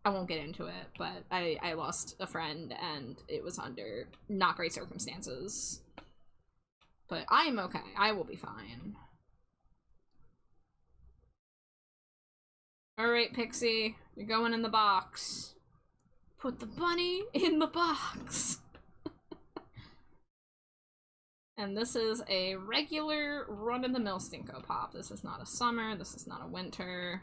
I won't get into it, but I lost a friend and it was under not great circumstances. But I am okay. I will be fine. Alright, Pixie. You're going in the box. Put the bunny in the box. And this is a regular run-of-the-mill Stinko Pop. This is not a summer. This is not a winter.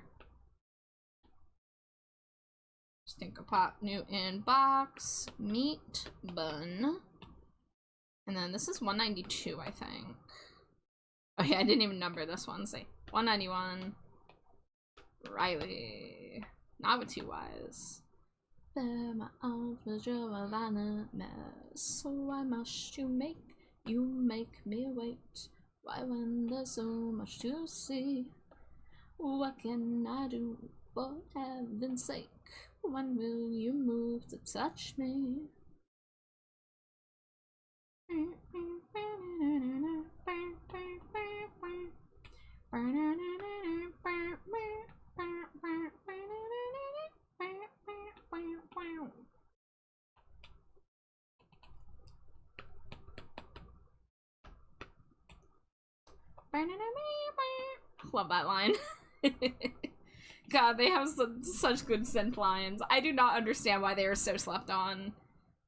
Stinko Pop, new in box, meat bun. And then this is 192, I think. Oh yeah, I didn't even number this one. Say 191. Riley. Not with 2 Y's. Bear my arms with your violent mess. So why must you make me wait? Why when there's so much to see? What can I do for heaven's sake? When will you move to touch me? Love that line. God, they have such good synth lines. I do not understand why they are so slept on.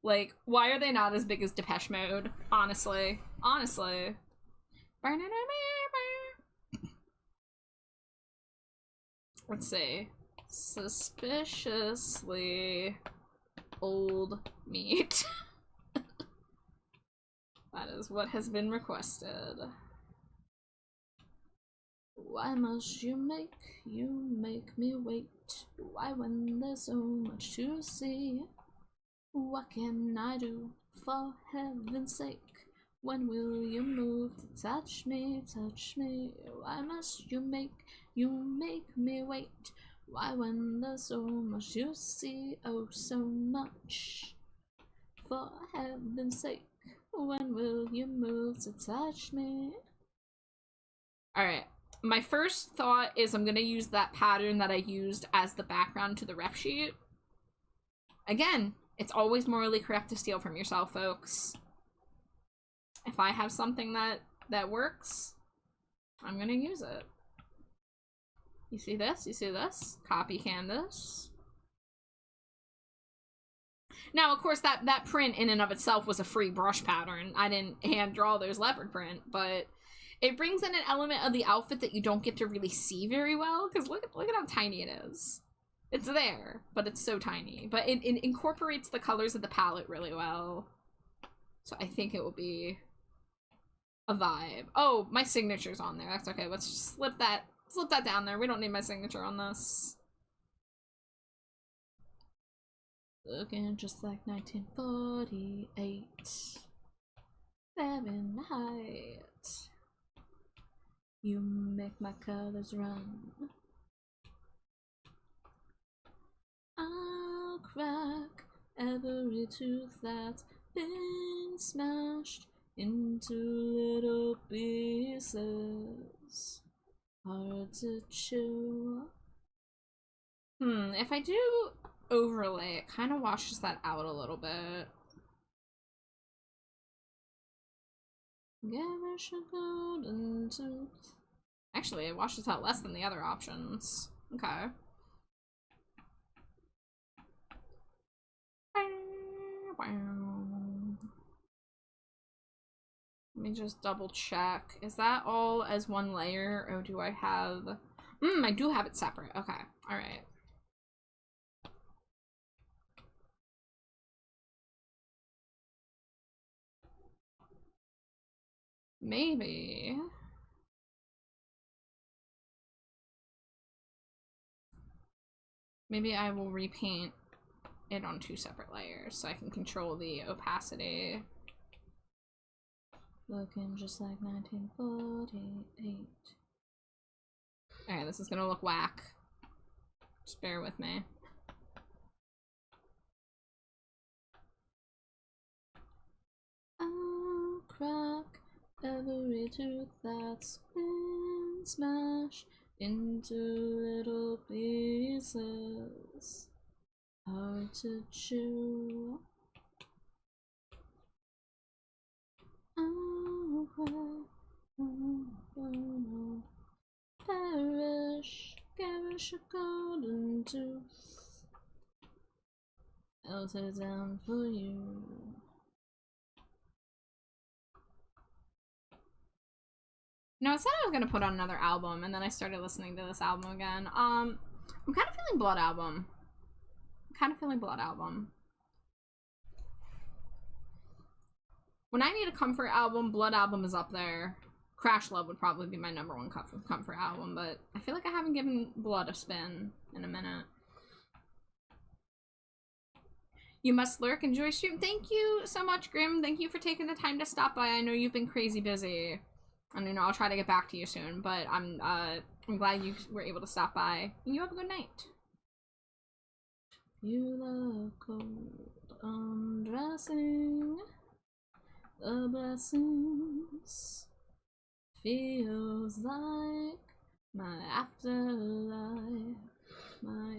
Like, why are they not as big as Depeche Mode? Honestly. Honestly. Let's see. Suspiciously old meat. That is what has been requested. Why must you make me wait? Why when there's so much to see? What can I do for heaven's sake? When will you move to touch me, touch me? Why must you make me wait? Why when there's so much to see? Oh, so much. For heaven's sake, when will you move to touch me? Alright. My first thought is I'm gonna use that pattern that I used as the background to the ref sheet. Again, it's always morally correct to steal from yourself, folks. If I have something that works, I'm gonna use it. You see this? You see this? Copy canvas. Now, of course, that print in and of itself was a free brush pattern. I didn't hand draw those leopard print, but it brings in an element of the outfit that you don't get to really see very well, because look at how tiny it is. It's there, but it's so tiny. But it incorporates the colors of the palette really well. So I think it will be a vibe. Oh, my signature's on there. That's okay. Let's just slip that down there. We don't need my signature on this. Looking just like 1948. Fahrenheit. You make my colors run. I'll crack every tooth that's been smashed into little pieces. Hard to chew. If I do overlay, it kind of washes that out a little bit. Give us a golden tooth. Actually, it washes out less than the other options. Okay. Let me just double check. Is that all as one layer, or do I have... I do have it separate. Okay. Alright. Maybe I will repaint it on 2 separate layers so I can control the opacity. Looking just like 1948. Alright, this is gonna look whack. Just bear with me. I'll crack every tooth that's been smashed into little pieces. hard to chew. Garish a golden tooth. I'll sit down for you. No, I said I was gonna put on another album, and then I started listening to this album again. I'm kind of feeling Blood Album. When I need a comfort album, Blood Album is up there. Crash Love would probably be my number one comfort album, but I feel like I haven't given Blood a spin in a minute. You must lurk, enjoy stream. Thank you so much, Grim. Thank you for taking the time to stop by. I know you've been crazy busy. And you know, I'll try to get back to you soon, but I'm glad you were able to stop by. And you have a good night. You look cold, undressing the blessings. Feels like my afterlife, I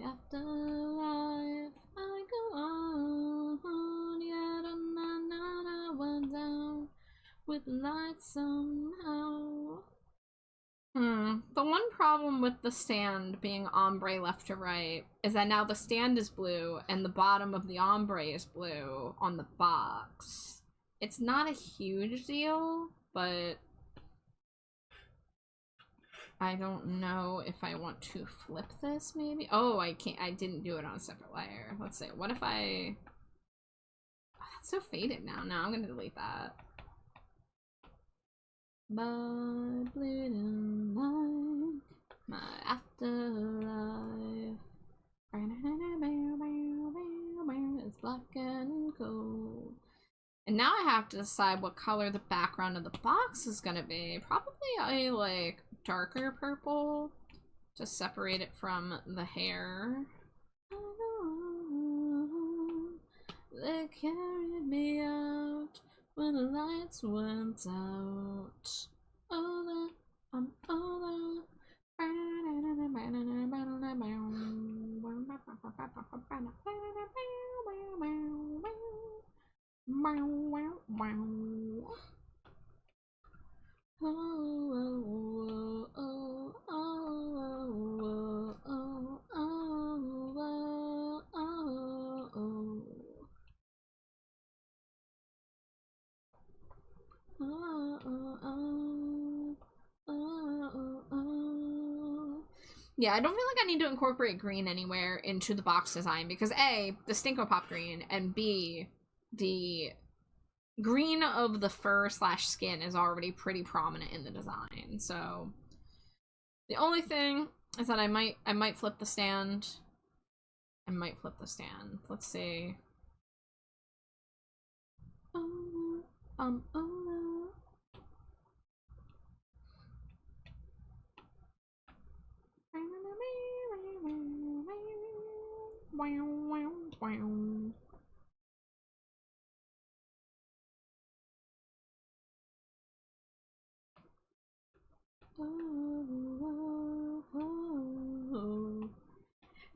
go on, yet another went down with light somehow. The one problem with the stand being ombre left to right is that now the stand is blue and the bottom of the ombre is blue on the box. It's not a huge deal, but I don't know if I want to flip this, maybe? Oh, I didn't do it on a separate layer. Let's see, what if I... Oh, that's so faded now. No, I'm gonna delete that. But bleeding like my afterlife. It's black and cold. And now I have to decide what color the background of the box is gonna be. Probably a, like, darker purple to separate it from the hair. They carried me out when the lights went out. Over, I'm over. Yeah, I don't feel like I need to incorporate green anywhere into the box design because A, the Stinko Pop green, and B, the green of the fur / skin is already pretty prominent in the design. So the only thing is that I might flip the stand. Let's see.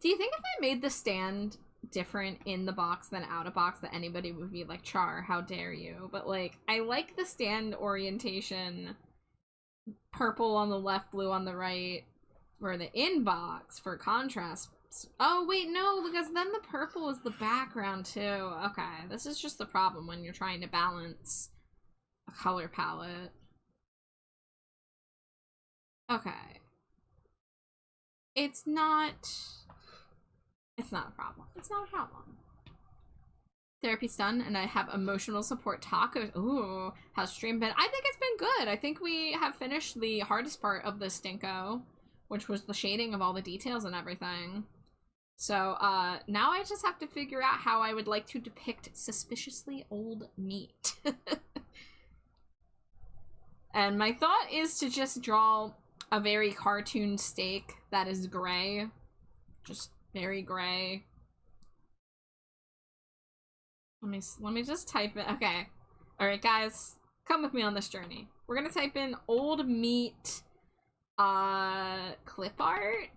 Do you think if I made the stand different in the box than out of box that anybody would be like, Char, how dare you? But like, I like the stand orientation. Purple on the left, blue on the right for the inbox for contrast. Oh wait, no, because then the purple is the background too. Okay, this is just the problem when you're trying to balance a color palette. Okay. It's not a problem. It's not a problem. Therapy's done, and I have emotional support tacos. Ooh, how's stream been? I think it's been good. I think we have finished the hardest part of the Stinko, which was the shading of all the details and everything. So, now I just have to figure out how I would like to depict suspiciously old meat. And my thought is to just draw a very cartoon steak that is gray. Just very gray. Let me just type it. Okay. All right, guys, come with me on this journey. We're gonna type in old meat clip art.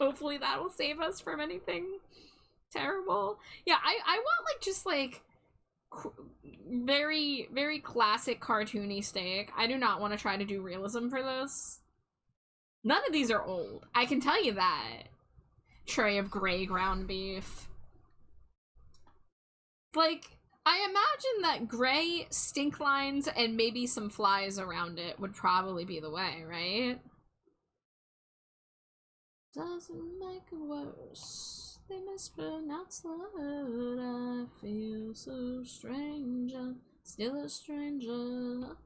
Hopefully that will save us from anything terrible. Yeah, I want like just like very, very classic cartoony steak. I do not want to try to do realism for this. None of these are old. I can tell you that. Tray of gray ground beef. Like, I imagine that gray stink lines and maybe some flies around it would probably be the way, right? Doesn't make it worse. They mispronounce the word. I feel so strange. I'm still a stranger.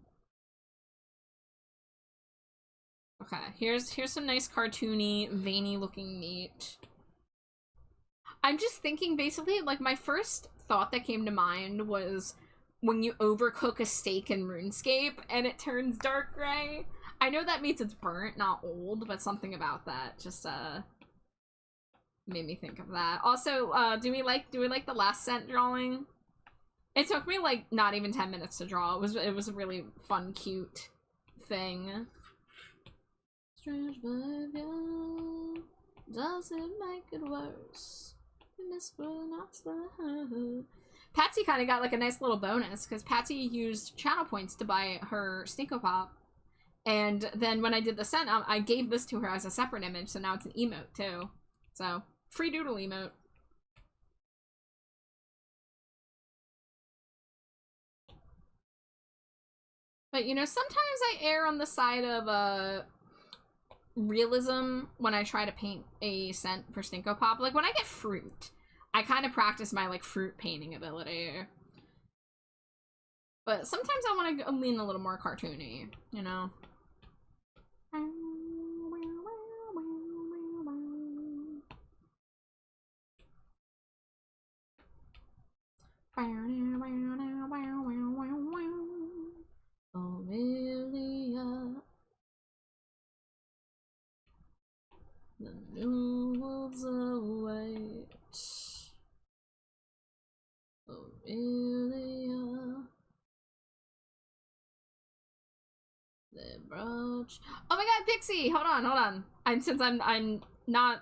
Okay, here's some nice cartoony, veiny looking meat. I'm just thinking basically, like, my first thought that came to mind was when you overcook a steak in RuneScape and it turns dark gray. I know that means it's burnt, not old, but something about that just made me think of that. Also, do we like the last scent drawing? It took me like not even 10 minutes to draw. It was a really fun, cute thing. Strange behavior doesn't make it worse. Mispronounce the Patsy kind of got like a nice little bonus because Patsy used channel points to buy her Stinko Pop, and then when I did the scent, I gave this to her as a separate image, so now it's an emote too. So free doodle emote. But you know, sometimes I err on the side of realism when I try to paint a scent for Stinko Pop. Like when I get fruit, I kind of practice my like fruit painting ability. But sometimes I want to lean a little more cartoony, you know? Amelia, the new wolves await. Amelia, the brooch. Oh my god, Pixie! Hold on. Since I'm not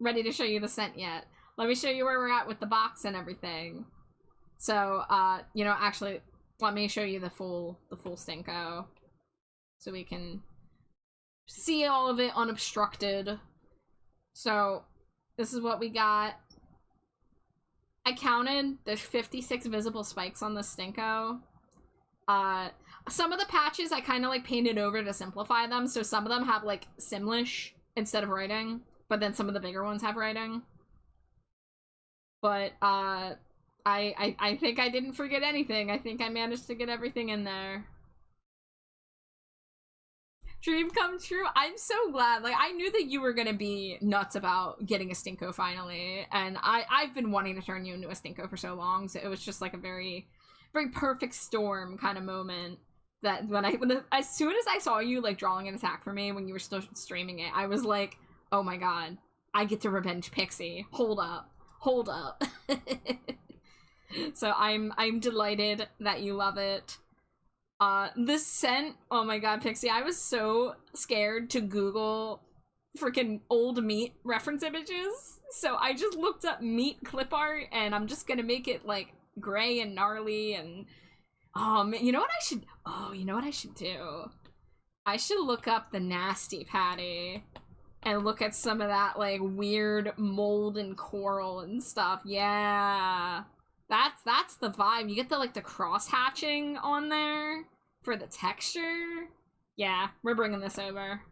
ready to show you the scent yet. Let me show you where we're at with the box and everything. So, you know, actually, let me show you the full Stinko, so we can see all of it unobstructed. So, this is what we got. I counted, there's 56 visible spikes on the Stinko. Some of the patches I kind of like painted over to simplify them, so some of them have like Simlish instead of writing, but then some of the bigger ones have writing. But, I think I didn't forget anything. I think I managed to get everything in there. Dream come true. I'm so glad. Like, I knew that you were gonna be nuts about getting a Stinko finally, and I've been wanting to turn you into a Stinko for so long, so it was just like a very, very perfect storm kind of moment. That as soon as I saw you like drawing an attack for me when you were still streaming it, I was like, oh my god, I get to revenge Pixie. Hold up. So I'm delighted that you love it. This scent, oh my god, Pixie, I was so scared to Google freaking old meat reference images, so I just looked up meat clip art, and I'm just gonna make it like gray and gnarly, and oh man, you know what I should do? I should look up the Nasty Patty and look at some of that like weird mold and coral and stuff. Yeah. That's the vibe. You get the like the cross hatching on there for the texture. Yeah, we're bringing this over.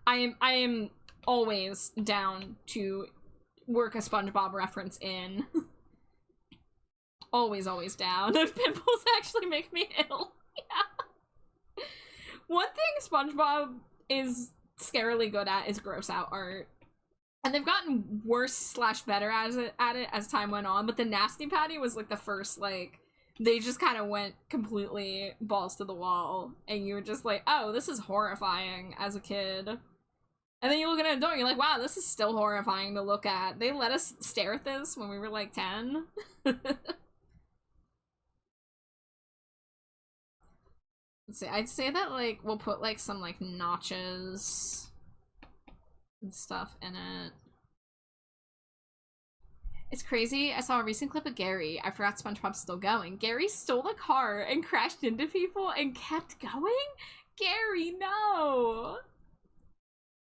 I am always down to work a SpongeBob reference in. always down. Those pimples actually make me ill. Yeah. One thing SpongeBob is scarily good at is gross out art. And they've gotten worse / better at it as time went on, but the Nasty Patty was like the first, like, they just kind of went completely balls to the wall, and you were just like, oh, this is horrifying as a kid. And then you look at an adult and you're like, wow, this is still horrifying to look at. They let us stare at this when we were like 10. Let's see, I'd say that like we'll put like some like notches and stuff in it. It's crazy. I saw a recent clip of Gary. I forgot SpongeBob's still going. Gary stole a car and crashed into people and kept going? Gary, no!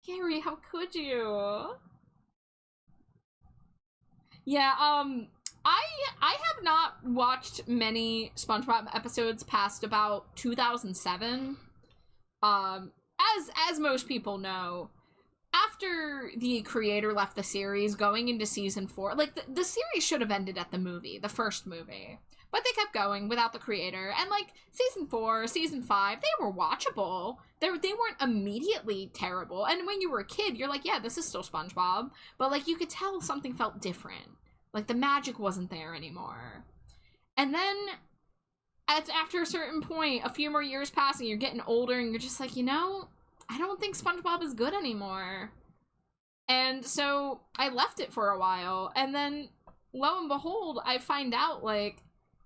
Gary, how could you? Yeah, I have not watched many SpongeBob episodes past about 2007. As most people know, after the creator left the series, going into season 4, like, the series should have ended at the movie, the first movie. But they kept going without the creator, and, like, season 4, season 5, they were watchable. They weren't immediately terrible, and when you were a kid, you're like, yeah, this is still SpongeBob, but, like, you could tell something felt different. Like, the magic wasn't there anymore. And then, after a certain point, a few more years pass, and you're getting older, and you're just like, you know, I don't think SpongeBob is good anymore. And so, I left it for a while, and then, lo and behold, I find out, like,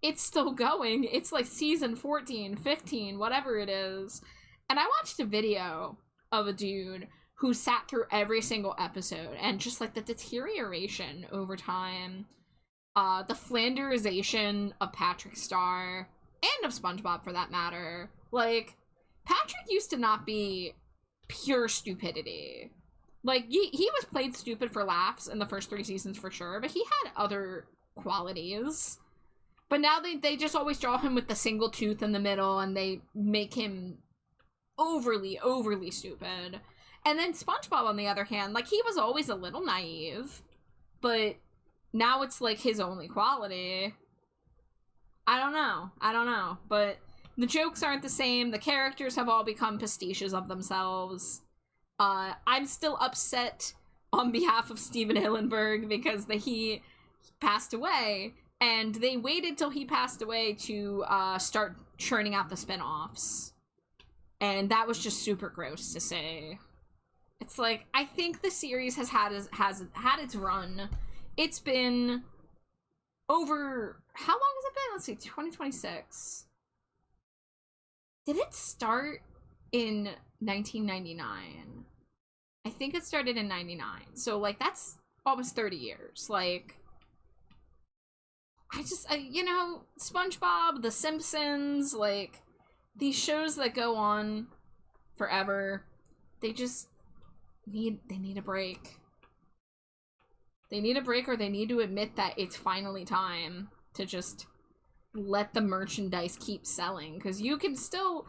it's still going. It's like season 14, 15, whatever it is. And I watched a video of a dude who sat through every single episode and just like the deterioration over time, the Flanderization of Patrick Star and of SpongeBob for that matter. Like, Patrick used to not be pure stupidity. Like, he was played stupid for laughs in the first 3 seasons for sure, but he had other qualities. But now they just always draw him with the single tooth in the middle, and they make him overly stupid. And then SpongeBob, on the other hand, like, he was always a little naive, but now it's, like, his only quality. I don't know. But the jokes aren't the same. The characters have all become pastiches of themselves. I'm still upset on behalf of Steven Hillenburg because he passed away. And they waited till he passed away to start churning out the spin-offs. And that was just super gross to say. It's like, I think the series has had its run. It's been over... How long has it been? Let's see, 2026. Did it start in 1999? I think it started in 99. So, like, that's almost 30 years. Like... you know, SpongeBob, The Simpsons, like, these shows that go on forever, they just need a break. They need a break, or they need to admit that it's finally time to just let the merchandise keep selling, because you can still,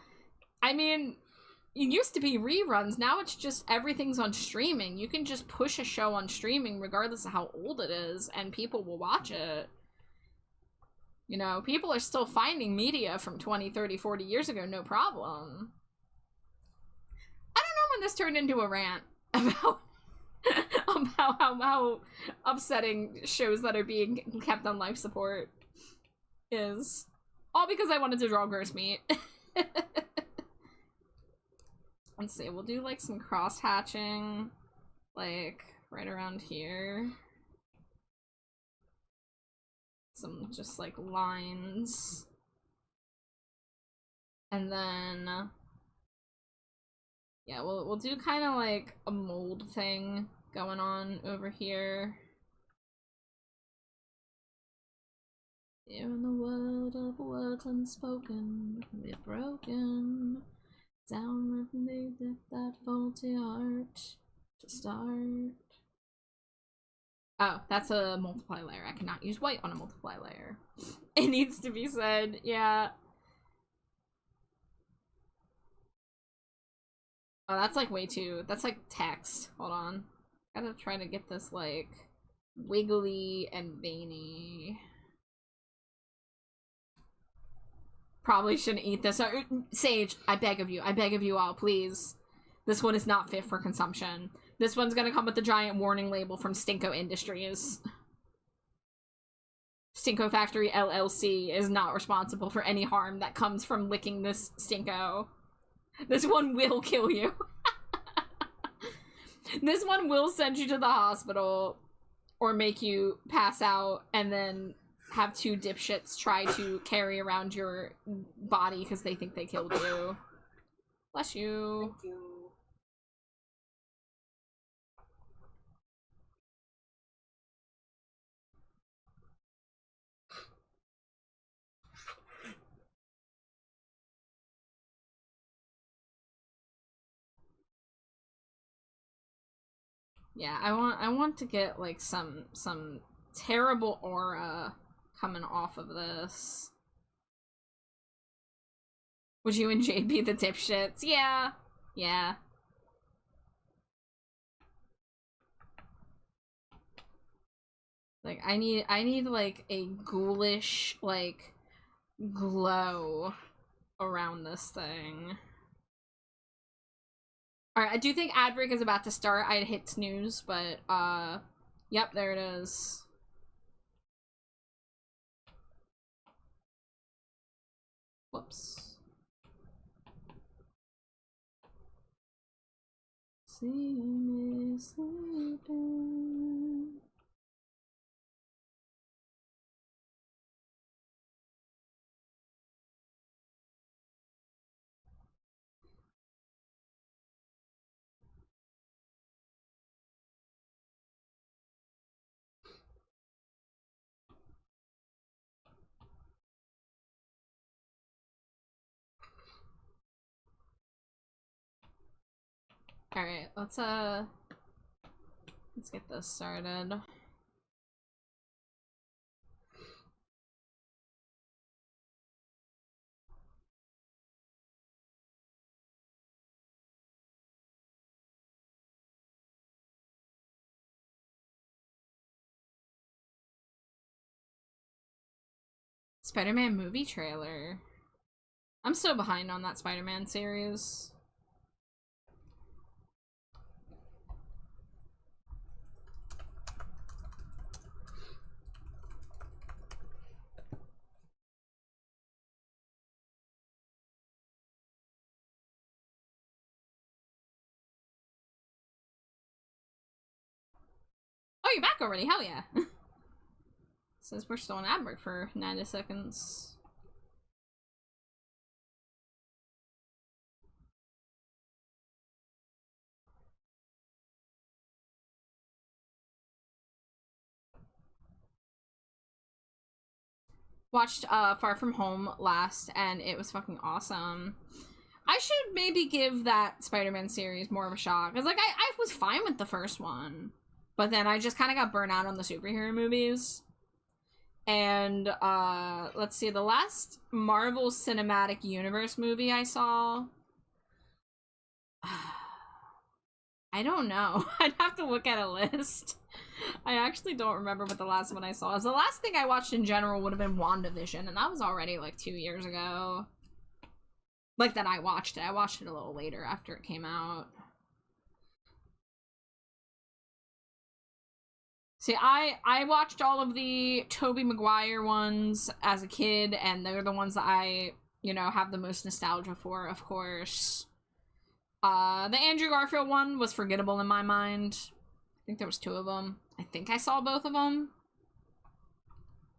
I mean, it used to be reruns, now it's just everything's on streaming. You can just push a show on streaming regardless of how old it is, and people will watch it. You know, people are still finding media from 20, 30, 40 years ago, no problem. I don't know when this turned into a rant about how upsetting shows that are being kept on life support is. All because I wanted to draw gross meat. Let's see, we'll do like some cross-hatching, like right around here. Some just like lines, and then yeah, we'll do kind of like a mold thing going on over here. In the world of words unspoken, we're broken down with that faulty art to start. Oh, that's a multiply layer. I cannot use white on a multiply layer. It needs to be said, yeah. Oh, that's like way too, that's like text. Hold on. Gotta try to get this like wiggly and veiny. Probably shouldn't eat this. Sage, I beg of you all, please. This one is not fit for consumption. This one's gonna come with the giant warning label from Stinko Industries. Stinko Factory LLC is not responsible for any harm that comes from licking this Stinko. This one will kill you. This one will send you to the hospital or make you pass out and then have 2 dipshits try to carry around your body because they think they killed you. Bless you. Thank you. Yeah, I want to get like some terrible aura coming off of this. Would you and Jade be the dipshits? Yeah. Yeah. Like I need like a ghoulish like glow around this thing. Alright, I do think ad break is about to start. I'd hit snooze, but yep, there it is. Whoops. See me sleeping. Alright, let's get this started. Spider-Man movie trailer. I'm so behind on that Spider-Man series. Oh, you're back already? Hell yeah. Says we're still in ad break for 90 seconds. Watched Far From Home last, and it was fucking awesome. I should maybe give that Spider-Man series more of a shot, because like I was fine with the first one, but then I just kind of got burnt out on the superhero movies. And let's see, the last Marvel Cinematic Universe movie I saw, I don't know. I'd have to look at a list. I actually don't remember what the last one I saw is. The last thing I watched in general would have been WandaVision, and that was already like 2 years ago. Like that I watched it. I watched it a little later after it came out. See, I watched all of the Tobey Maguire ones as a kid, and they're the ones that I, you know, have the most nostalgia for, of course. The Andrew Garfield one was forgettable in my mind. I think there was 2 of them. I think I saw both of them.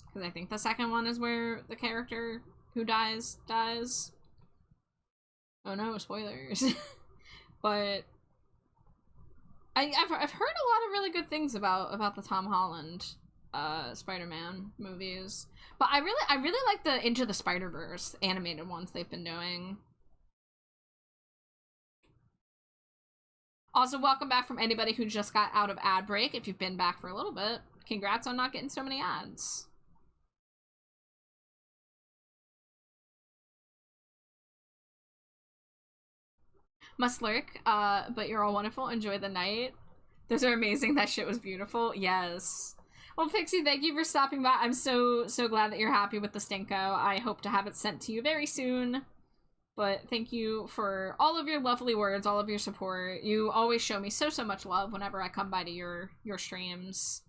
Because I think the second one is where the character who dies. Oh no, spoilers. But I've heard a lot of really good things about the Tom Holland Spider-Man movies. But I really like the Into the Spider-Verse animated ones they've been doing. Also, welcome back from anybody who just got out of ad break. If you've been back for a little bit, congrats on not getting so many ads. Must lurk, but you're all wonderful. Enjoy the night. Those are amazing. That shit was beautiful. Yes. Well, Pixie, thank you for stopping by. I'm so glad that you're happy with the Stinko. I hope to have it sent to you very soon. But thank you for all of your lovely words, all of your support. You always show me so much love whenever I come by to your streams.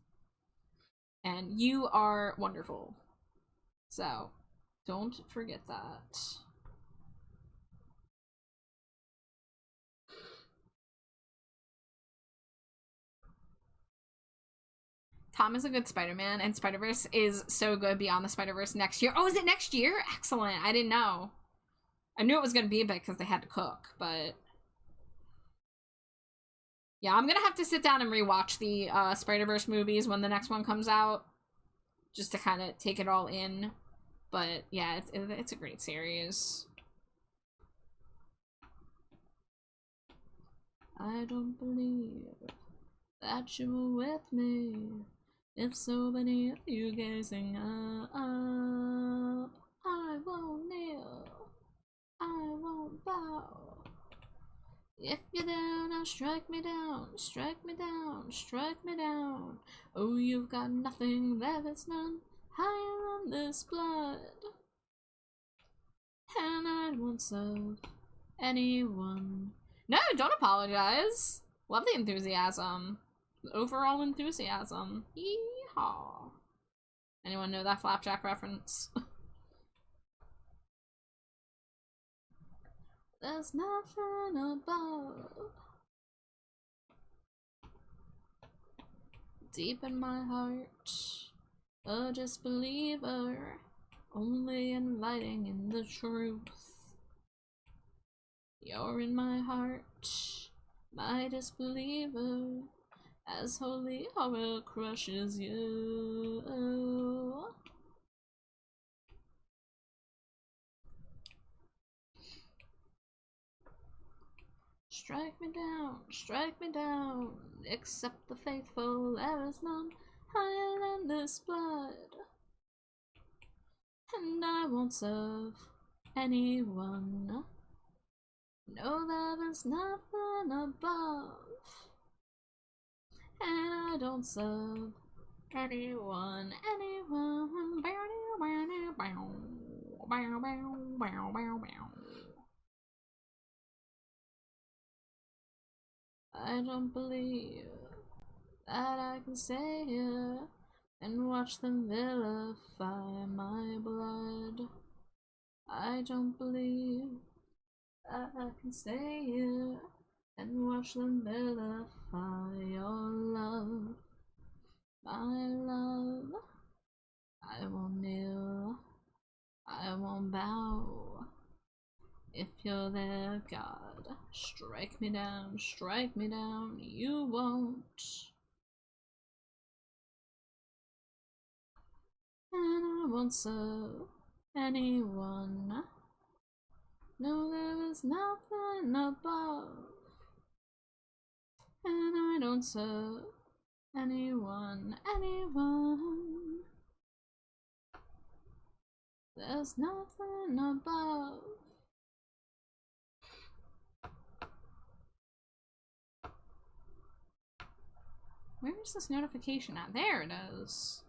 And you are wonderful. So, don't forget that. Tom is a good Spider-Man, and Spider-Verse is so good beyond the Spider-Verse next year. Oh, is it next year? Excellent. I didn't know. I knew it was going to be a bit because they had to cook, but... Yeah, I'm going to have to sit down and rewatch the Spider-Verse movies when the next one comes out. Just to kind of take it all in. But, yeah, it's a great series. I don't believe that you were with me. If so beneath you gazing up, I won't kneel, I won't bow. If you're down, now strike me down, strike me down, strike me down. Oh, you've got nothing, there is none higher than this blood. And I won't serve anyone. No, don't apologize. Love the enthusiasm. The overall enthusiasm. Yeehaw. Anyone know that Flapjack reference? There's nothing above. Deep in my heart, a disbeliever, only inviting in the truth. You're in my heart, my disbeliever, as holy horror crushes you. Strike me down, except the faithful, there is none higher than this blood. And I won't serve anyone. No, there is nothing above. And I don't serve anyone, anyone. I don't believe that I can stay here and watch them vilify my blood. I don't believe that I can stay here and watch them vilify your love. My love, I won't kneel, I won't bow. If you're there, God, strike me down, you won't. And I won't serve anyone. No, there is nothing above. And I don't serve anyone, anyone. There's nothing above. Where is this notification at? There it is.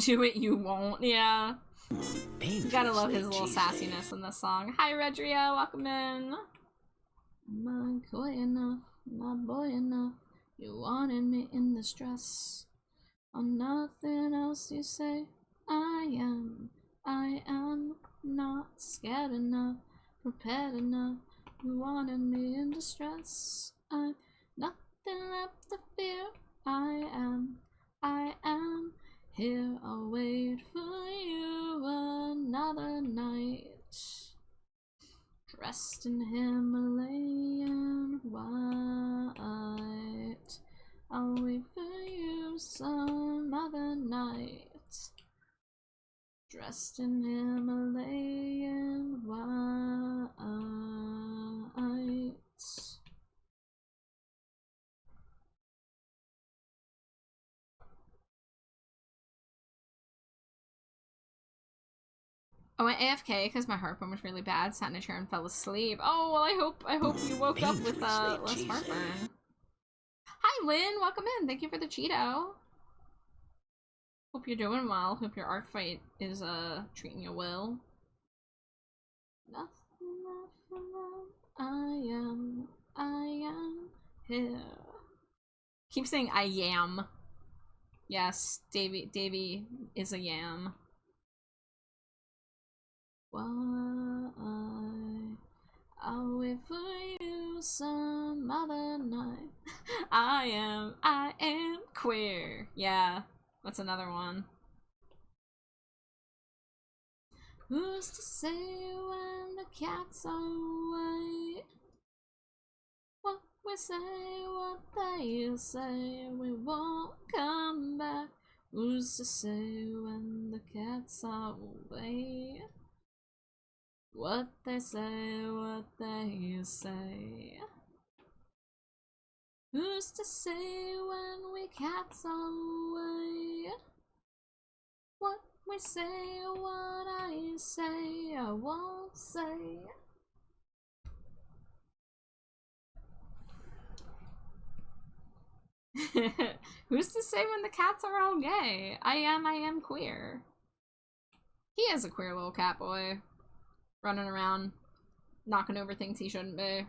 Do it, you won't. Yeah. You gotta love his little sassiness in this song. Hi, Redria. Welcome in. Am I coy enough? Not boy enough? You wanted me in this dress. On nothing else you say. I am not scared enough, prepared enough. You wanted me in distress. I'm nothing left to fear. I am here. I'll wait for you another night. Dressed in Himalayan white. I'll wait for you some other night. Dressed in Himalayan white. I went AFK because my heartburn was really bad. Sat in a chair and fell asleep. Oh well, I hope you woke up with less heartburn. Hi Lynn, welcome in. Thank you for the Cheeto. Hope you're doing well. Hope your art fight is treating you well. Nothing left for love. I am here. Keep saying I am. Yes, Davy is a yam. Why? I'll wait for you some other night. I am queer. Yeah, that's another one. Who's to say when the cats are away? What we say, what they say, we won't come back. Who's to say when the cats are away? What they say, what they say. Who's to say when we cats away? What we say, what I say, I won't say. Who's to say when the cats are all gay? I am queer. He is a queer little cat boy. Running around, knocking over things he shouldn't be.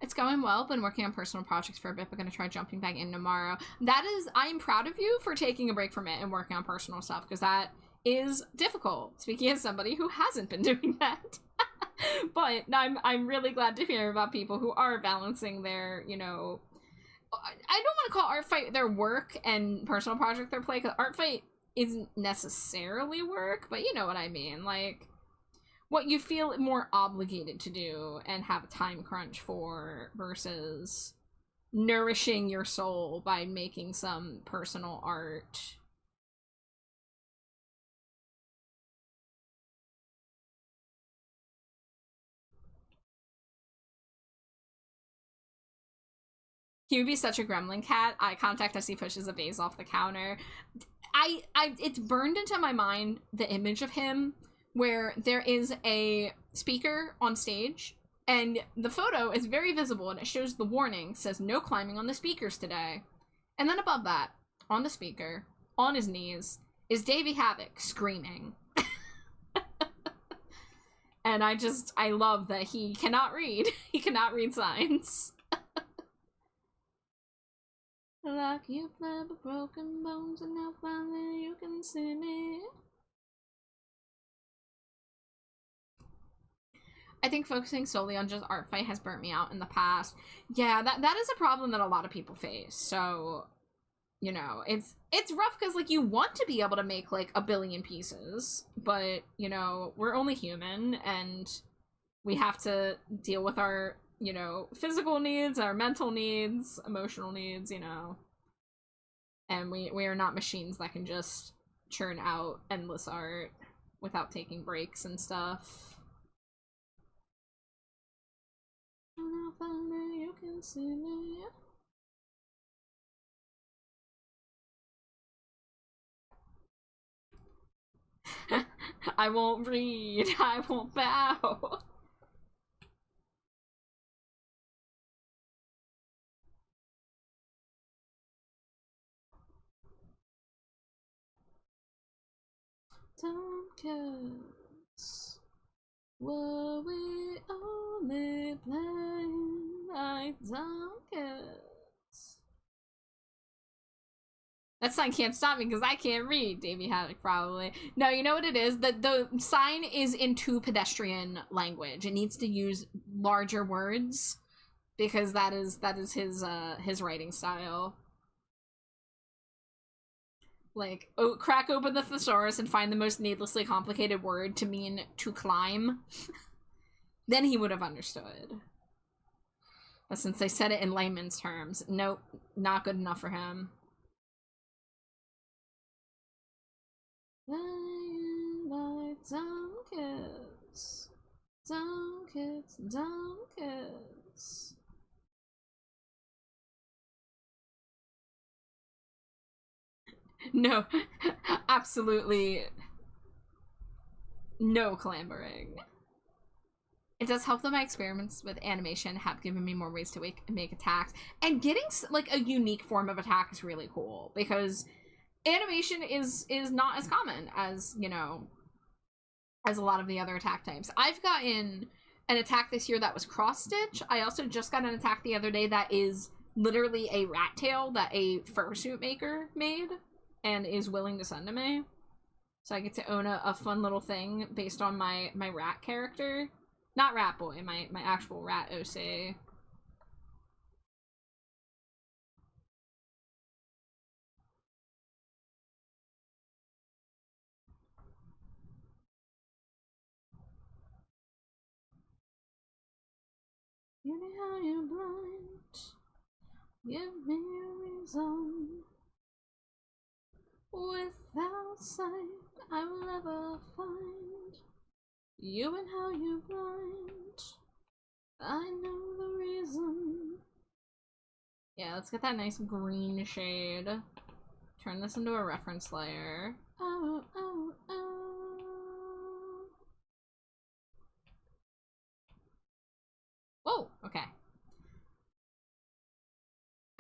It's going well. Been working on personal projects for a bit, but gonna try jumping back in tomorrow. That is, I'm proud of you for taking a break from it and working on personal stuff, because that is difficult, speaking as somebody who hasn't been doing that. But I'm really glad to hear about people who are balancing their, you know, I don't want to call Art Fight their work and personal project their play, because Art Fight isn't necessarily work, but you know what I mean, like, what you feel more obligated to do and have a time crunch for versus nourishing your soul by making some personal art. He would be such a gremlin cat. Eye contact as he pushes a vase off the counter. It's burned into my mind, the image of him where there is a speaker on stage and the photo is very visible and it shows the warning, says no climbing on the speakers today. And then above that, on the speaker, on his knees, is Davey Havoc screaming. And I love that he cannot read. He cannot read signs. Like you play with broken bones and now finally you can see me. I think focusing solely on just Art Fight has burnt me out in the past. Yeah, that is a problem that a lot of people face. So, you know, it's rough because, like, you want to be able to make, like, 1 billion pieces. But, you know, we're only human and we have to deal with our, you know, physical needs, our mental needs, emotional needs, you know. And we are not machines that can just churn out endless art without taking breaks and stuff. Now finally you can see me. I won't read, I won't bow. Tomcats, were we only playing like Tomcats? That sign can't stop me because I can't read, Davey Haddock probably. No, you know what it is? The sign is in too pedestrian language. It needs to use larger words because that is his writing style. Like, crack open the thesaurus and find the most needlessly complicated word to mean to climb. Then he would have understood. But since they said it in layman's terms, nope, not good enough for him. Playing like dumb kids. Dumb kids, dumb kids. No, absolutely no clambering. It does help that my experiments with animation have given me more ways to make attacks. And getting, like, a unique form of attack is really cool, because animation is not as common as, you know, as a lot of the other attack types. I've gotten an attack this year that was cross-stitch. I also just got an attack the other day that is literally a rat tail that a fursuit maker made and is willing to send to me. So I get to own a fun little thing based on my rat character. Not Rat Boy, my actual rat OC. You know how you're blind. Give me a reason. Without sight, I will never find you and how you're blind. I know the reason. Yeah, let's get that nice green shade. Turn this into a reference layer. Oh, oh, oh. Whoa, okay.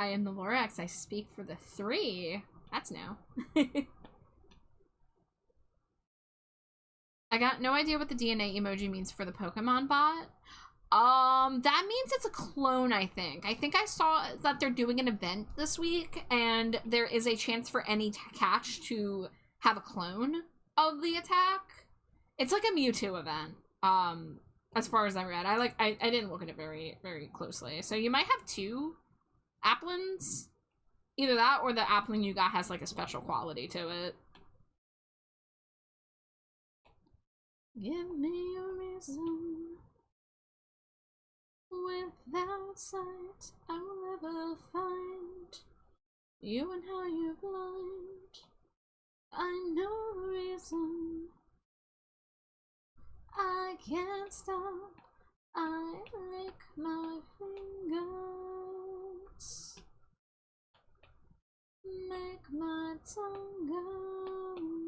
I am the Lorax. I speak for the 3. That's new. I got no idea what the DNA emoji means for the Pokemon bot. That means it's a clone, I think. I think I saw that they're doing an event this week, and there is a chance for any catch to have a clone of the attack. It's like a Mewtwo event, as far as I read. I didn't look at it very, very closely. So you might have 2 Applins. Either that or the Applin you got has, like, a special quality to it. Give me a reason. Without sight, I will ever find you and how you blind. I know the reason. I can't stop. I lick my fingers. Make my tongue go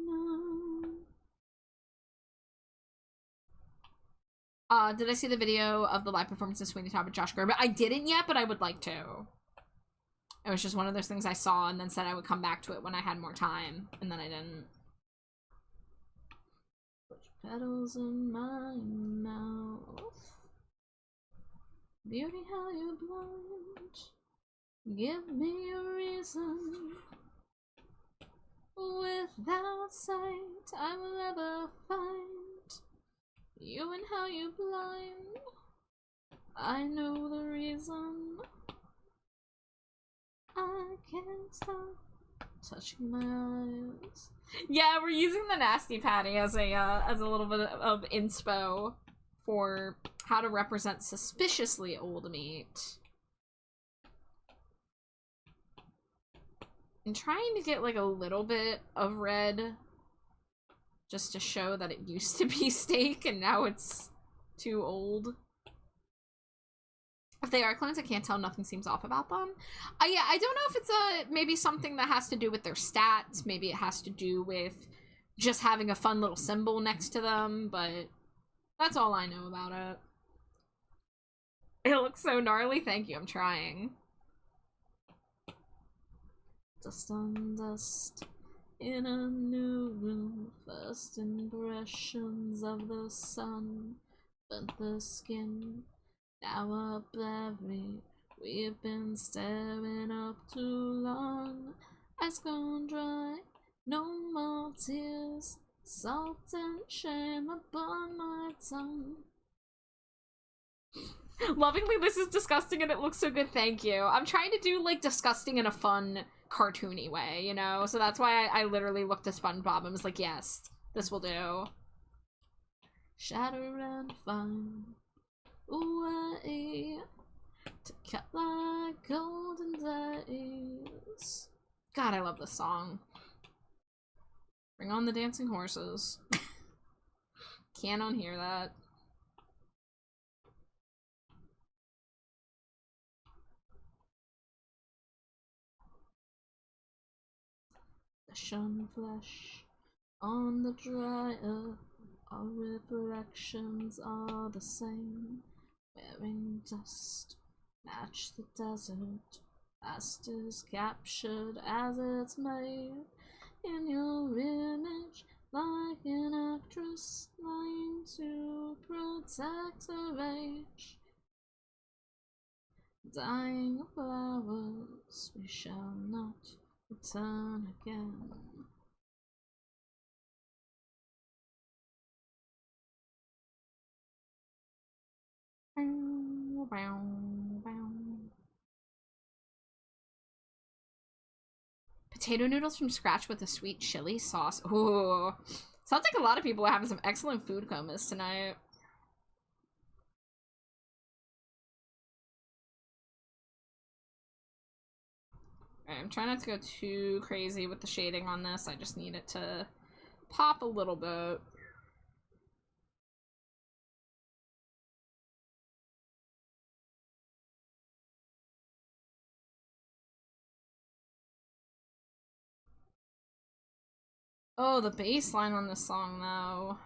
numb. Did I see the video of the live performance of Sweeney Todd with Josh Groban? I didn't yet, but I would like to. It was just one of those things I saw and then said I would come back to it when I had more time, and then I didn't. Put your petals in my mouth. Beauty, how you blind. Give me a reason. Without sight, I will ever find you and how you blind. I know the reason. I can't stop touching my eyes. Yeah, we're using the Nasty Patty as a little bit of inspo for how to represent suspiciously old meat. I'm trying to get like a little bit of red just to show that it used to be steak and now it's too old. If they are clones, I can't tell. Nothing seems off about them. Yeah, I don't know if it's maybe something that has to do with their stats. Maybe it has to do with just having a fun little symbol next to them, but that's all I know about it. It looks so gnarly. Thank you. I'm trying. Dust on dust in a new room. First impressions of the sun. Burnt the skin. Now a blurry, we've been staring up too long. Eyes gone dry, no more tears. Salt and shame upon my tongue. Lovingly, this is disgusting and it looks so good, thank you. I'm trying to do, like, disgusting in a fun, cartoony way, you know? So that's why I literally looked at SpongeBob and was like, yes, this will do. Shatter and fine. Away to cut like golden days. God, I love this song. Bring on the dancing horses. Can't unhear that. The shun flesh on the dry earth. Our reflections are the same. Wearing dust, match the desert. Past is captured as it's made. In your image, like an actress lying to protect her age. Dying flowers, we shall not return again. Potato noodles from scratch with a sweet chili sauce. Ooh. Sounds like a lot of people are having some excellent food comas tonight. Alright, I'm trying not to go too crazy with the shading on this. I just need it to pop a little bit. Oh, the bass line on this song, though.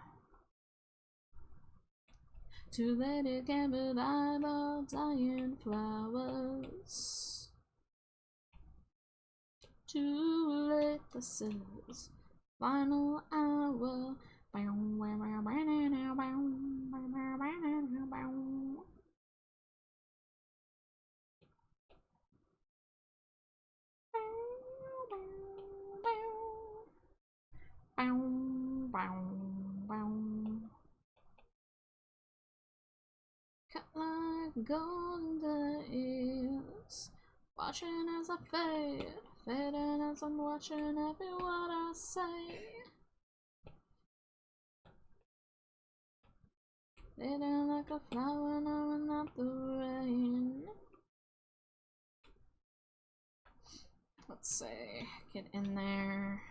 To let it get but eyeball dying flowers. Too late, this is final hour. Cut like golden days, watching as I fade, fading as I'm watching every word I say. Fading like a flower knowing out the rain. Let's see, get in there.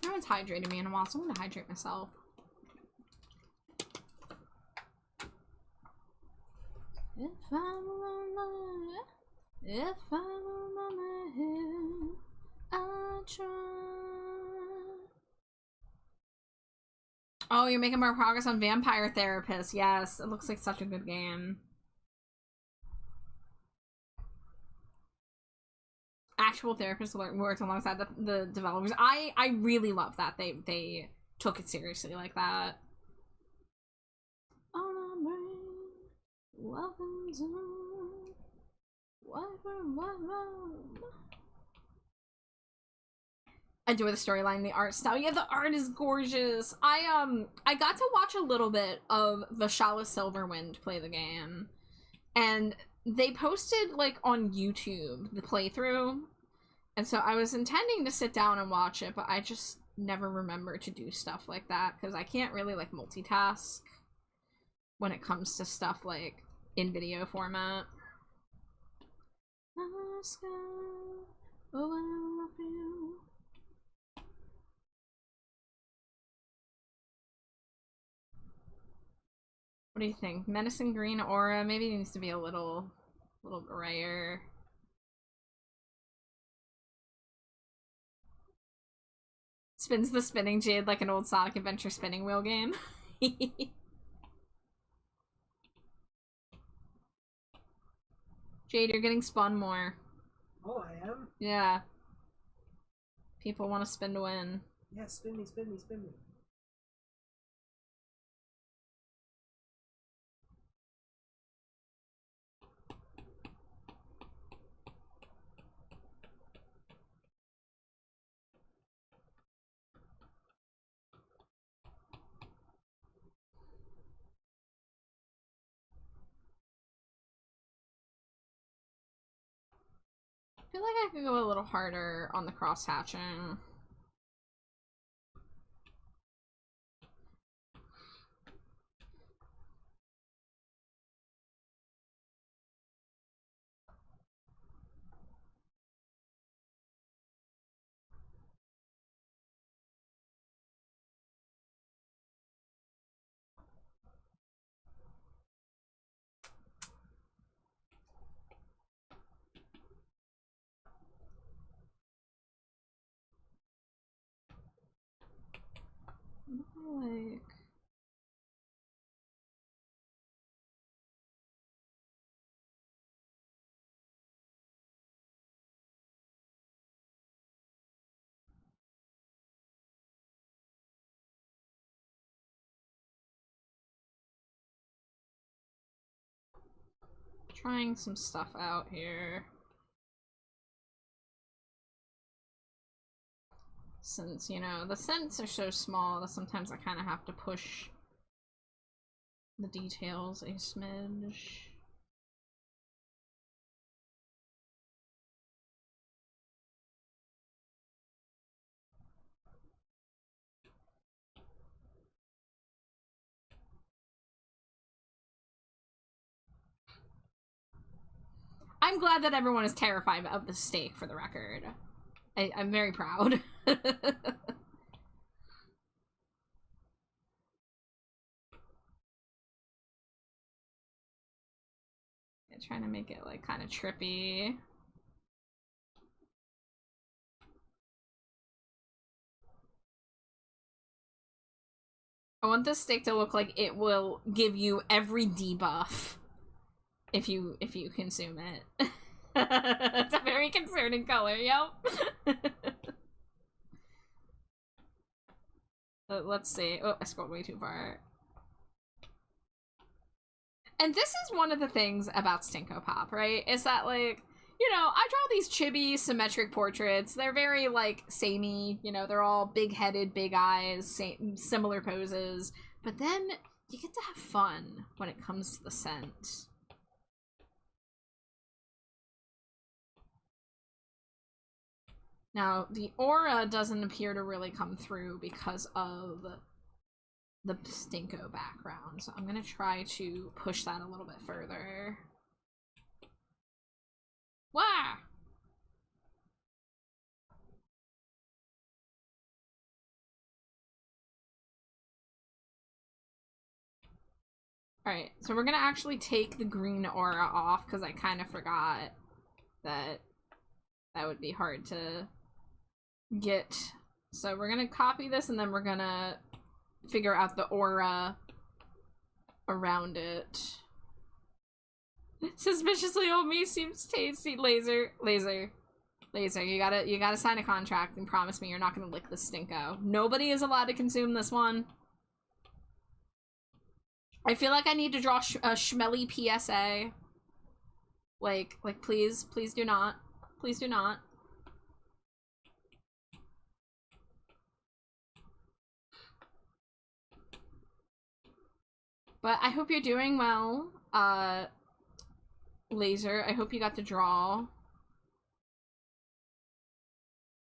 No one's hydrated me in a while, so I'm gonna hydrate myself. If I'm alone, if I'm on the hill, I try. Oh, you're making more progress on Vampire Therapist. Yes, it looks like such a good game. Actual therapists worked alongside the developers. I really love that they took it seriously like that. On a brain, welcome to White Room. I enjoy the storyline, the art style. Yeah, the art is gorgeous. I got to watch a little bit of Vashala Silverwind play the game, and they posted like on YouTube the playthrough, and so I was intending to sit down and watch it, but I just never remember to do stuff like that because I can't really like multitask when it comes to stuff like in video format. What do you think? Menacing green aura maybe needs to be a little grayer. Spins the spinning jade like an old Sonic Adventure spinning wheel game. Jade, you're getting spun more. Oh, I am? Yeah. People want to spin to win. Yeah, spin me, spin me, spin me. I feel like I could go a little harder on the cross hatching. Like... trying some stuff out here. Since, you know, the scents are so small that sometimes I kind of have to push the details a smidge. I'm glad that everyone is terrified of the steak, for the record. I'm very proud. Trying to make it like kind of trippy. I want this steak to look like it will give you every debuff if you consume it. It's a very concerning color, yep. Let's see. Oh, I scrolled way too far. And this is one of the things about Stinko Pop, right? Is that, like, you know, I draw these chibi symmetric portraits. They're very, like, samey. You know, they're all big-headed, big eyes, similar poses. But then you get to have fun when it comes to the scent. Now, the aura doesn't appear to really come through because of the Stinko background, so I'm gonna try to push that a little bit further. Wah! Alright, so we're gonna actually take the green aura off because I kind of forgot that that would be hard to get. So we're gonna copy this and then we're gonna figure out the aura around it. Suspiciously old me seems tasty. Laser. You gotta sign a contract and promise me you're not gonna lick the Stinko. Nobody is allowed to consume this one. I feel like I need to draw a schmelly PSA. Like, please do not. Please do not. But I hope you're doing well, Laser. I hope you got to draw.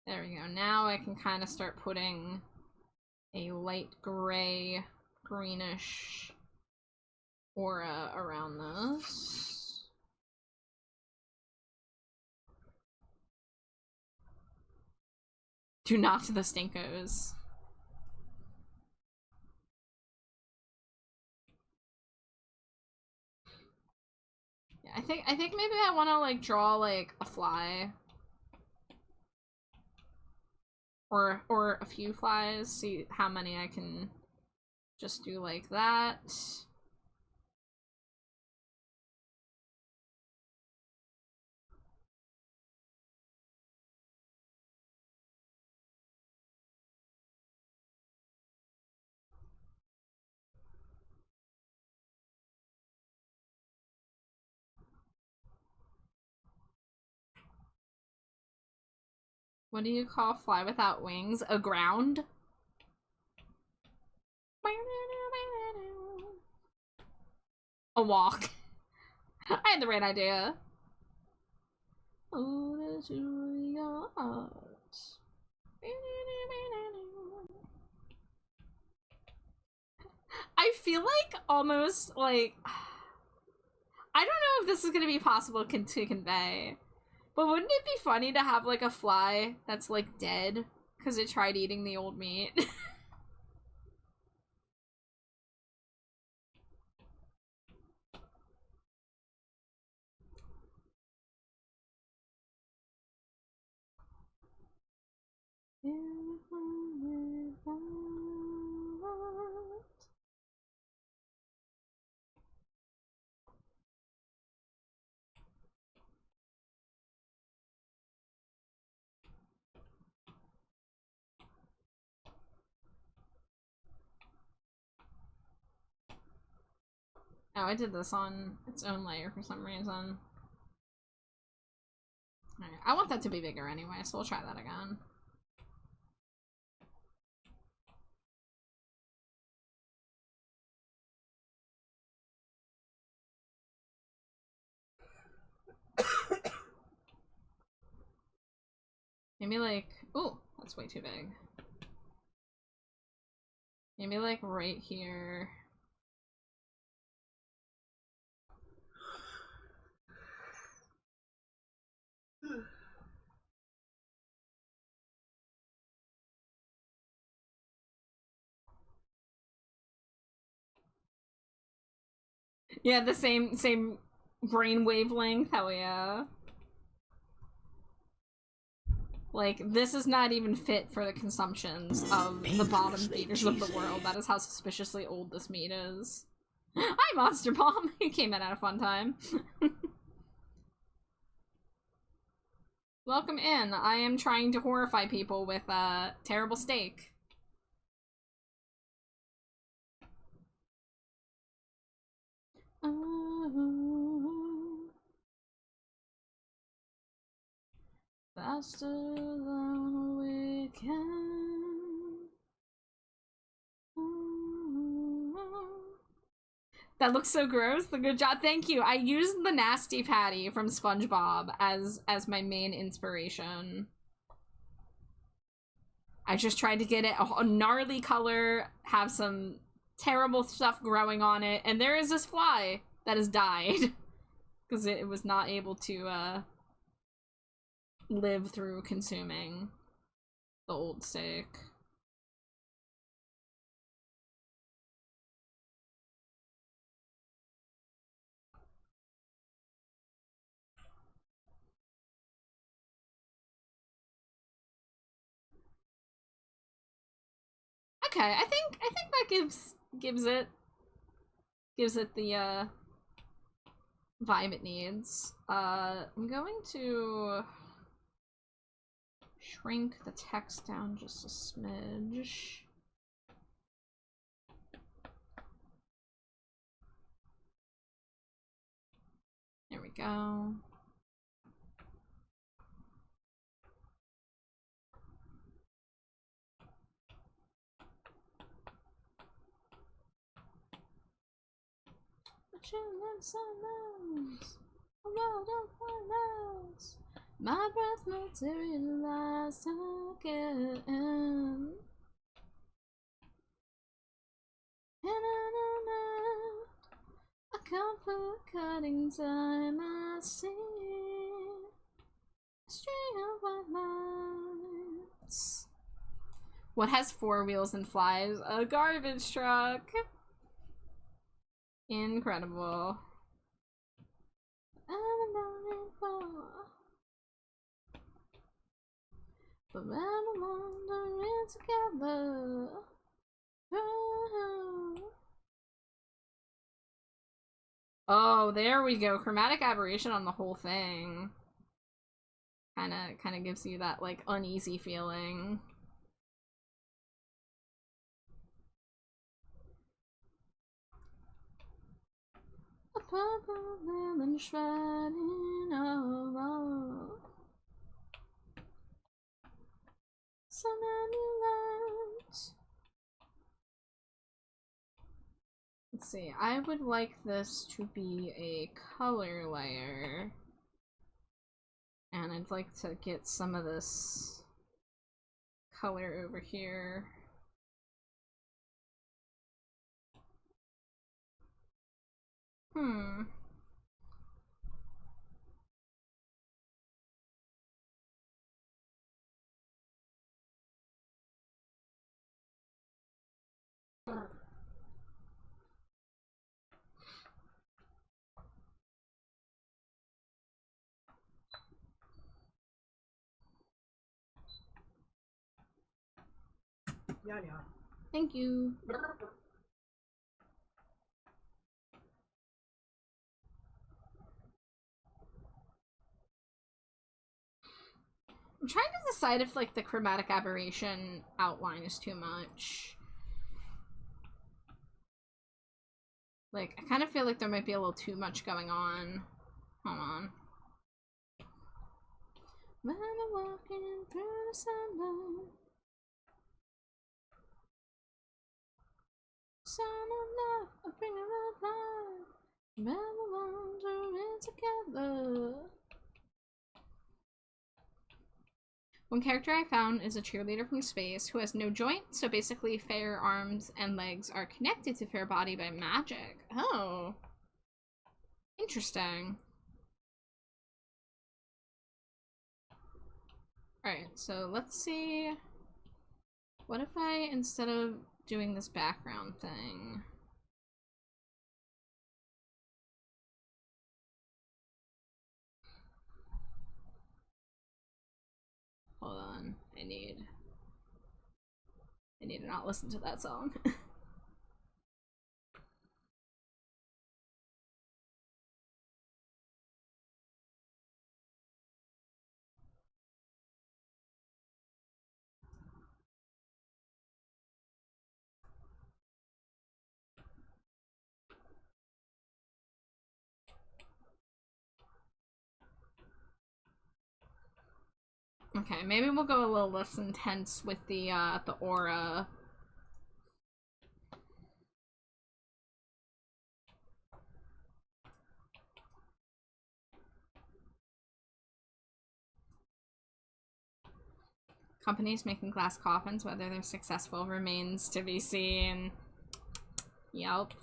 There we go. Now I can kind of start putting a light gray, greenish aura around this. Do not to the Stinkos. I think maybe I want to like draw like a fly or a few flies, see how many I can just do like that. What do you call fly without wings? A ground? A walk. I had the right idea. Oh, that's your heart. I feel like almost like I don't know if this is gonna be possible to convey. But wouldn't it be funny to have, like, a fly that's, like, dead because it tried eating the old meat? Oh, I did this on its own layer for some reason. Alright, I want that to be bigger anyway, so we'll try that again. Maybe like, ooh, that's way too big. Maybe like right here. Yeah, the same brain wavelength. Hell yeah. Like, this is not even fit for the consumptions of the bottom feeders of the world. That is how suspiciously old this meat is. Hi, Monster Bomb! You came in at a fun time. Welcome in. I am trying to horrify people with terrible steak. Faster than we can. That looks so gross. The good job. Thank you. I used the Nasty Patty from SpongeBob as my main inspiration. I just tried to get it a gnarly color, have some terrible stuff growing on it, and there is this fly that has died because it was not able to live through consuming the old steak. Okay, I think that gives it the vibe it needs. I'm going to shrink the text down just a smidge. There we go. My breath materialized again. I come for cutting time. I see a string of white lines. What has 4 wheels and flies? A garbage truck. Incredible. I'm longing for forever wandering together. Oh, there we go. Chromatic aberration on the whole thing. Kinda gives you that, like, uneasy feeling. A purple melon shrouding over. So many lights. Let's see, I would like this to be a color layer. And I'd like to get some of this color over here. Yeah, yeah. Thank you. I'm trying to decide if, like, the chromatic aberration outline is too much. Like, I kind of feel like there might be a little too much going on. Hold on. When I'm walking through the sunlight, sun of love, a bringer of light, remember wandering together. One character I found is a cheerleader from space who has no joints, so basically fair arms and legs are connected to fair body by magic. Oh. Interesting. Alright, so let's see. What if I, instead of doing this background thing... Hold on, I need to not listen to that song. Okay, maybe we'll go a little less intense with the aura. Companies making glass coffins, whether they're successful remains to be seen. Yup.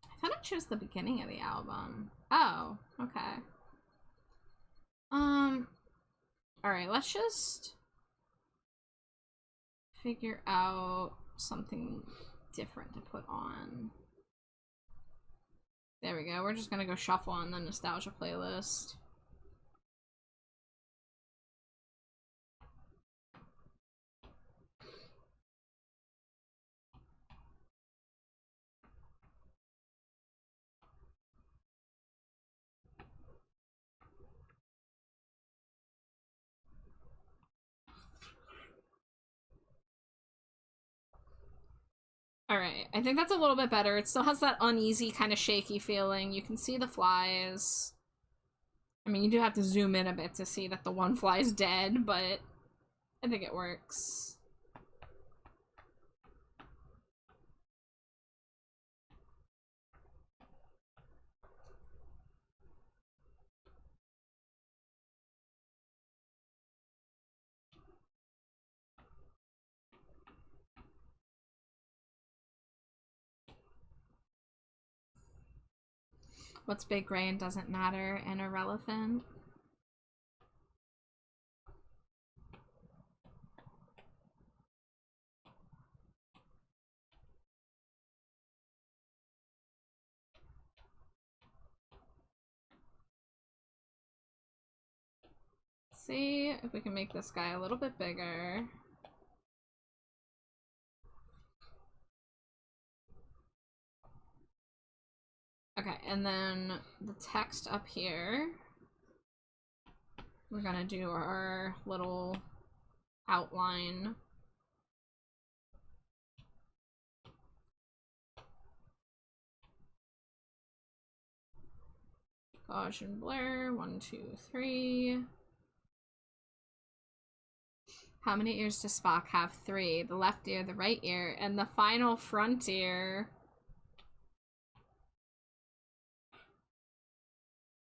I thought I chose the beginning of the album. Oh, okay. Alright, let's just figure out something different to put on. There we go. We're just gonna go shuffle on the nostalgia playlist. Alright, I think that's a little bit better. It still has that uneasy, kind of shaky feeling. You can see the flies. I mean, you do have to zoom in a bit to see that the one fly is dead, but I think it works. What's big, gray, and doesn't matter and irrelevant? Let's see if we can make this guy a little bit bigger. Okay, and then the text up here. We're gonna do our little outline. Gaussian blur, 1, 2, 3. How many ears does Spock have? 3. The left ear, the right ear, and the final front ear.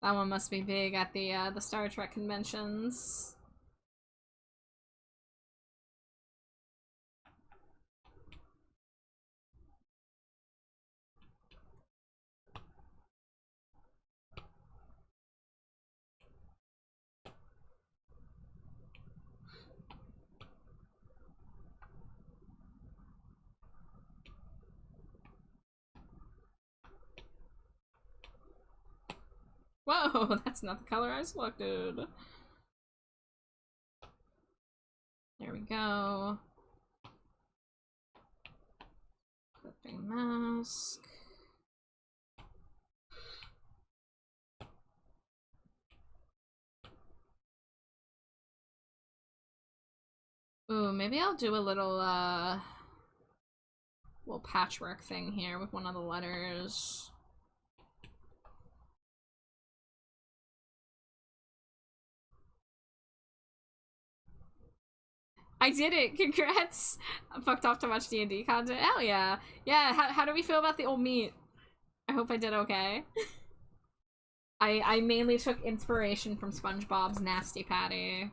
That one must be big at the Star Trek conventions. Whoa, that's not the color I selected. There we go. Clipping mask. Ooh, maybe I'll do a little patchwork thing here with one of the letters. I did it! Congrats! I fucked off to watch D&D content. Hell yeah! Yeah, how do we feel about the old meat? I hope I did okay. I mainly took inspiration from SpongeBob's Nasty Patty.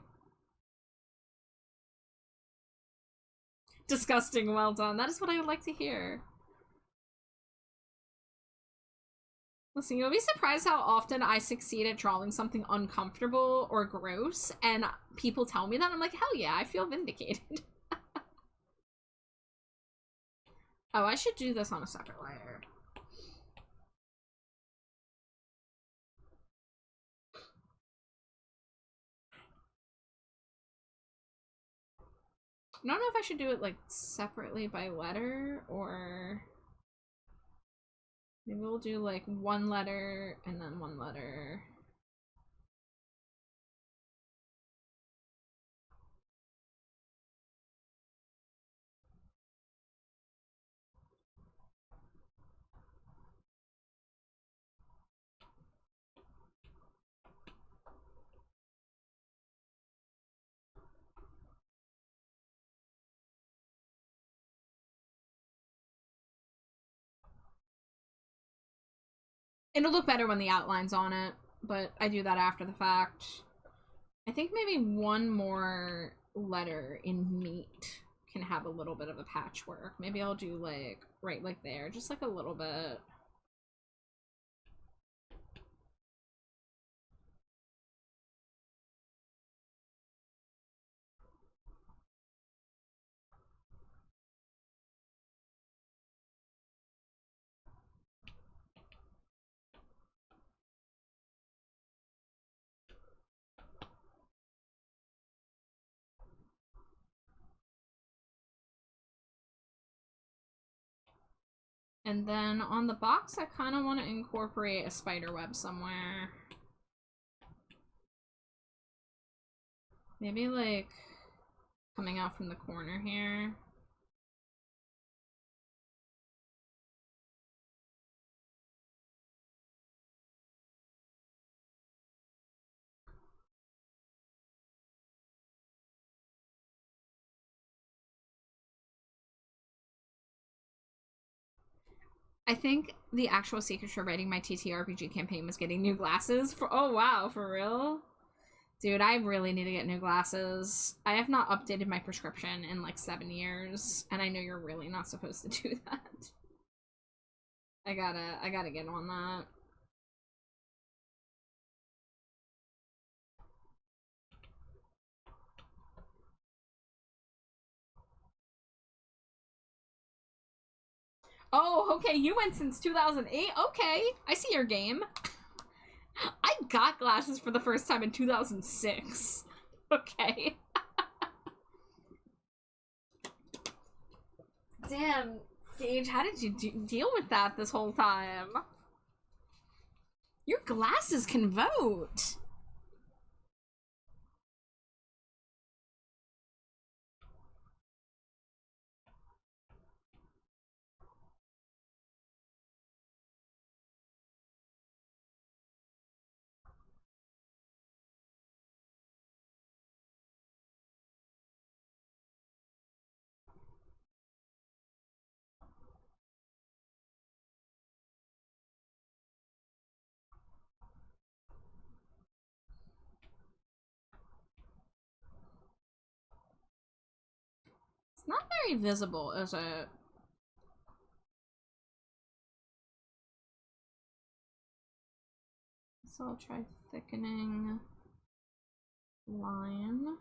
Disgusting, well done. That is what I would like to hear. Listen, you'll be surprised how often I succeed at drawing something uncomfortable or gross, and people tell me that. I'm like, hell yeah, I feel vindicated. Oh, I should do this on a separate layer. I don't know if I should do it, like, separately by letter, or... Maybe we'll do, like, one letter, and then one letter. It'll look better when the outline's on it, but I do that after the fact. I think maybe one more letter in meat can have a little bit of a patchwork. Maybe I'll do, like, right like there, just like a little bit. And then on the box, I kind of want to incorporate a spider web somewhere. Maybe, like, coming out from the corner here. I think the actual secret for writing my TTRPG campaign was getting new glasses. Oh wow, for real? Dude, I really need to get new glasses. I have not updated my prescription in like 7 years, and I know you're really not supposed to do that. I gotta get on that. Oh, okay, you went since 2008? Okay, I see your game. I got glasses for the first time in 2006. Okay. Damn, Gage, how did you deal with that this whole time? Your glasses can vote. It's not very visible, is it? So I'll try thickening line.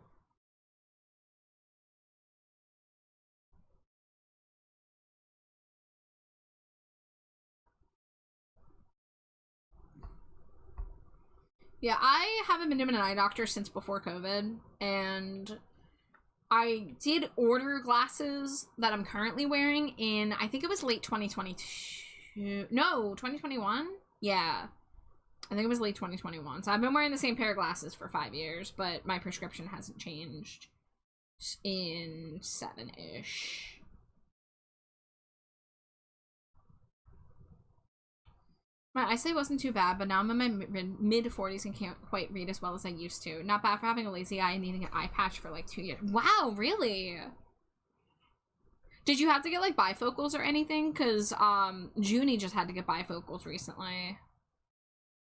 Yeah, I haven't been to an eye doctor since before COVID, and I did order glasses that I'm currently wearing in, I think it was late 2022. No, 2021? Yeah. I think it was late 2021. So I've been wearing the same pair of glasses for 5 years, but my prescription hasn't changed in 7-ish. My eyesight wasn't too bad, but now I'm in my mid-40s and can't quite read as well as I used to. Not bad for having a lazy eye and needing an eye patch for like 2 years. Wow, really? Did you have to get like bifocals or anything? Because Junie just had to get bifocals recently.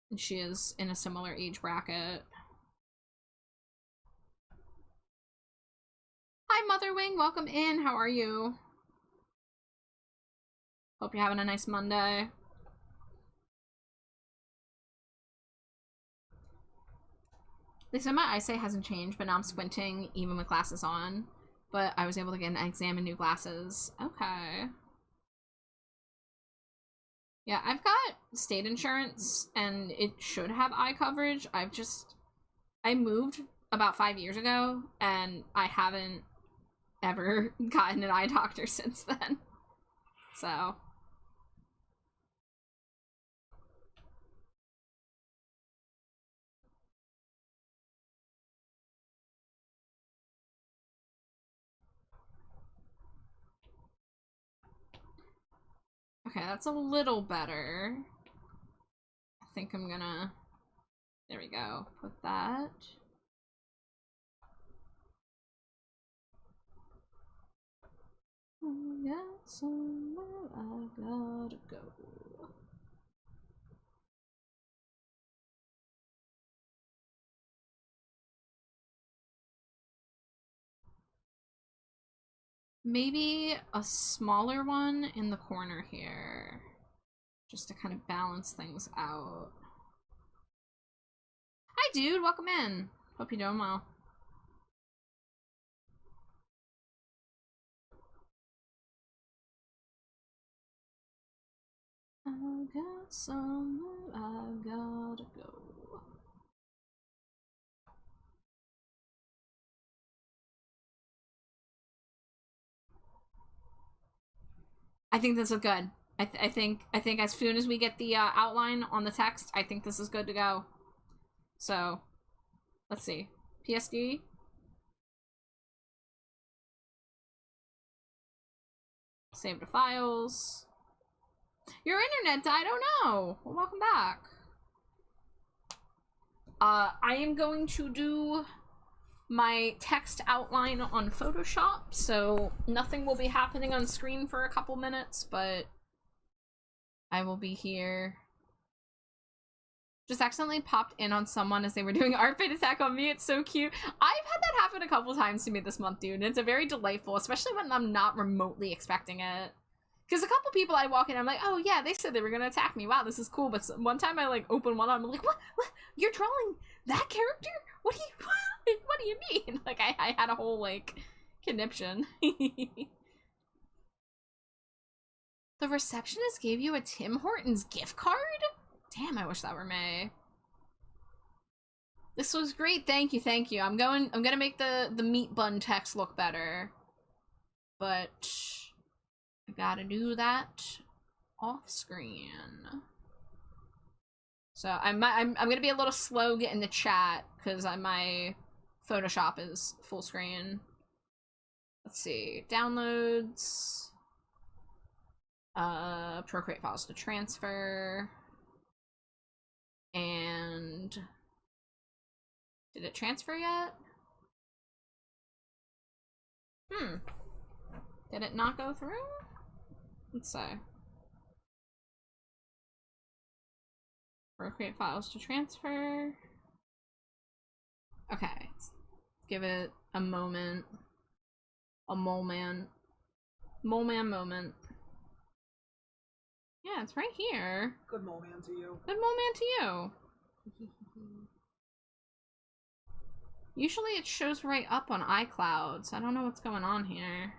And she is in a similar age bracket. Hi, Hi, Mother Wing. Welcome in. How are you? Hope you're having a nice Monday. They said my eyesight hasn't changed, but now I'm squinting even with glasses on. But I was able to get an exam and new glasses. Okay. Yeah, I've got state insurance, and it should have eye coverage. I moved about 5 years ago, and I haven't ever gotten an eye doctor since then. So... okay, that's a little better. I think I'm gonna... there we go. Put that. I got somewhere I gotta go. Maybe a smaller one in the corner here. Just to kind of balance things out. Hi, dude. Welcome in. Hope you're doing well. I got somewhere I gotta go. I think this is good. I think as soon as we get the outline on the text, I think this is good to go. So, let's see. PSD. Save the files. Your internet died? Oh no! Well, welcome back. I am going to do my text outline on Photoshop, so nothing will be happening on screen for a couple minutes, but I will be here. Just accidentally popped in on someone as they were doing art bait attack on me. It's so cute. I've had that happen a couple times to me this month, dude, and it's a very delightful, especially when I'm not remotely expecting it. Because a couple people I walk in, I'm like, oh yeah, they said they were gonna attack me. Wow, this is cool. But one time I like open one up, I'm like, what? You're drawing that character? What do you mean? Like I had a whole like conniption. The receptionist gave you a Tim Hortons gift card? Damn, I wish that were me. This was great. Thank you, thank you. I'm gonna make the meat bun text look better. But I gotta do that off screen. So I'm gonna be a little slow getting the chat because my Photoshop is full screen. Let's see, downloads, Procreate files to transfer, and did it transfer yet? Did it not go through? Let's see. Procreate files to transfer. Okay, let's give it a moment. A moment. Moment. Yeah, it's right here. Good moment to you. Good moment to you. Usually it shows right up on iCloud, so I don't know what's going on here.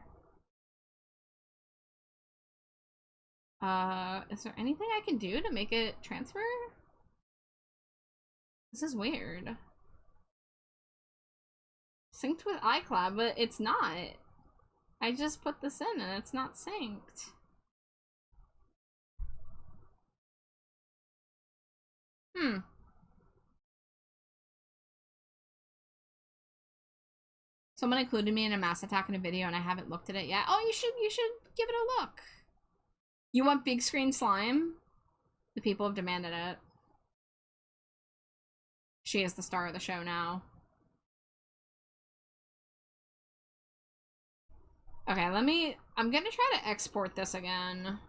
Is there anything I can do to make it transfer? This is weird. Synced with iCloud, but it's not. I just put this in and it's not synced. Someone included me in a mass attack in a video and I haven't looked at it yet. Oh, you should give it a look. You want big screen slime? The people have demanded it. She is the star of the show now. Okay, I'm gonna try to export this again.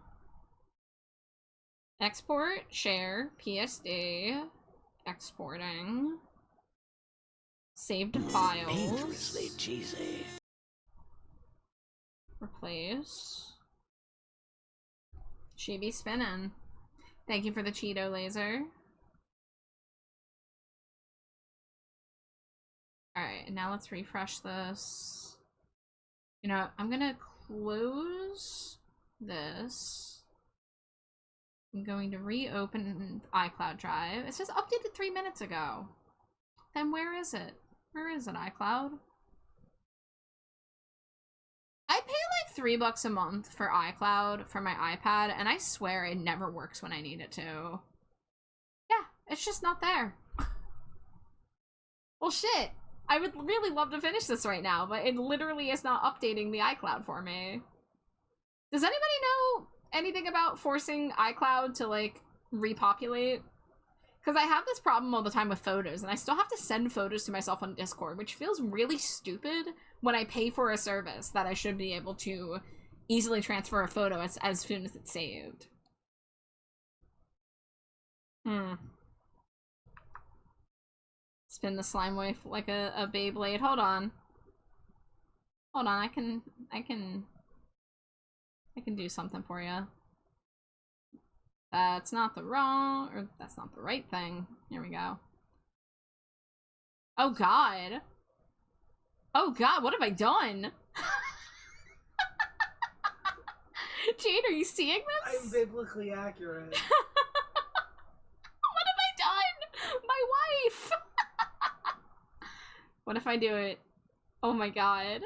Export, share, PSD, exporting. Saved files. Dangerously cheesy. Replace. She be spinning. Thank you for the Cheeto laser. Alright, now let's refresh this. You know, I'm gonna close this. I'm going to reopen iCloud Drive. It says updated 3 minutes ago. Then where is it? Where is it, iCloud? I pay like $3 a month for iCloud for my iPad, and I swear it never works when I need it to. Yeah, it's just not there. Well, shit. I would really love to finish this right now, but it literally is not updating the iCloud for me. Does anybody know anything about forcing iCloud to, like, repopulate? Because I have this problem all the time with photos, and I still have to send photos to myself on Discord, which feels really stupid when I pay for a service that I should be able to easily transfer a photo as soon as it's saved. Spin the slime wave like a Beyblade. Hold on. Hold on, I can do something for you. That's not the wrong, or that's not the right thing. Here we go. Oh god. Oh god, what have I done? Jade, are you seeing this? I'm biblically accurate. What have I done? My wife! What if I do it? Oh my god.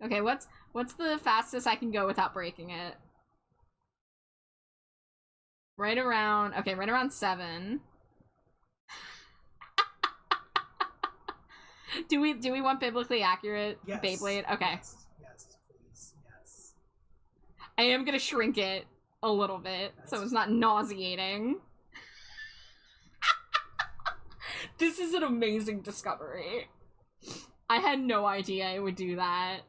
Okay, what's the fastest I can go without breaking it? Right around 7. Do we want biblically accurate Yes. Beyblade? Okay. Yes, please. Yes. I am gonna shrink it a little bit so it's not nauseating. This is an amazing discovery. I had no idea it would do that.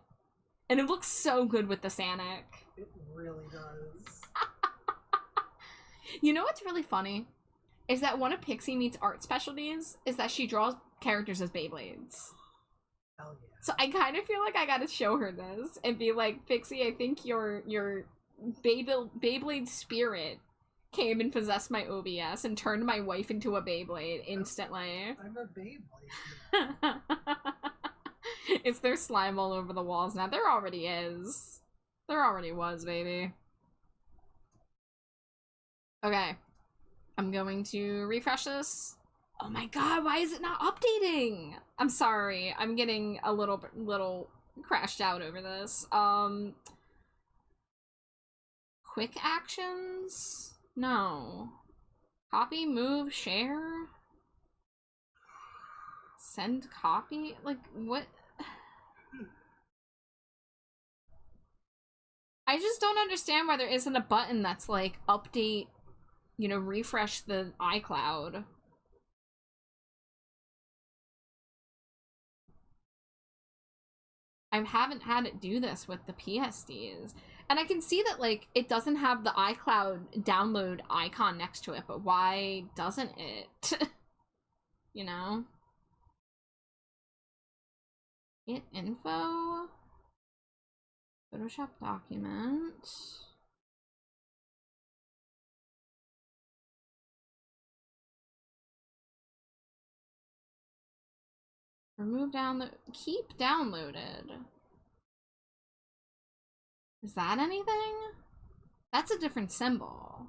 And it looks so good with the Sanic. It really does. You know what's really funny? Is that one of Pixie Meat's art specialties is that she draws characters as Beyblades. Hell yeah. So I kind of feel like I gotta show her this and be like, Pixie, I think your Beyblade spirit came and possessed my OBS and turned my wife into a Beyblade instantly. I'm a Beyblade. Is there slime all over the walls now? There already is. There already was, baby. Okay. I'm going to refresh this. Oh my god, why is it not updating? I'm sorry. I'm getting a little crashed out over this. Quick actions? No. Copy, move, share? Send copy? Like, what? I just don't understand why there isn't a button that's like, update, you know, refresh the iCloud. I haven't had it do this with the PSDs. And I can see that, like, it doesn't have the iCloud download icon next to it, but why doesn't it? You know? Get info. Photoshop document. Remove download. Keep downloaded. Is that anything? That's a different symbol.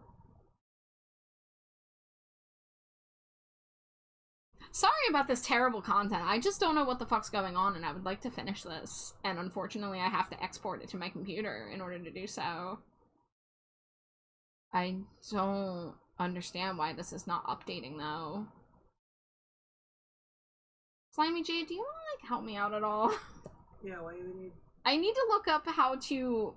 Sorry about this terrible content. I just don't know what the fuck's going on, and I would like to finish this. And unfortunately, I have to export it to my computer in order to do so. I don't understand why this is not updating, though. Slimy Jade, do you want to, like, help me out at all? Yeah, why do we need... I need to look up how to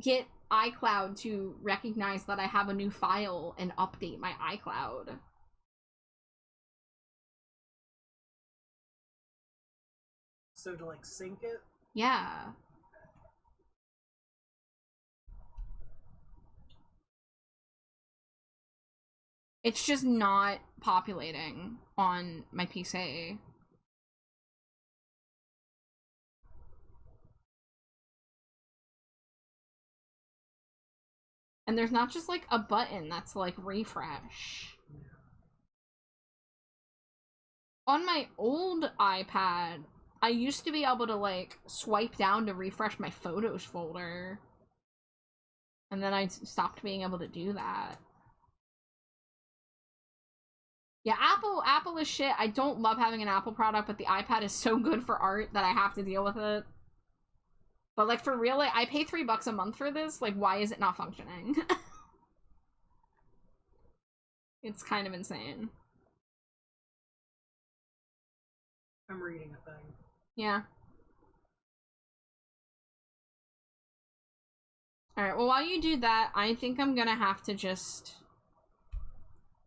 get iCloud to recognize that I have a new file and update my iCloud. So to, like, sync it? Yeah. It's just not populating on my PC. And there's not just like a button that's like refresh. On my old iPad, I used to be able to like swipe down to refresh my photos folder. And then I stopped being able to do that. Yeah, Apple is shit. I don't love having an Apple product, but the iPad is so good for art that I have to deal with it. But like for real, like, I pay $3 a month for this. Like, why is it not functioning? It's kind of insane. I'm reading a thing. Yeah. Alright, well, while you do that, I think I'm gonna have to just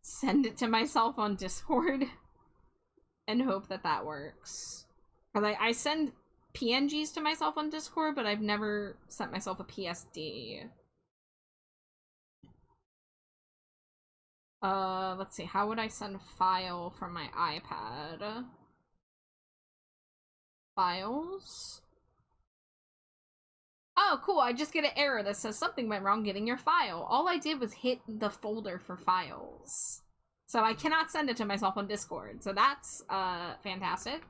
send it to myself on Discord and hope that that works. Because I send PNGs to myself on Discord, but I've never sent myself a PSD. Let's see, how would I send a file from my iPad? Files? Oh, cool, I just get an error that says something went wrong getting your file. All I did was hit the folder for files. So I cannot send it to myself on Discord. So that's, fantastic.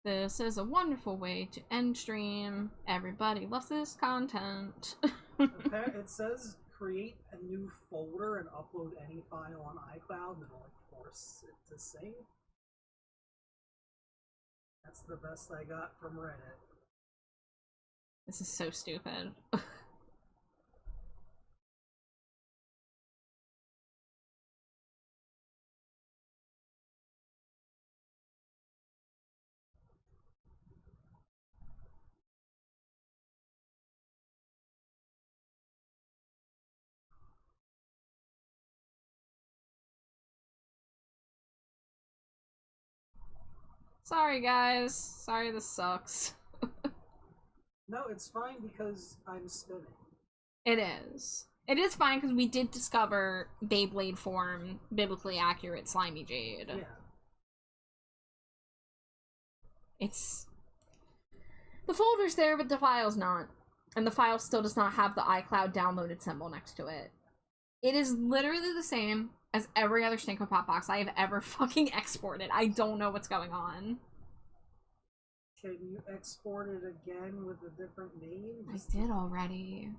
This is a wonderful way to end stream. Everybody loves this content. It says create a new folder and upload any file on iCloud and it'll like force it to sync. That's the best I got from Reddit. This is so stupid. Sorry, guys. Sorry this sucks. No, it's fine because I'm spinning. It is. It is fine because we did discover Beyblade form, biblically accurate slimy jade. Yeah. It's... The folder's there, but the file's not. And the file still does not have the iCloud downloaded symbol next to it. It is literally the same as every other Stinko Pop box I have ever fucking exported. I don't know what's going on. Can you export it again with a different name? I did already.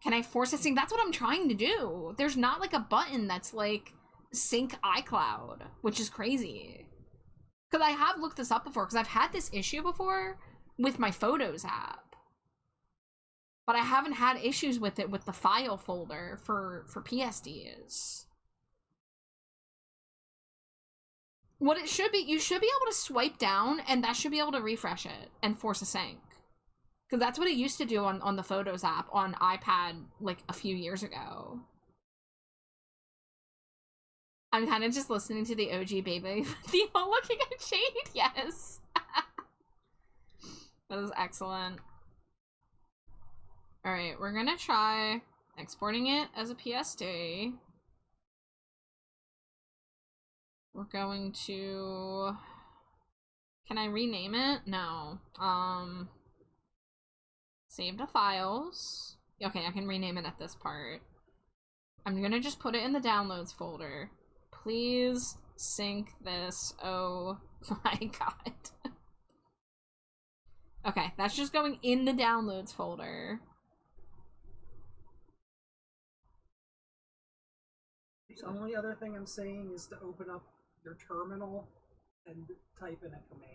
Can I force a sync? That's what I'm trying to do. There's not like a button that's like sync iCloud, which is crazy. Because I have looked this up before, because I've had this issue before with my Photos app. But I haven't had issues with it with the file folder for PSDs. What it should be, you should be able to swipe down and that should be able to refresh it and force a sync. Because that's what it used to do on the Photos app on iPad like a few years ago. I'm kind of just listening to the OG baby theme while looking at Shade. Yes. That is excellent. Alright, we're gonna try exporting it as a PSD. We're going to... Can I rename it? No. Save to files. Okay, I can rename it at this part. I'm gonna just put it in the downloads folder. Please sync this. Oh my god. Okay, that's just going in the downloads folder. The only other thing I'm saying is to open up your terminal and type in a command.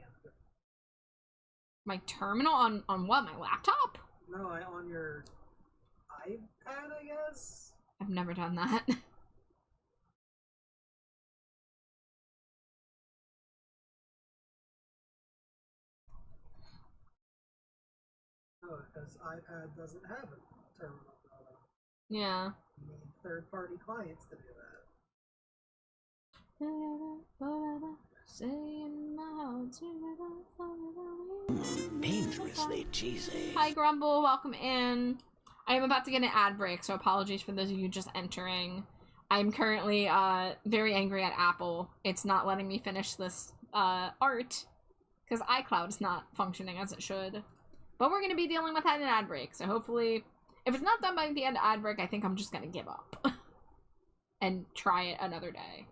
My terminal on what? My laptop? No, on your iPad, I guess? I've never done that. Oh, because iPad doesn't have a terminal. Yeah. You need third-party clients to do that. Dangerously cheesy. Hi Grumble, welcome in. I am about to get an ad break, so apologies for those of you just entering. I'm currently very angry at Apple. It's not letting me finish this art because iCloud is not functioning as it should. But we're going to be dealing with that in an ad break, so hopefully, if it's not done by the end of ad break, I think I'm just going to give up and try it another day.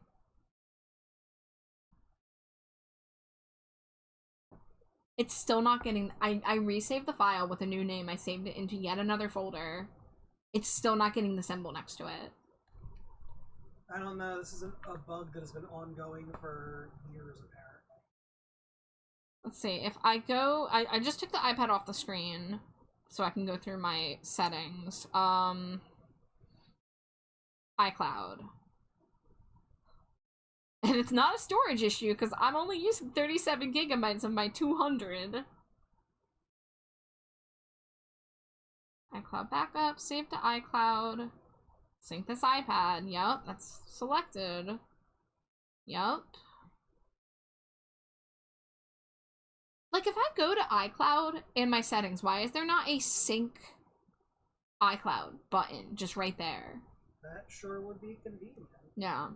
It's still not getting... I resaved the file with a new name. I saved it into yet another folder. It's still not getting the symbol next to it. I don't know. This is a bug that has been ongoing for years, apparently. Let's see. If I go... I just took the iPad off the screen so I can go through my settings. iCloud. And it's not a storage issue because I'm only using 37 gigabytes of my 200. iCloud backup, save to iCloud, sync this iPad. Yep, that's selected. Yep. Like, if I go to iCloud in my settings, why is there not a sync iCloud button just right there? That sure would be convenient. Yeah.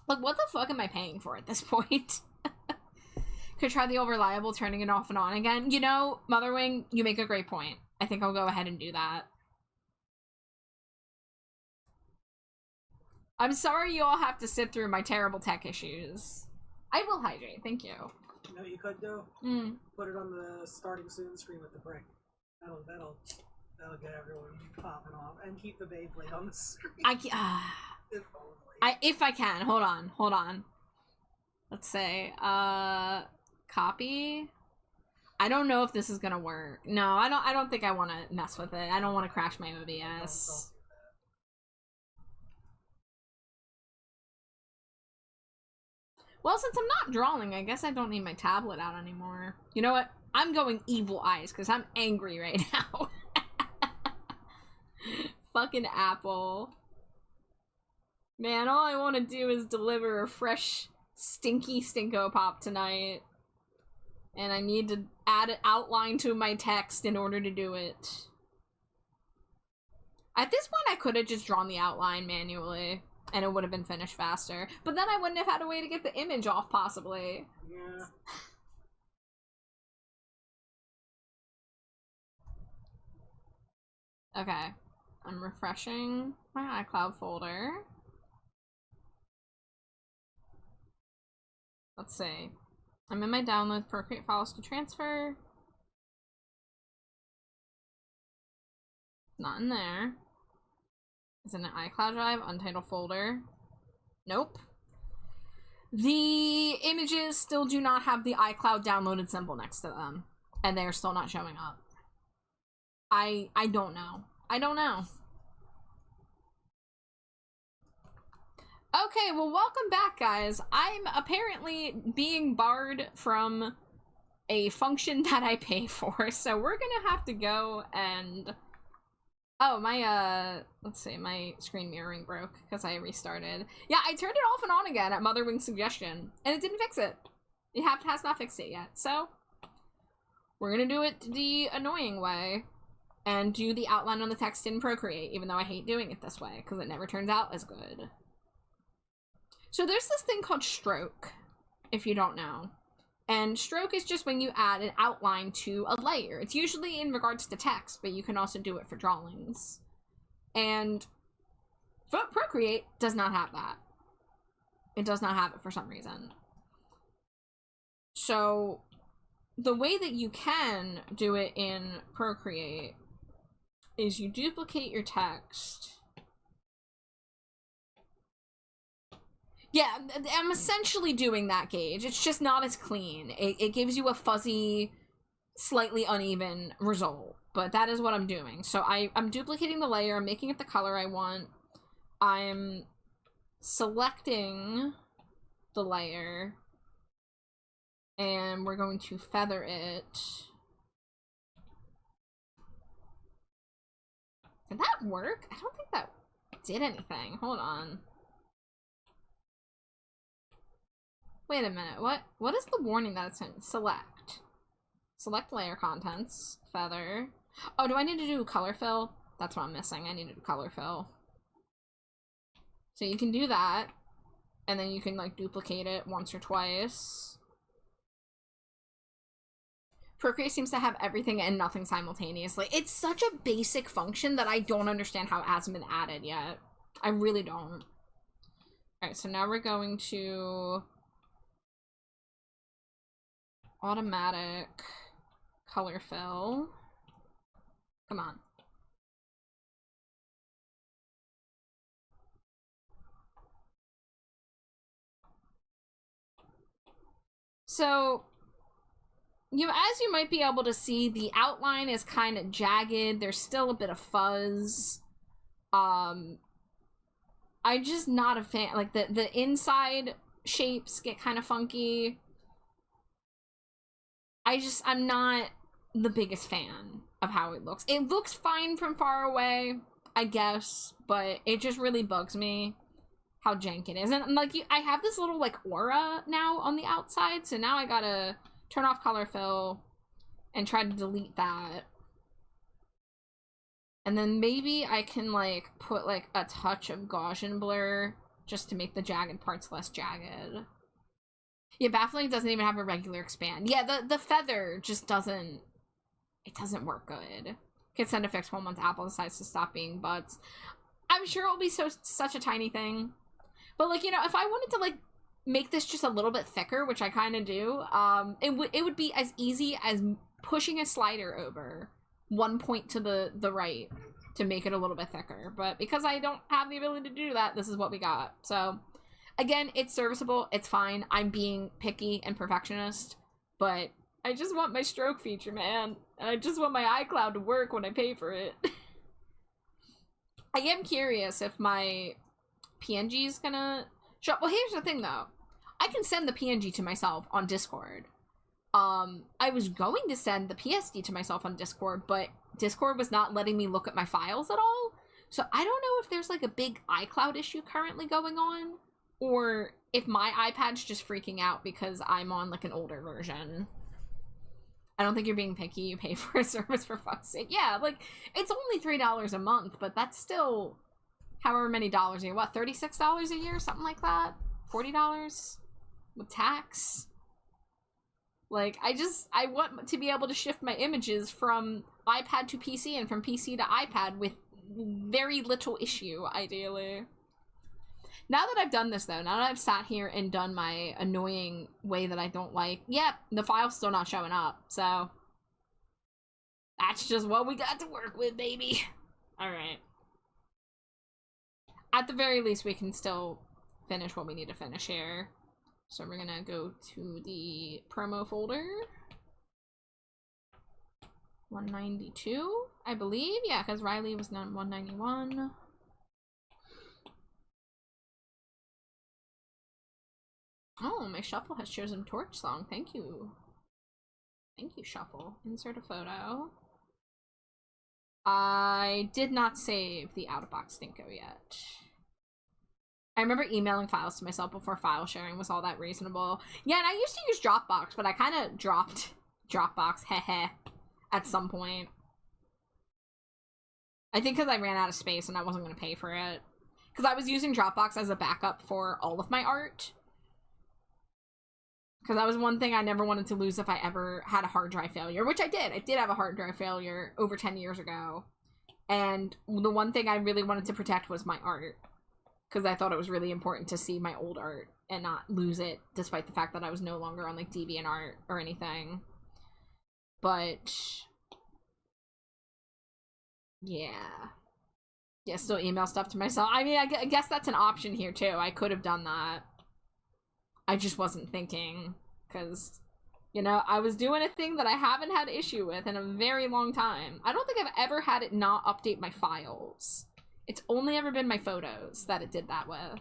Like, what the fuck am I paying for at this point? Could try the old reliable turning it off and on again. You know, Motherwing, you make a great point. I think I'll go ahead and do that. I'm sorry you all have to sit through my terrible tech issues. I will hydrate, thank you. You know what you could do? Put it on the starting soon screen with the brick. That'll get everyone popping off. And keep the Beyblade on the screen. If I can. Hold on. Let's say, copy. I don't know if this is gonna work. No, I don't think I want to mess with it. I don't want to crash my OBS. Well, since I'm not drawing, I guess I don't need my tablet out anymore. You know what? I'm going evil eyes because I'm angry right now. Fucking Apple. Man, all I want to do is deliver a fresh, stinky Stinko Pop tonight. And I need to add an outline to my text in order to do it. At this point, I could have just drawn the outline manually, and it would have been finished faster. But then I wouldn't have had a way to get the image off, possibly. Yeah. Okay. I'm refreshing my iCloud folder. Let's see. I'm in my downloads, Procreate files to transfer. Not in there. Is it an iCloud drive? Untitled folder. Nope. The images still do not have the iCloud downloaded symbol next to them. And they're still not showing up. I don't know. I don't know. Okay, well, welcome back, guys. I'm apparently being barred from a function that I pay for, so we're gonna have to go and... Oh, my, let's see, my screen mirroring broke because I restarted. Yeah, I turned it off and on again at Motherwing's suggestion, and it didn't fix it. It has not fixed it yet, so... We're gonna do it the annoying way, and do the outline on the text in Procreate, even though I hate doing it this way, because it never turns out as good. So there's this thing called stroke, if you don't know. And stroke is just when you add an outline to a layer. It's usually in regards to text, but you can also do it for drawings. And Procreate does not have that. It does not have it for some reason. So the way that you can do it in Procreate is you duplicate your text. Yeah, I'm essentially doing that, Gage. It's just not as clean. It gives you a fuzzy, slightly uneven result. But that is what I'm doing. So I'm duplicating the layer. I'm making it the color I want. I'm selecting the layer. And we're going to feather it. Did that work? I don't think that did anything. Hold on. Wait a minute, what is the warning that it's in? Select. Select layer contents, feather. Oh, do I need to do color fill? That's what I'm missing. I need to do color fill. So you can do that, and then you can like duplicate it once or twice. Procreate seems to have everything and nothing simultaneously. It's such a basic function that I don't understand how it hasn't been added yet. I really don't. Alright, so now we're going to automatic color fill. Come on. So, as you might be able to see, the outline is kind of jagged. There's still a bit of fuzz. I'm just not a fan. Like, the inside shapes get kind of funky. I'm not the biggest fan of how it looks. It looks fine from far away, I guess, but it just really bugs me how jank it is. And, like, I have this little, like, aura now on the outside, so now I gotta turn off color fill and try to delete that. And then maybe I can, like, put, like, a touch of Gaussian blur just to make the jagged parts less jagged. Yeah, baffling doesn't even have a regular expand. Yeah, the feather just doesn't... It doesn't work good. Can send effects home once Apple decides to stop being butts. I'm sure it'll be such a tiny thing. But, like, you know, if I wanted to, like, make this just a little bit thicker, which I kind of do, it would be as easy as pushing a slider over one point to the right to make it a little bit thicker. But because I don't have the ability to do that, this is what we got. So, again, it's serviceable. It's fine. I'm being picky and perfectionist, but I just want my stroke feature, man. And I just want my iCloud to work when I pay for it. I am curious if my PNG is gonna show up. Well, here's the thing, though. I can send the PNG to myself on Discord. I was going to send the PSD to myself on Discord, but Discord was not letting me look at my files at all. So I don't know if there's, like, a big iCloud issue currently going on, or if my iPad's just freaking out because I'm on, like, an older version. I don't think you're being picky. You pay for a service, for fuck's sake. Yeah, like, it's only $3 a month, but that's still however many dollars a year. What, $36 a year? Something like that? $40? With tax? Like, I want to be able to shift my images from iPad to PC and from PC to iPad with very little issue, ideally. Now that I've done this, though, now that I've sat here and done my annoying way that I don't like, yep, the file's still not showing up, so that's just what we got to work with, baby. Alright. At the very least, we can still finish what we need to finish here. So we're gonna go to the promo folder. 192, I believe. Yeah, because Riley was not 191. Oh, my shuffle has chosen Torch Song. Thank you. Thank you, shuffle. Insert a photo. I did not save the out-of-box Stinko yet. I remember emailing files to myself before file sharing was all that reasonable. Yeah, and I used to use Dropbox, but I kind of dropped Dropbox, heh, at some point. I think because I ran out of space and I wasn't going to pay for it. Because I was using Dropbox as a backup for all of my art. Because that was one thing I never wanted to lose if I ever had a hard drive failure, which I did. I did have a hard drive failure over 10 years ago. And the one thing I really wanted to protect was my art. Because I thought it was really important to see my old art and not lose it, despite the fact that I was no longer on, like, DeviantArt or anything. But yeah. Yeah, still email stuff to myself. I mean, I guess that's an option here, too. I could have done that. I just wasn't thinking, because, you know, I was doing a thing that I haven't had issue with in a very long time. I don't think I've ever had it not update my files. It's only ever been my photos that it did that with.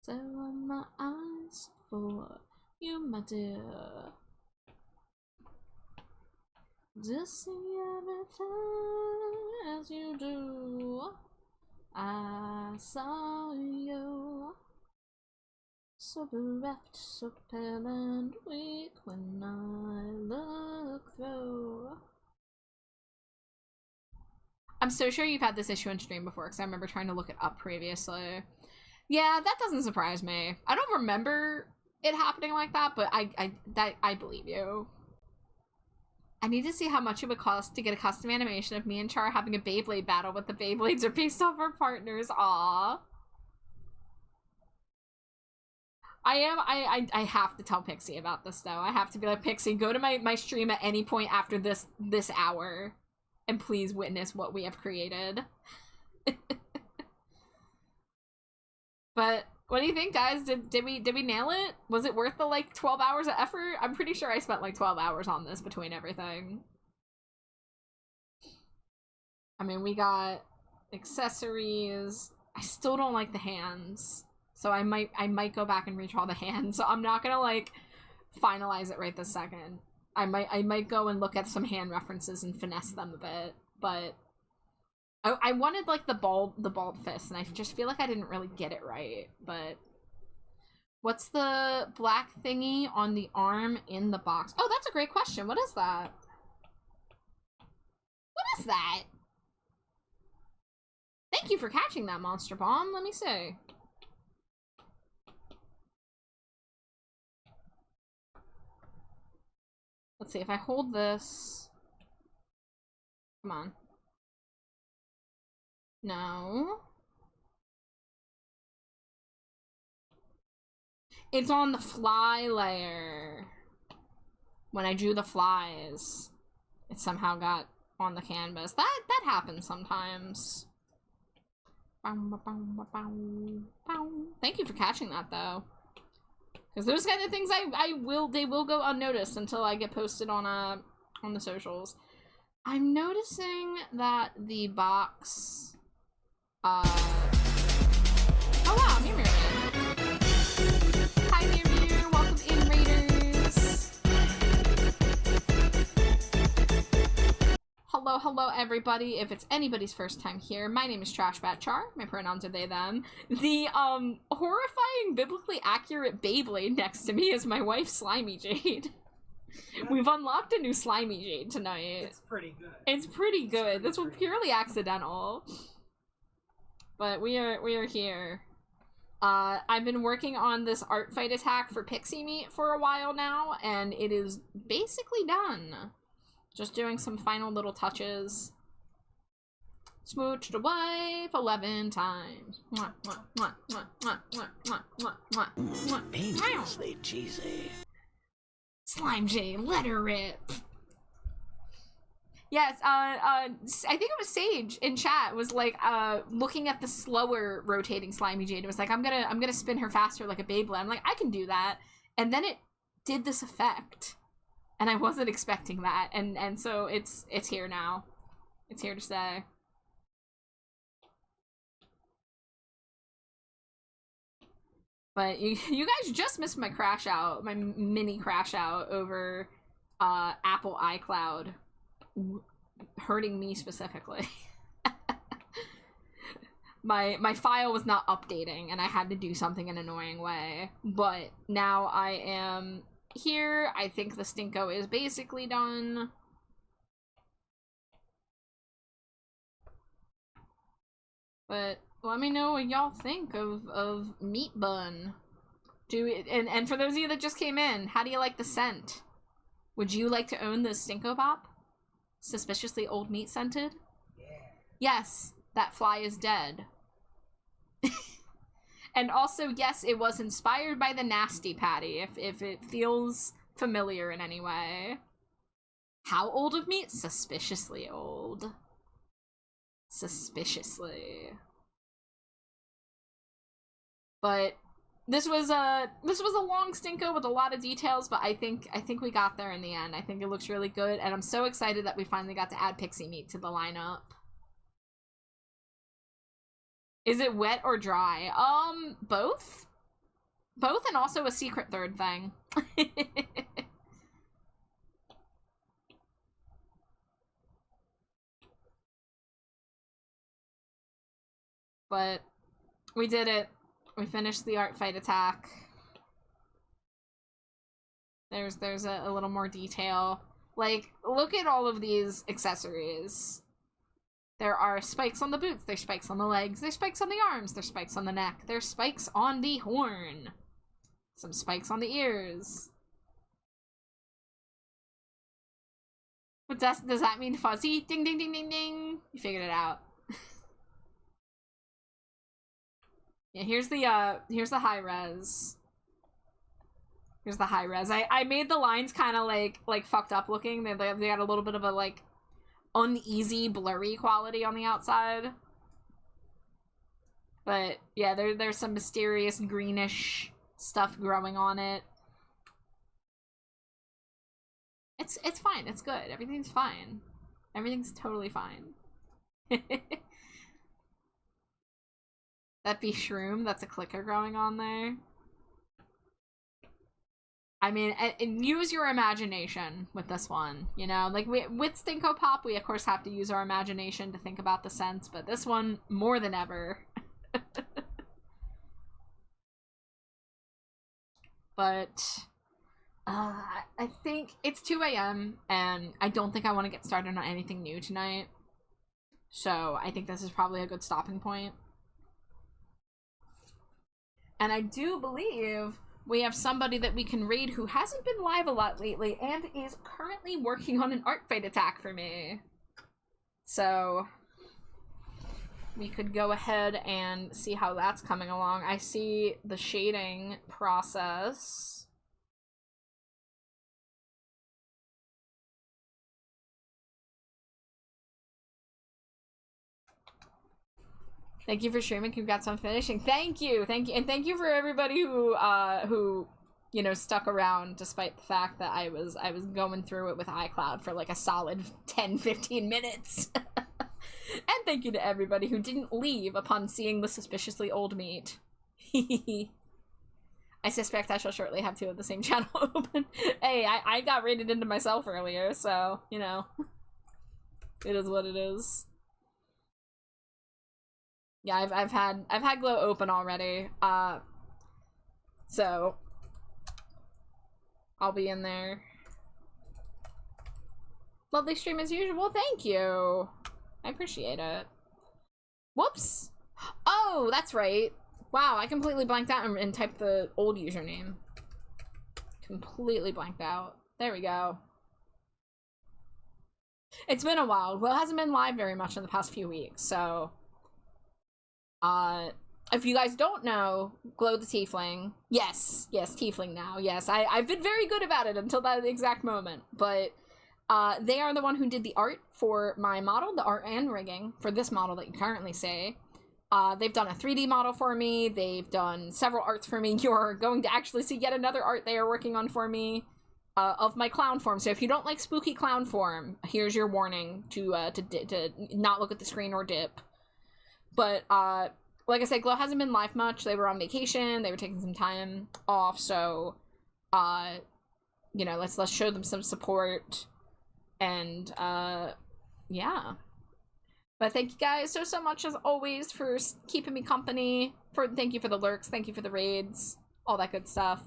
So are my eyes for you, my dear. Just see everything as you do. I saw you. So bereft, so pale and weak when I look through. I'm so sure you've had this issue in stream before, because I remember trying to look it up previously. Yeah, that doesn't surprise me. I don't remember it happening like that, but I believe you. I need to see how much it would cost to get a custom animation of me and Char having a Beyblade battle, but the Beyblades are based off our partners. Aww. I have to tell Pixie about this though. I have to be like, Pixie, go to my stream at any point after this hour and please witness what we have created. But what do you think, guys? Did we nail it? Was it worth the like 12 hours of effort? I'm pretty sure I spent like 12 hours on this between everything. I mean, we got accessories. I still don't like the hands. So I might go back and redraw the hands. So I'm not gonna like finalize it right this second. I might go and look at some hand references and finesse them a bit, but I wanted like the bald fist, and I just feel like I didn't really get it right. But what's the black thingy on the arm in the box? Oh, that's a great question. What is that? What is that? Thank you for catching that, Monster Bomb. Let me see. Let's see, if I hold this... Come on. No. It's on the fly layer. When I drew the flies, it somehow got on the canvas. That happens sometimes. Thank you for catching that, though. Because those kind of things they will go unnoticed until I get posted on the socials. I'm noticing that the box oh wow, Mew Mew. Hi Mew Mew, welcome in, Raiders. Hello everybody. If it's anybody's first time here, my name is TrashBatChar. My pronouns are they, them. The horrifying biblically accurate Beyblade next to me is my wife Slimy Jade. We've unlocked a new Slimy Jade tonight. It's pretty good. It's pretty good. This was purely accidental. But we are here. I've been working on this art fight attack for Pixie Meat for a while now, and it is basically done. Just doing some final little touches. Smooched away for 11 times. Mwah, mwah, mwah, mwah, mwah, mwah, mwah, mwah, mwah, mwah. Dangerously cheesy. Slime J, let her rip. Yes, I think it was Sage in chat was like looking at the slower rotating Slimy Jade. It was like, I'm gonna spin her faster like a Beyblade. I'm like, I can do that. And then it did this effect. And I wasn't expecting that, and so it's here now. It's here to stay. But you guys just missed my crash out, my mini crash out over Apple iCloud, hurting me specifically. My file was not updating, and I had to do something in an annoying way. But now I am here. I think the Stinko is basically done. But let me know what y'all think of Meat Bun. And for those of you that just came in, how do you like the scent? Would you like to own the Stinko Pop? Suspiciously old meat scented? Yeah. Yes, that fly is dead. And also, yes, it was inspired by the Nasty Patty, if it feels familiar in any way. How old of meat? Suspiciously old. Suspiciously. But this was a long Stinko with a lot of details, but I think we got there in the end. I think it looks really good, and I'm so excited that we finally got to add Pixie Meat to the lineup. Is it wet or dry? Both. Both, and also a secret third thing. But we did it. We finished the art fight attack. There's a little more detail. Like, look at all of these accessories. There are spikes on the boots, there's spikes on the legs, there's spikes on the arms, there's spikes on the neck, there's spikes on the horn. Some spikes on the ears. But does that mean fuzzy? Ding ding ding ding ding. You figured it out. Yeah, here's the high res. Here's the high res. I made the lines kind of like fucked up looking. They got a little bit of a like uneasy, blurry quality on the outside. But yeah, there's some mysterious greenish stuff growing on it. It's fine. It's good. Everything's fine. Everything's totally fine. That be shroom. That's a clicker growing on there. I mean, use your imagination with this one, you know? Like, with Stinko Pop, we of course have to use our imagination to think about the scents, but this one, more than ever. But, I think it's 2 a.m., and I don't think I want to get started on anything new tonight. So, I think this is probably a good stopping point. And I do believe we have somebody that we can raid who hasn't been live a lot lately and is currently working on an art fight attack for me. So we could go ahead and see how that's coming along. I see the shading process. Thank you for streaming. Congrats on finishing. Thank you, and thank you for everybody who you know stuck around despite the fact that I was going through it with iCloud for like a solid 10-15 minutes. And thank you to everybody who didn't leave upon seeing the suspiciously old meat. I suspect I shall shortly have 2 of the same channel open. Hey, I got rated into myself earlier, so you know, it is what it is. Yeah, I've had Glow open already, so I'll be in there. Lovely stream as usual, thank you. I appreciate it. Whoops! Oh, that's right. Wow, I completely blanked out and typed the old username. Completely blanked out. There we go. It's been a while. Glow hasn't been live very much in the past few weeks, so... if you guys don't know, Glow the Tiefling, yes, Tiefling now, yes, I've been very good about it until that exact moment, but, they are the one who did the art for my model, the art and rigging, for this model that you currently see. They've done a 3D model for me, they've done several arts for me, you're going to actually see yet another art they are working on for me, of my clown form, so if you don't like spooky clown form, here's your warning to not look at the screen or dip. But, like I said, Glow hasn't been live much. They were on vacation. They were taking some time off. So, you know, let's show them some support. And, yeah. But thank you guys so much, as always, for keeping me company. Thank you for the lurks. Thank you for the raids. All that good stuff.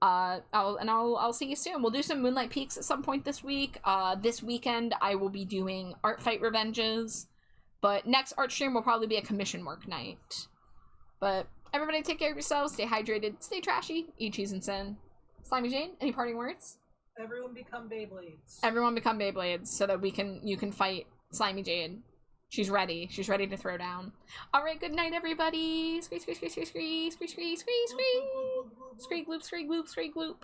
I'll see you soon. We'll do some Moonlight Peaks at some point this week. This weekend, I will be doing Art Fight Revenges. But next art stream will probably be a commission work night. But everybody take care of yourselves, stay hydrated, stay trashy, eat cheese and sin. Slimy Jane, any parting words? Everyone become Beyblades. Everyone become Beyblades so that you can fight Slimy Jade. She's ready. She's ready to throw down. Alright, good night everybody. Scree, scree, scree, scree, scree, scree, scree, scree, scree. Scree, gloop, scree, gloop, scree, gloop.